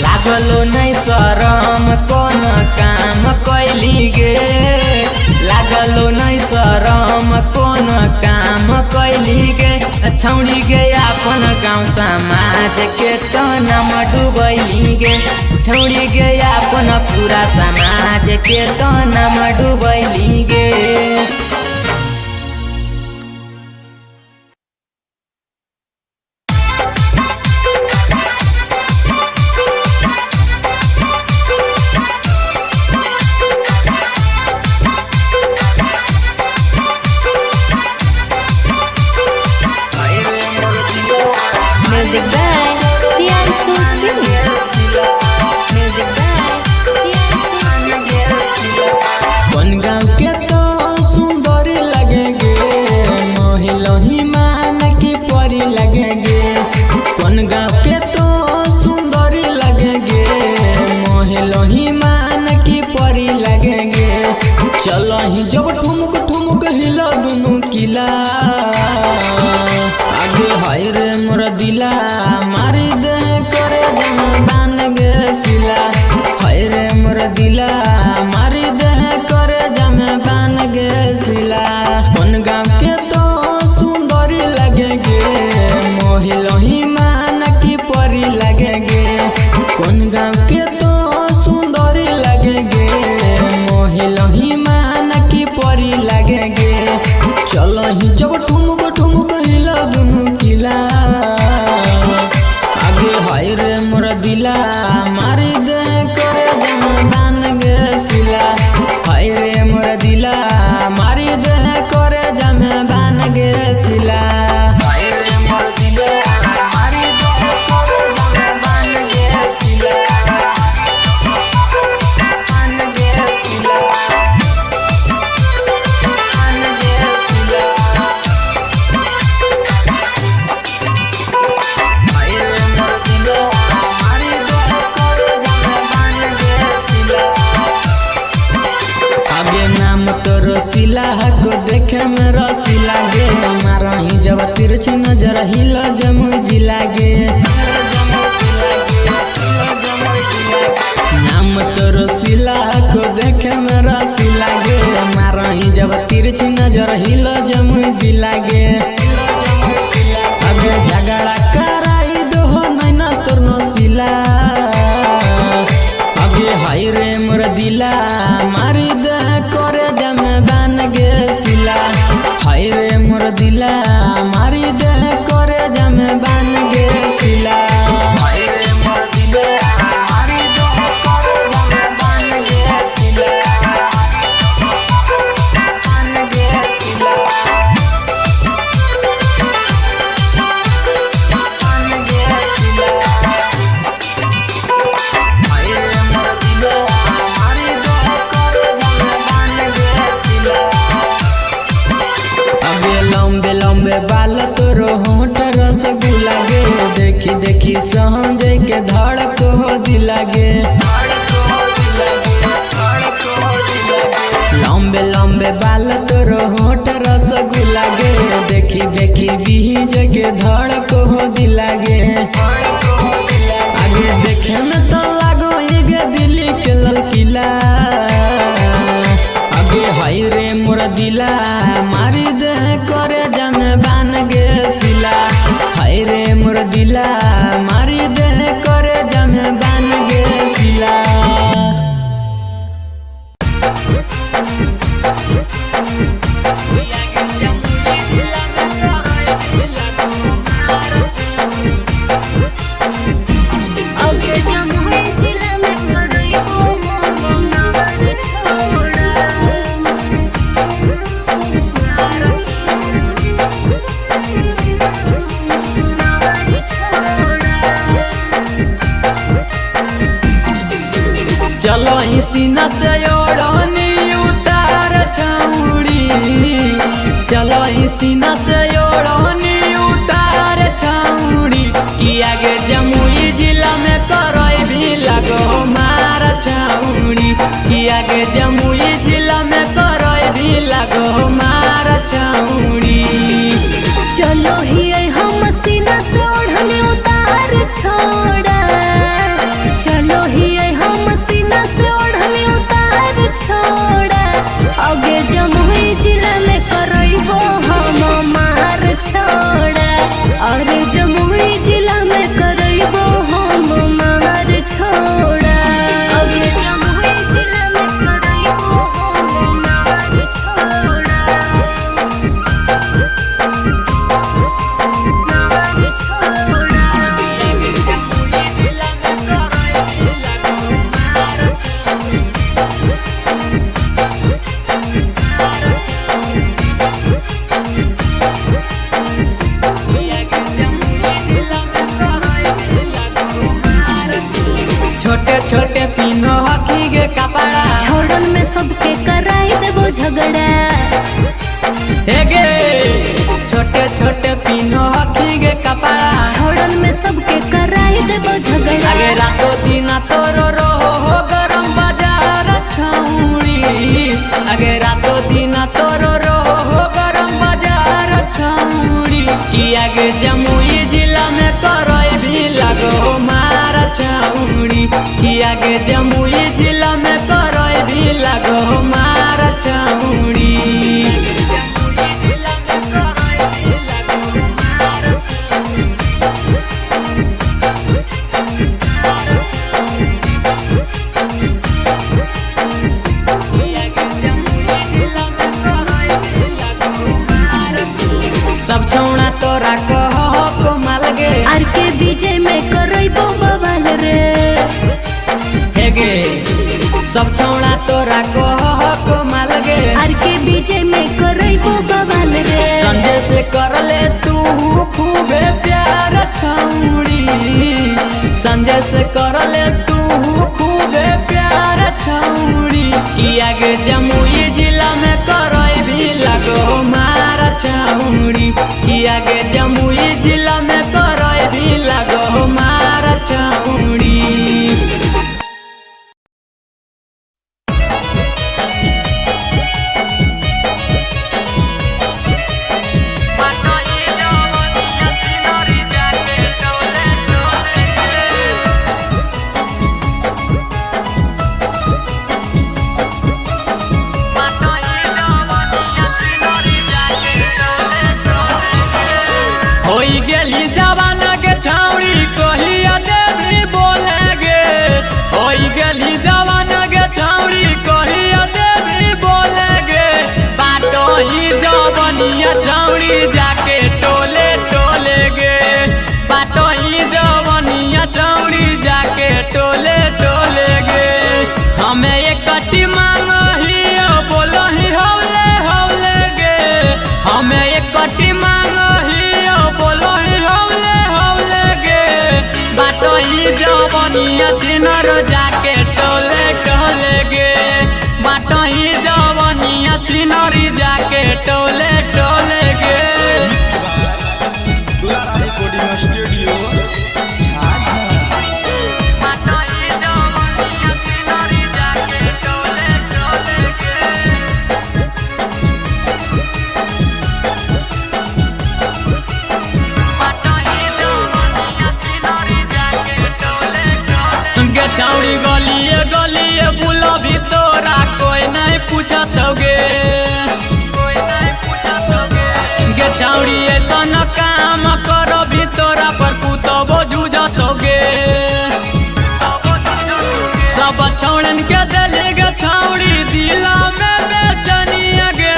Speaker 1: लागलो नहीं शरम कौन काम कैली गे, लागलो नहीं शरम कौन काम कैली गे, छौड़ी गे अपन गाँव समाज के तो नाम डूबैली गे, छौड़ी गे अपन पूरा समाज के तो नाम डूबैली गे।
Speaker 4: Music by Priyansu Music by Priyansu
Speaker 1: बन गाँव के तो सुंदर लगेंगे, महिलोही मान की परी लगेंगे, बन गाँव के तो सुंदर लगेंगे, महिलोही मान की परी लगेंगे, चलो ही जब ठुमक ठुमक हिला दोनों किला, आगे हाय रे मोर दिला में रसी लागे मारा ही जब तिरछी नजर हिल जमुई जिला गे नाम तो रसीला को देखे में रसी लागे मारा ही जब तिरछी नजर हिल जमुई जिला गे अबे झगड़ा कराई दो नैना तोर नसीला अबे हाय रे मोर दिला मारी दे करे जम बान गे सिला हाय रे मोर दिला मारी दे करे जम बान गे सिला हाय रे मोर दिला मारी दे करे जम बान गे सिला बान गे सिला बान गे सिला हाय रे मोर दिला मारी दे करे जम बान गे सिला अबे लंबे लंबे बाल तोरो होंठ रसगुल्ला गे देखी देखी सहजे के धड़क हो दिला गे लंबे लंबे बाल तोरो होंठ रसगुल्ला गे देखी देखी बीज के धड़क हो दिला गे आगे देखे में तो लागो गे दिल्ली के ललकिला अबे हाय रे मोर दिला मारी दे करे जम बान गे सिला हाय रे मोर दिला मारी दे करे जम बान गे सिला
Speaker 2: अगे जमुई जिला में करई हो नार छोड़ा नार छोड़ा
Speaker 1: चलो ही सीना से ओढ़नी उतार छौड़ी चलो ही सीना से ओढ़नी उतार छौड़ी कि आगे जमुई जिला में करई भी लगो मार छौड़ी कि आगे जमुई जिला में करई भी लगो मार छौड़ी
Speaker 2: चलो ही हम सीना से ओढ़नी उतार छोड़ा चलो ही हम सीना से ओढ़नी उतार छोड़ा आगे जमुई जिला में करई हो हम मार छोड़ा अरे जमुई जिला में करई हो हम मार छोड़ा आगे जमुई जिला में करई हो हम मार छोड़ा नार छोड़ा
Speaker 1: छोटे छोटे पीनो हकी गे कपड़ा
Speaker 2: छोड़न में सबके कराई देबो झगड़ा
Speaker 1: हे गे छोटे छोटे पीनो हकी गे कपड़ा
Speaker 2: छोड़न में सबके कराई देबो झगड़ा
Speaker 1: आगे रातो दिन तोरो रहो गरम बाजार छौड़ी आगे रातो दिन तोरो रहो गरम बाजार छौड़ी कि आगे जमुई जिला में करई भी लगो मार छौड़ी कि आगे जमुई जिला में करई भी लगो मार छौड़ी सब छौड़ा तोरा कहो को माल गे
Speaker 2: आर के बीजे में करई बो बवाल रे
Speaker 1: हे गे सब छौड़ा तोरा कहो को माल गे
Speaker 2: आर के बीजे में करई बो बवाल रे
Speaker 1: संजय से कर ले तू खूबे प्यार छौड़ी संजय से कर ले तू खूबे प्यार छौड़ी कि आगे जमुई जिला में करई भी लगो मार छौड़ी कि आगे जमुई जिला में करई भी लगो मार छौड़ी जवनिया छौड़ी जाके टोले टोले गे बाटो ही जवनिया छौड़ी जाके टोले टोले गे हमें एक कटी मांगो ही बोलो ही हौले हौले गे हमें एक कटी मांगो ही बोलो ही हौले हौले गे बाटो ही जवनिया छिनर जाके टोले टोले गे बाटो ही जवनिया छिनरी जाके टोले टोले गे
Speaker 3: दुलारा रिकॉर्डिंग स्टूडियो
Speaker 1: बाटो ही जवनिया छिनरी जाके टोले टोले गे बाटो ही जवनिया छिनरी जाके टोले टोले गे छौड़ी गलिए गलिए बुलो भी तोरा कोई नहीं पूछत गे गे छौड़ी ऐसा न काम करो भी तोरा पर कुतबो जूझत गे सब छौड़न के दिली गे छौड़ी दिला में बेचनिया गे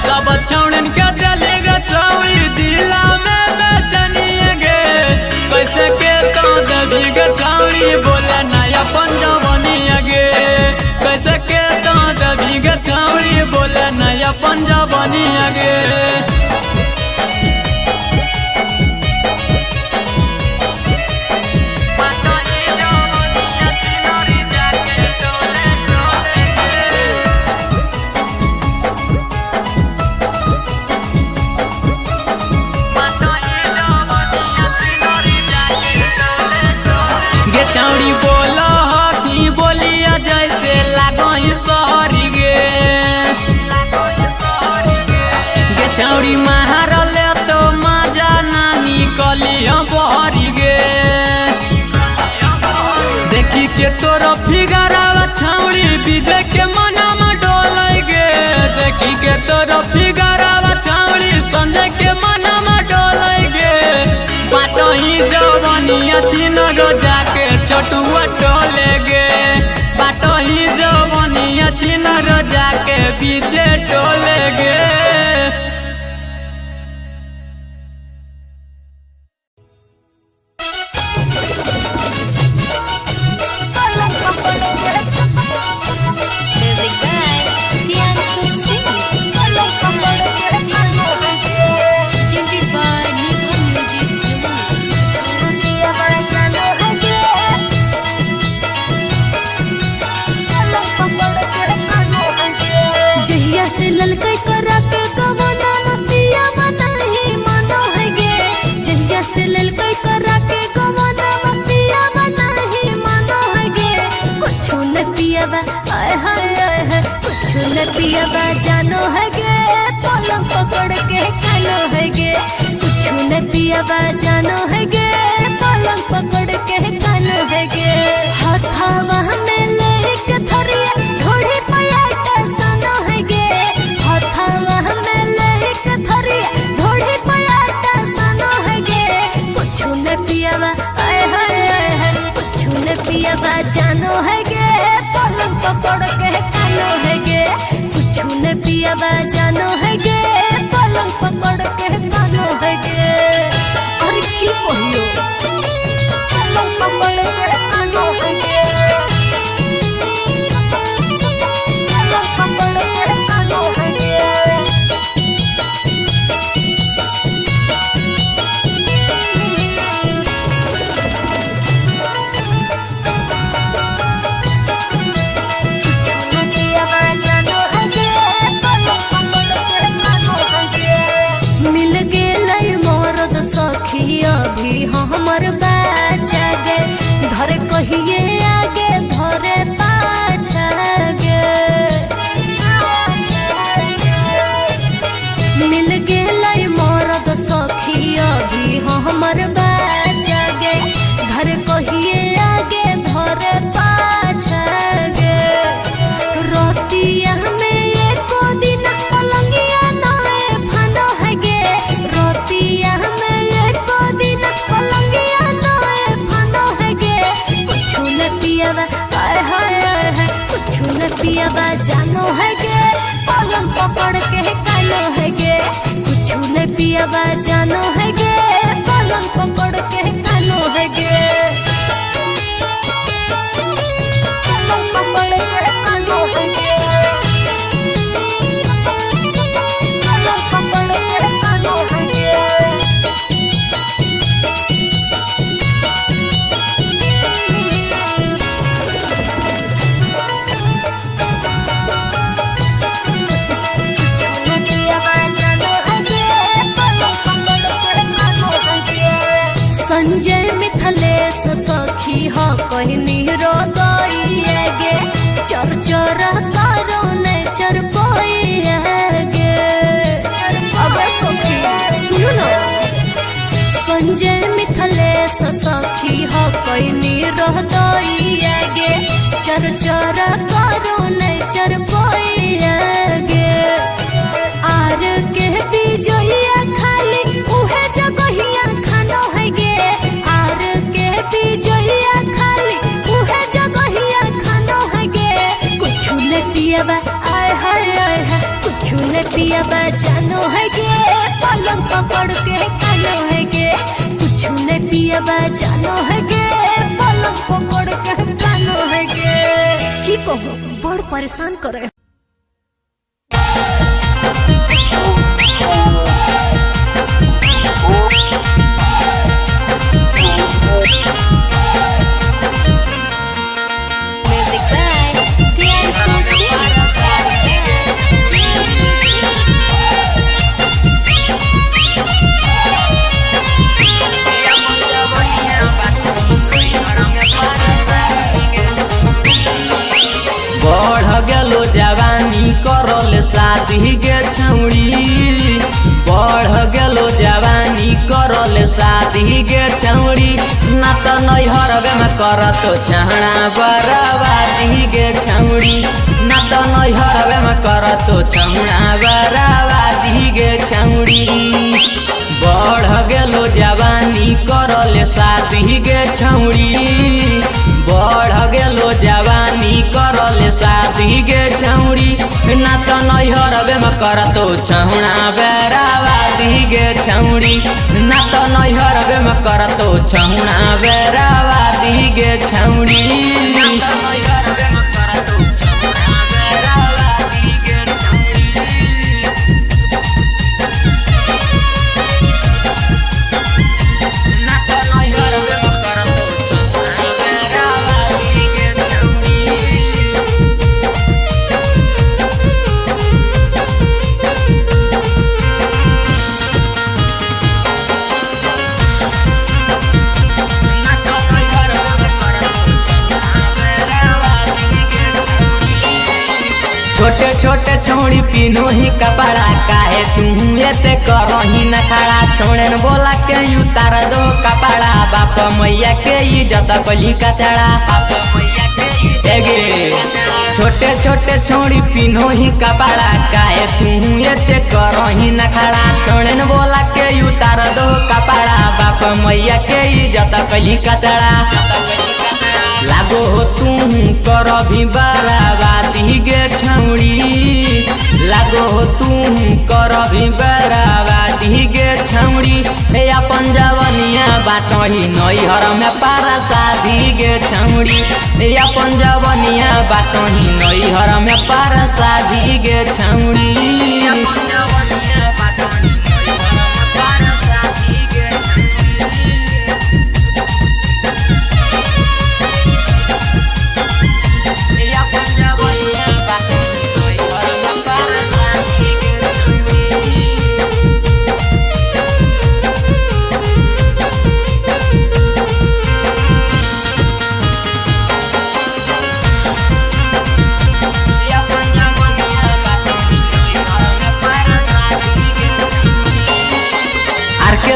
Speaker 1: सब छौड़न के दिली गे छौड़ी दिला में बेचनिया गे कैसे के तो देवी गे छौड़ी बोले नहीं अपन जवनिया गे कैसे के तो देवी गे छौड़ी बोले नहीं अपन जवनिया गे गे छौड़ी बोलो कि बोलिया जैसे लागो ही सहरी गे गे छौड़ी मारले तो मजा ना निकली बहरी गे देखी के तोरो फिगरावा छौड़ी विजय के मनमा डोलै गे देखी के तोरो फिगरावा छौड़ी संजय के मनमा डोलै गे बाटो ही जवनिया छिनरो जाके छोटुआ टोले गे बाटो ही जवनिया छिनरो जाके बीचे टोले गे
Speaker 4: Music by Priyansu Singh. Presented by Nico Music
Speaker 2: जहिया से ललकै करा के गवना पिया बनाही मनो है गे जहिया से ललकै करा के गवना पिया बनाही मनो है गे कुछ न पियाबा आय हाय कुछ न पियाबा जानो है गे पलंग पकड़ के कानो है गे कुछ न पियाबा जानो है गे पलंग पकड़ के कानो है गे हाथावा में लेके थरिया ढोड़ी पयाटा सनो है गे हाथावा में लेके थरिया ढोड़ी पयाटा सनो है गे कुछ न पियाबा आय हाय कुछ न पियाबा जानो है गे पलंग पकड़ के कानो है गे कुछ न पियाबा जानो है गे पलंग पकड़ के कानो है गे अरे की कहियो पलंग पकड़ के कानो है गे पलंग पकड़ के कानो है गे मिल गेलै मरद सखी अभी हमर बाचा गे धरे कहिए आगे धरे पाछा गे मिल गेलै मरद सखी अभी हमर बाचा गे धरे कहिए आगे धरे पाछा गे रतिया में एको दिन पलंगिया नाए फनो है गे रतिया में एको दिन पलंगिया नाए फनो है गे कुछ न पियाबा आय हाय कुछ न पियाबा जानो है गे पलंग पकड़ के कानो है गे मिथलेश सखी हो कहनी रो गइए गे चर चर करो ने चर पोइए गे अबे सखी सुन ना संजय मिथलेश सखी हो कहनी रो गइए गे चर चर करो ने चर पोइए गे आर के बिजइया खाली उहे जगहिया खानो है गे आर के बिजइया खाली उहे जगहिया खानो है गे कुछु ने पियाबा आय हाय कुछु ने पियाबा जानो है गे पलंग पकड़ के खानो है गे कुछु ने पियाबा जानो है गे पलंग पकड़ के खानो है गे की कहो बड़ परेशान करे
Speaker 4: Music by Priyansu
Speaker 1: बढ़ गेलो जवानी करल शादी गे छौड़ी बढ़ गेलो जवानी करल शादी गे छौड़ी ना तो नैहरवे में करत छहना बराबादी गे छौड़ी ना तो नैहरवे में करत छहना बराबादी गे छौड़ी बढ़ गेलो जवानी करल शादी गे छौड़ी बढ़ गेलो जवानी करल शादी गे छौड़ी ना तो नैहरवे में करतो छौड़ा बेराबादी गे छौड़ी ना तो नैहरवे में करतो छौड़ा बेराबादी गे छौड़ी ना तो नैहरवे में करतो छौड़ा बेराबादी गे ना तो नैहरवे में करतो छौड़ा बेराबादी गे छौड़ी छोटे छोटे छोड़ी पीनो ही कपड़ा काहे तू ऐसे करही न खड़ा छोड़े न बोला के उतार दो कपड़ा बाप मैया के इज्जत कली कचड़ा छोटे छोटे छोड़ी पीनो ही कपड़ा काहे तू ऐसे करही न खड़ा छोड़े न बोला के उतार दो कपड़ा बाप मैया के इज्जत कली कचड़ा लागो हो तू कर भी बराबादी गे छौड़ी लागो हो तू कर भी बराबादी गे छौड़ी अपन जवनिया बाटही नैहर में पारा शादी गे छौड़ी अपन जवनिया बाटही नैहर में पारा शादी गे छौड़ी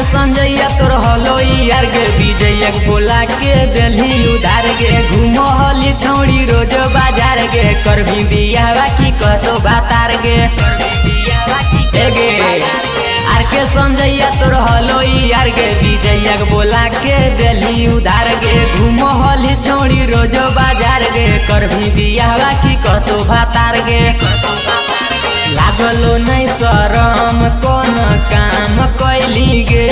Speaker 1: संजैया तोर हलो यार गे विजय बोला के दिल्ली उधार गे घूमली छौड़ी रोज बाजार गे कर भी बियाह की कहतो बातार गे गे आर के संजैया तोर हलो यार गे विजय बोला के दिल्ली उधार गे घूमली छौड़ी रोज बाजार गे कर भी बियाह की कहतो बातार गे लागलो नहीं शरम कौन काम कैली गे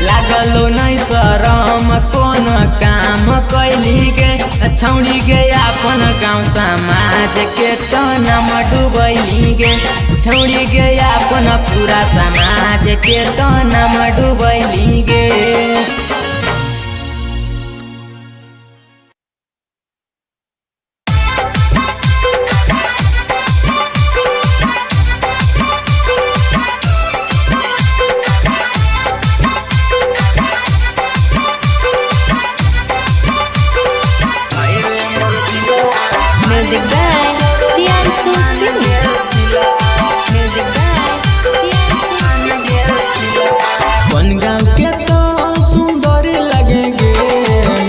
Speaker 1: लागलो नहीं शरम कौन काम कैली गे छौड़ी गे अपन गाँव समाज के तो नाम डूबैली गे छौड़ी गे अपन पूरा समाज के तो नाम डूबैली गे।
Speaker 4: Music by Priyansu Singh. Music by Priyansu Singh.
Speaker 1: कौन गाँव के तो सुंदर लगेंगे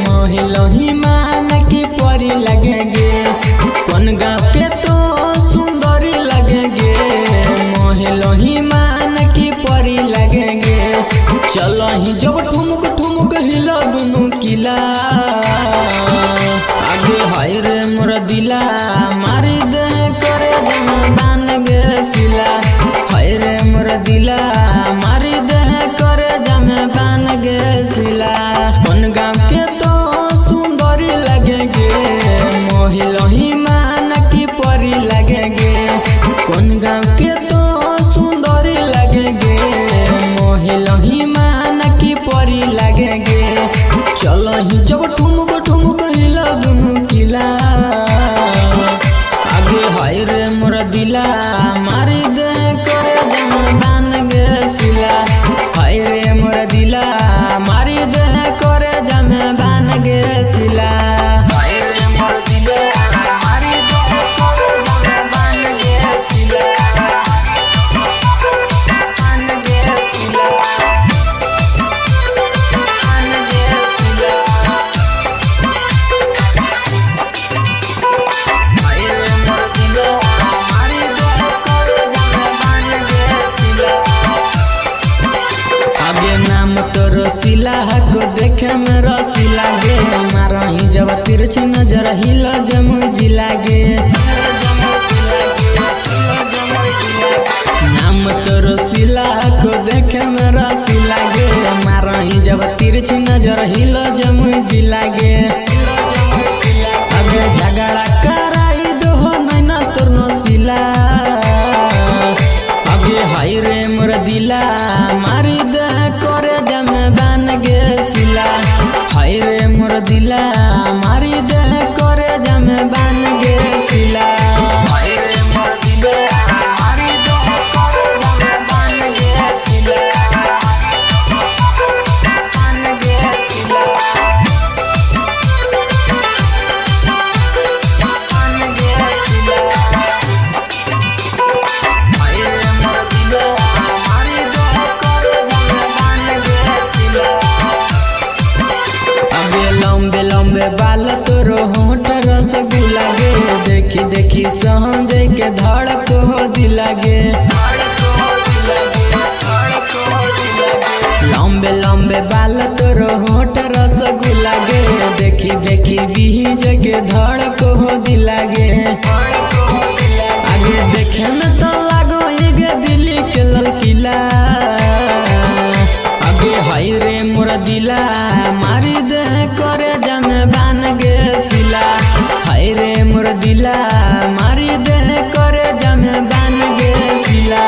Speaker 1: मोहिलोही मान की परी लगेंगे। कौन गाँव के तो सुंदर लगेंगे मोहिलोही मान की परी लगेंगे। चलो ही जब ठुमक ठुमक हिला दुनू किला आगे हाय रे मोर दिला मारी दे करे दान गे सिला। हाय रे मोर दिला मारी दे करे जमे बान गे सिला। कौन गाँव के तो सुंदर लगेंगे मोहिलोही मान की परी लगेंगे। कौन गाँव के तो सुंदर लगेंगे मोहिलोही मान की परी लगेंगे। चलो ही जब ठुमक ठुमक हिला दुनू किला आगे हाय रे मोर दिला मारी दे करे दान गे सिला। हाय रे मोर दिला मारी दे करे जमे बान गे सिला। हाय रे मोर दिला मारी दे करे जमे बान गे सिला। बान गे सिला। बान गे सिला। हाय रे मोर दिला मारी दे करे जमे बान गे सिला। आगे नाम तो रसीला को देखे में रसीला गे मारा ही जब तिरछी नजर हिला जमुई जिला गे। नाम तो रसीला को देखे में रसीला गे मारा ही जब तिरछी नजर हिला जमुई जिला गे। आगे झगड़ा कराई दो नैना तोर नसीला। आगे हाय रे मोर दिला मारी दे करे जमे बान गे सिला। हाय रे मोर दिला मारी दे करे जमे बान गे सिला। हाय रे मोर दिला मारी दे करे जमे बान गे सिला। बान गे सिला। बान गे सिला। हाय रे मोर दिला मारी दे करे जमे बान गे सिला। अबे लंबे लंबे बाल तोरो होठ रसगुल्ला गे देखी देखी सहजे के धड़क हो दिला गे। लंबे लंबे बाल तोरो होठ रसगुल्ला गे देखी देखी बीज के धड़क हो दिला गे। आगे देखे में तो लागो गे दिल्ली के ललकिला। आगे हाय रे मोर दिला मारी दे करे जमे बान गे सिला। हाय रे मोर दिला मारी दे करे जमे बान गे सिला।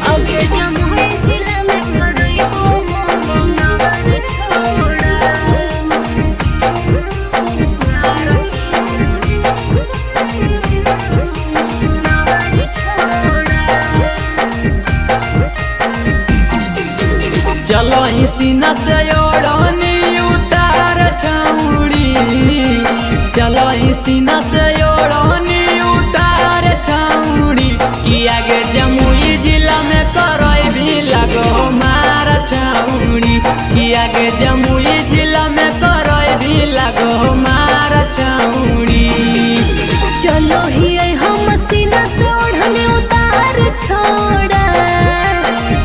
Speaker 2: आगे जमुई जिला में करई हो नार छोड़ा। नार छोड़ा।
Speaker 1: चलो ही सीना से ओढ़नी उतार छौड़ी। चलो ही सीना से ओढ़नी उतार छौड़ी। कि आगे जमुई जिला में करई भी लगो मार छौड़ी। कि आगे जमुई जिला में करई भी लगो मार छौड़ी।
Speaker 2: चलो ही हम सीना से ओढ़नी उतार छोड़ा।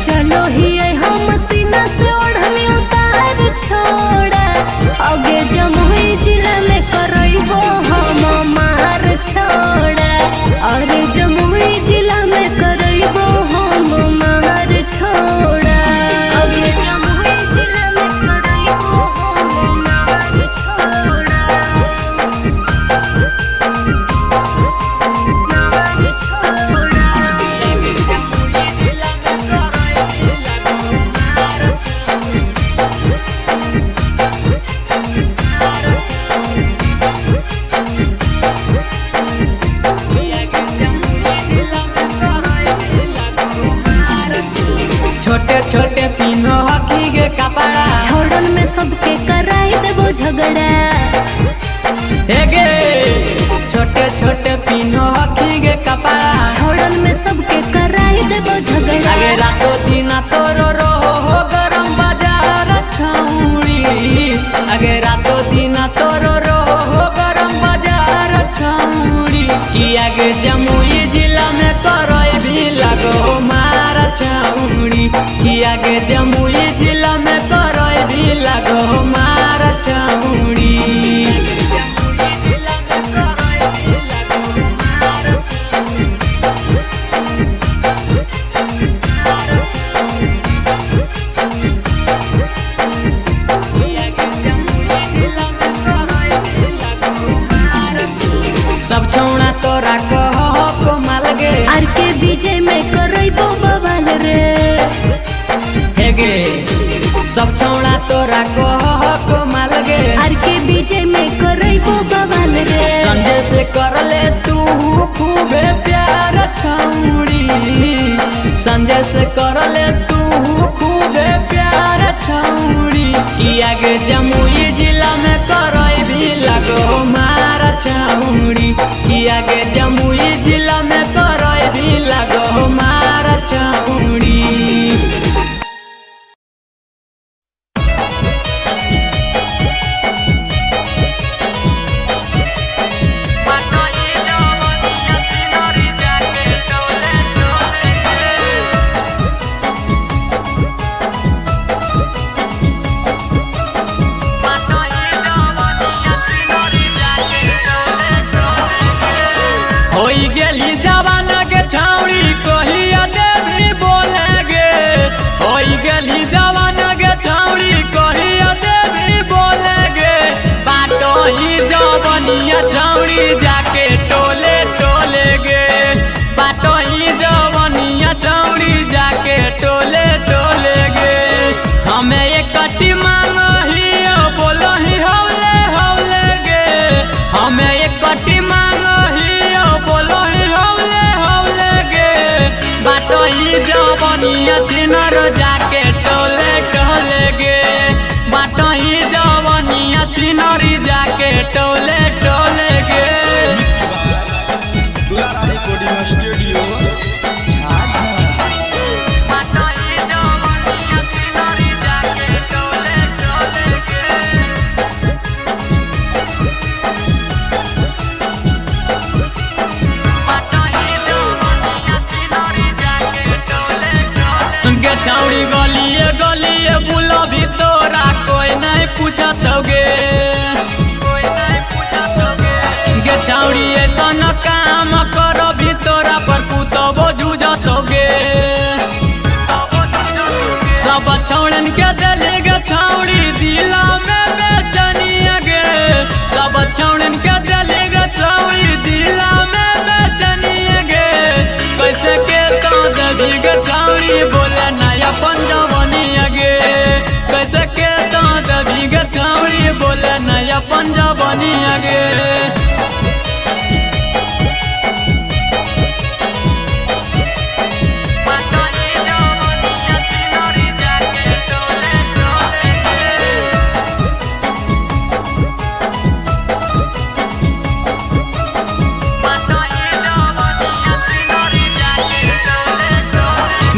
Speaker 2: चलो ही हम सीना से ओढ़नी उतार छोड़ा। आगे जमुई जिला में करई हो हम मार छोड़ा। अरे जमुई जिला में करई हो हम मार छोड़ा। आगे जमुई जिला में करई हो छोड़न में सबके कराई देबो झगड़ा।
Speaker 1: हेगे छोटे छोटे पिनो हकी गे कपड़ा
Speaker 2: छोड़न में सबके कराई देबो झगड़ा।
Speaker 1: आगे रातों दिन तोरो हो गरम बाजार छौड़ी आगे रातों दिन तोरो हो गरम बाजार छौड़ी कि आगे जमुई जिला में करई भी लगो मार छौड़ी कि आगे जमुई जिला में करई भी लगो मार छौड़ी। सब छौड़ा तोरा कहो माल गे
Speaker 2: आर के बीजे में करइबो बवाल रे।
Speaker 1: हेगे सब छौड़ा तोरा कहो माल गे
Speaker 2: आर के बीजे में करइबो बवाल रे।
Speaker 1: संजय से कर ले तू खूबे प्यार छौड़ी संजय से कर ले तू खूबे प्यार छौड़ी कि आगे जमुई जिला में करई भी लगो मार छौड़ी कि आगे जमुई जिला में करई भी लगो मार छौड़ी। होई गेली जवान के छौड़ी कहिया देवी बोले गे होई गेली जवान के छौड़ी कहिया देवी बोले गे बाटो ही जवनिया छौड़ी जाके टोले टोले गे बाटो ही जवनिया छौड़ी जाके टोले टोले गे हमें एक कटी मांगही बोलही हौले हौले गे हमें एक कटी मांगही बोलही हौले हौले गे बाटो ही जवनिया छिनर जाके टोले टोले गे बाटो ही जवनिया छिनरी जाके टोले टोले गे।
Speaker 3: दुलारा रिकॉर्डिंग स्टूडियो
Speaker 1: बाटो ही जवनिया छिनरी जाके टोले टोले गे गे छौड़ी गलिए गलिए बुला भी तोरा कोई नहीं पूछतोगे गे छौड़ी ऐसा न काम करो भी तोरा पर कुतबो जूझतोगे सब छौड़न के दिले गे छौड़ी दिला में बेचनिया गे सब छौड़न के दिले गे छौड़ी दिला में बेचनिया गे कैसे के तो ददी गे छौड़ी बोले नया पंजवनिया गे कैसे के तो ददी गे छौड़ी बोले नया पंजवनिया गे।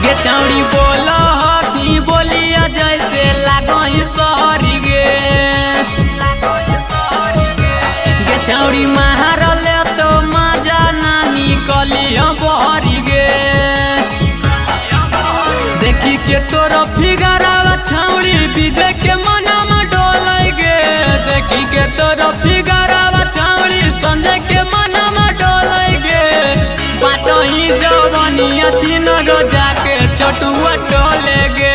Speaker 1: गे छौड़ी बोलो कि बोलिया जैसे लागही सहरी गे गे छौड़ी मारल तो मजा नानी कलिया बहरी गे देखी के तोरो फिगरावा छौड़ी विजय के मनमा डोलै गे देखी के तोरो फिगरावा छौड़ी संजय के मनमा डोलै गे बाटो ही जवनिया छिनर जाके छोटुआ टोले गे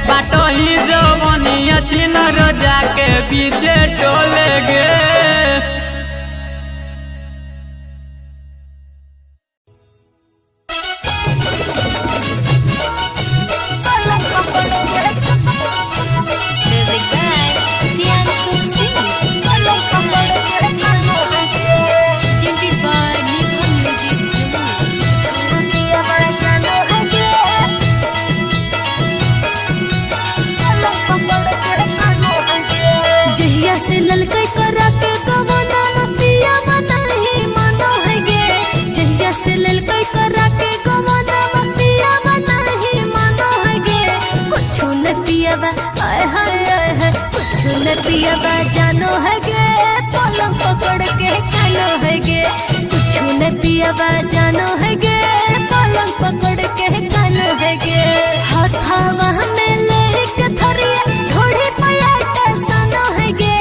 Speaker 1: बाटो ही जवनिया छिनर जाके बीचे टोले गे।
Speaker 4: Music by Priyansu Singh. Presented by Niva Music Jammu.
Speaker 2: जहिया से ललकै करा के गवना पिया नहीं मानो है गे जहिया से ललकै करा के गवना पिया नहीं मानो है गे कुछ न पियावा आय हाय कुछ न पियावा जानो है गे पलंग पकड़ के कानो है गे कुछ न पियावा जानो है गे पलंग पकड़ के कानो है गे हाथावा में लेके थरिया ढोड़ी पाया सानो है गे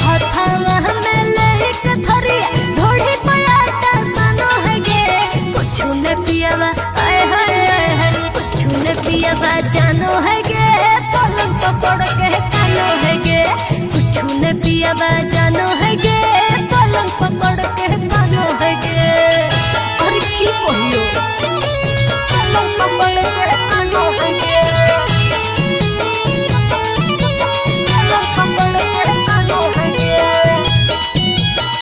Speaker 2: हाथावा में लेके थरिया ढोड़ी पाया सानो है गे कुछ न पियावा आय हाय कुछ न पियावा जानो है गे पलंग पकड़ के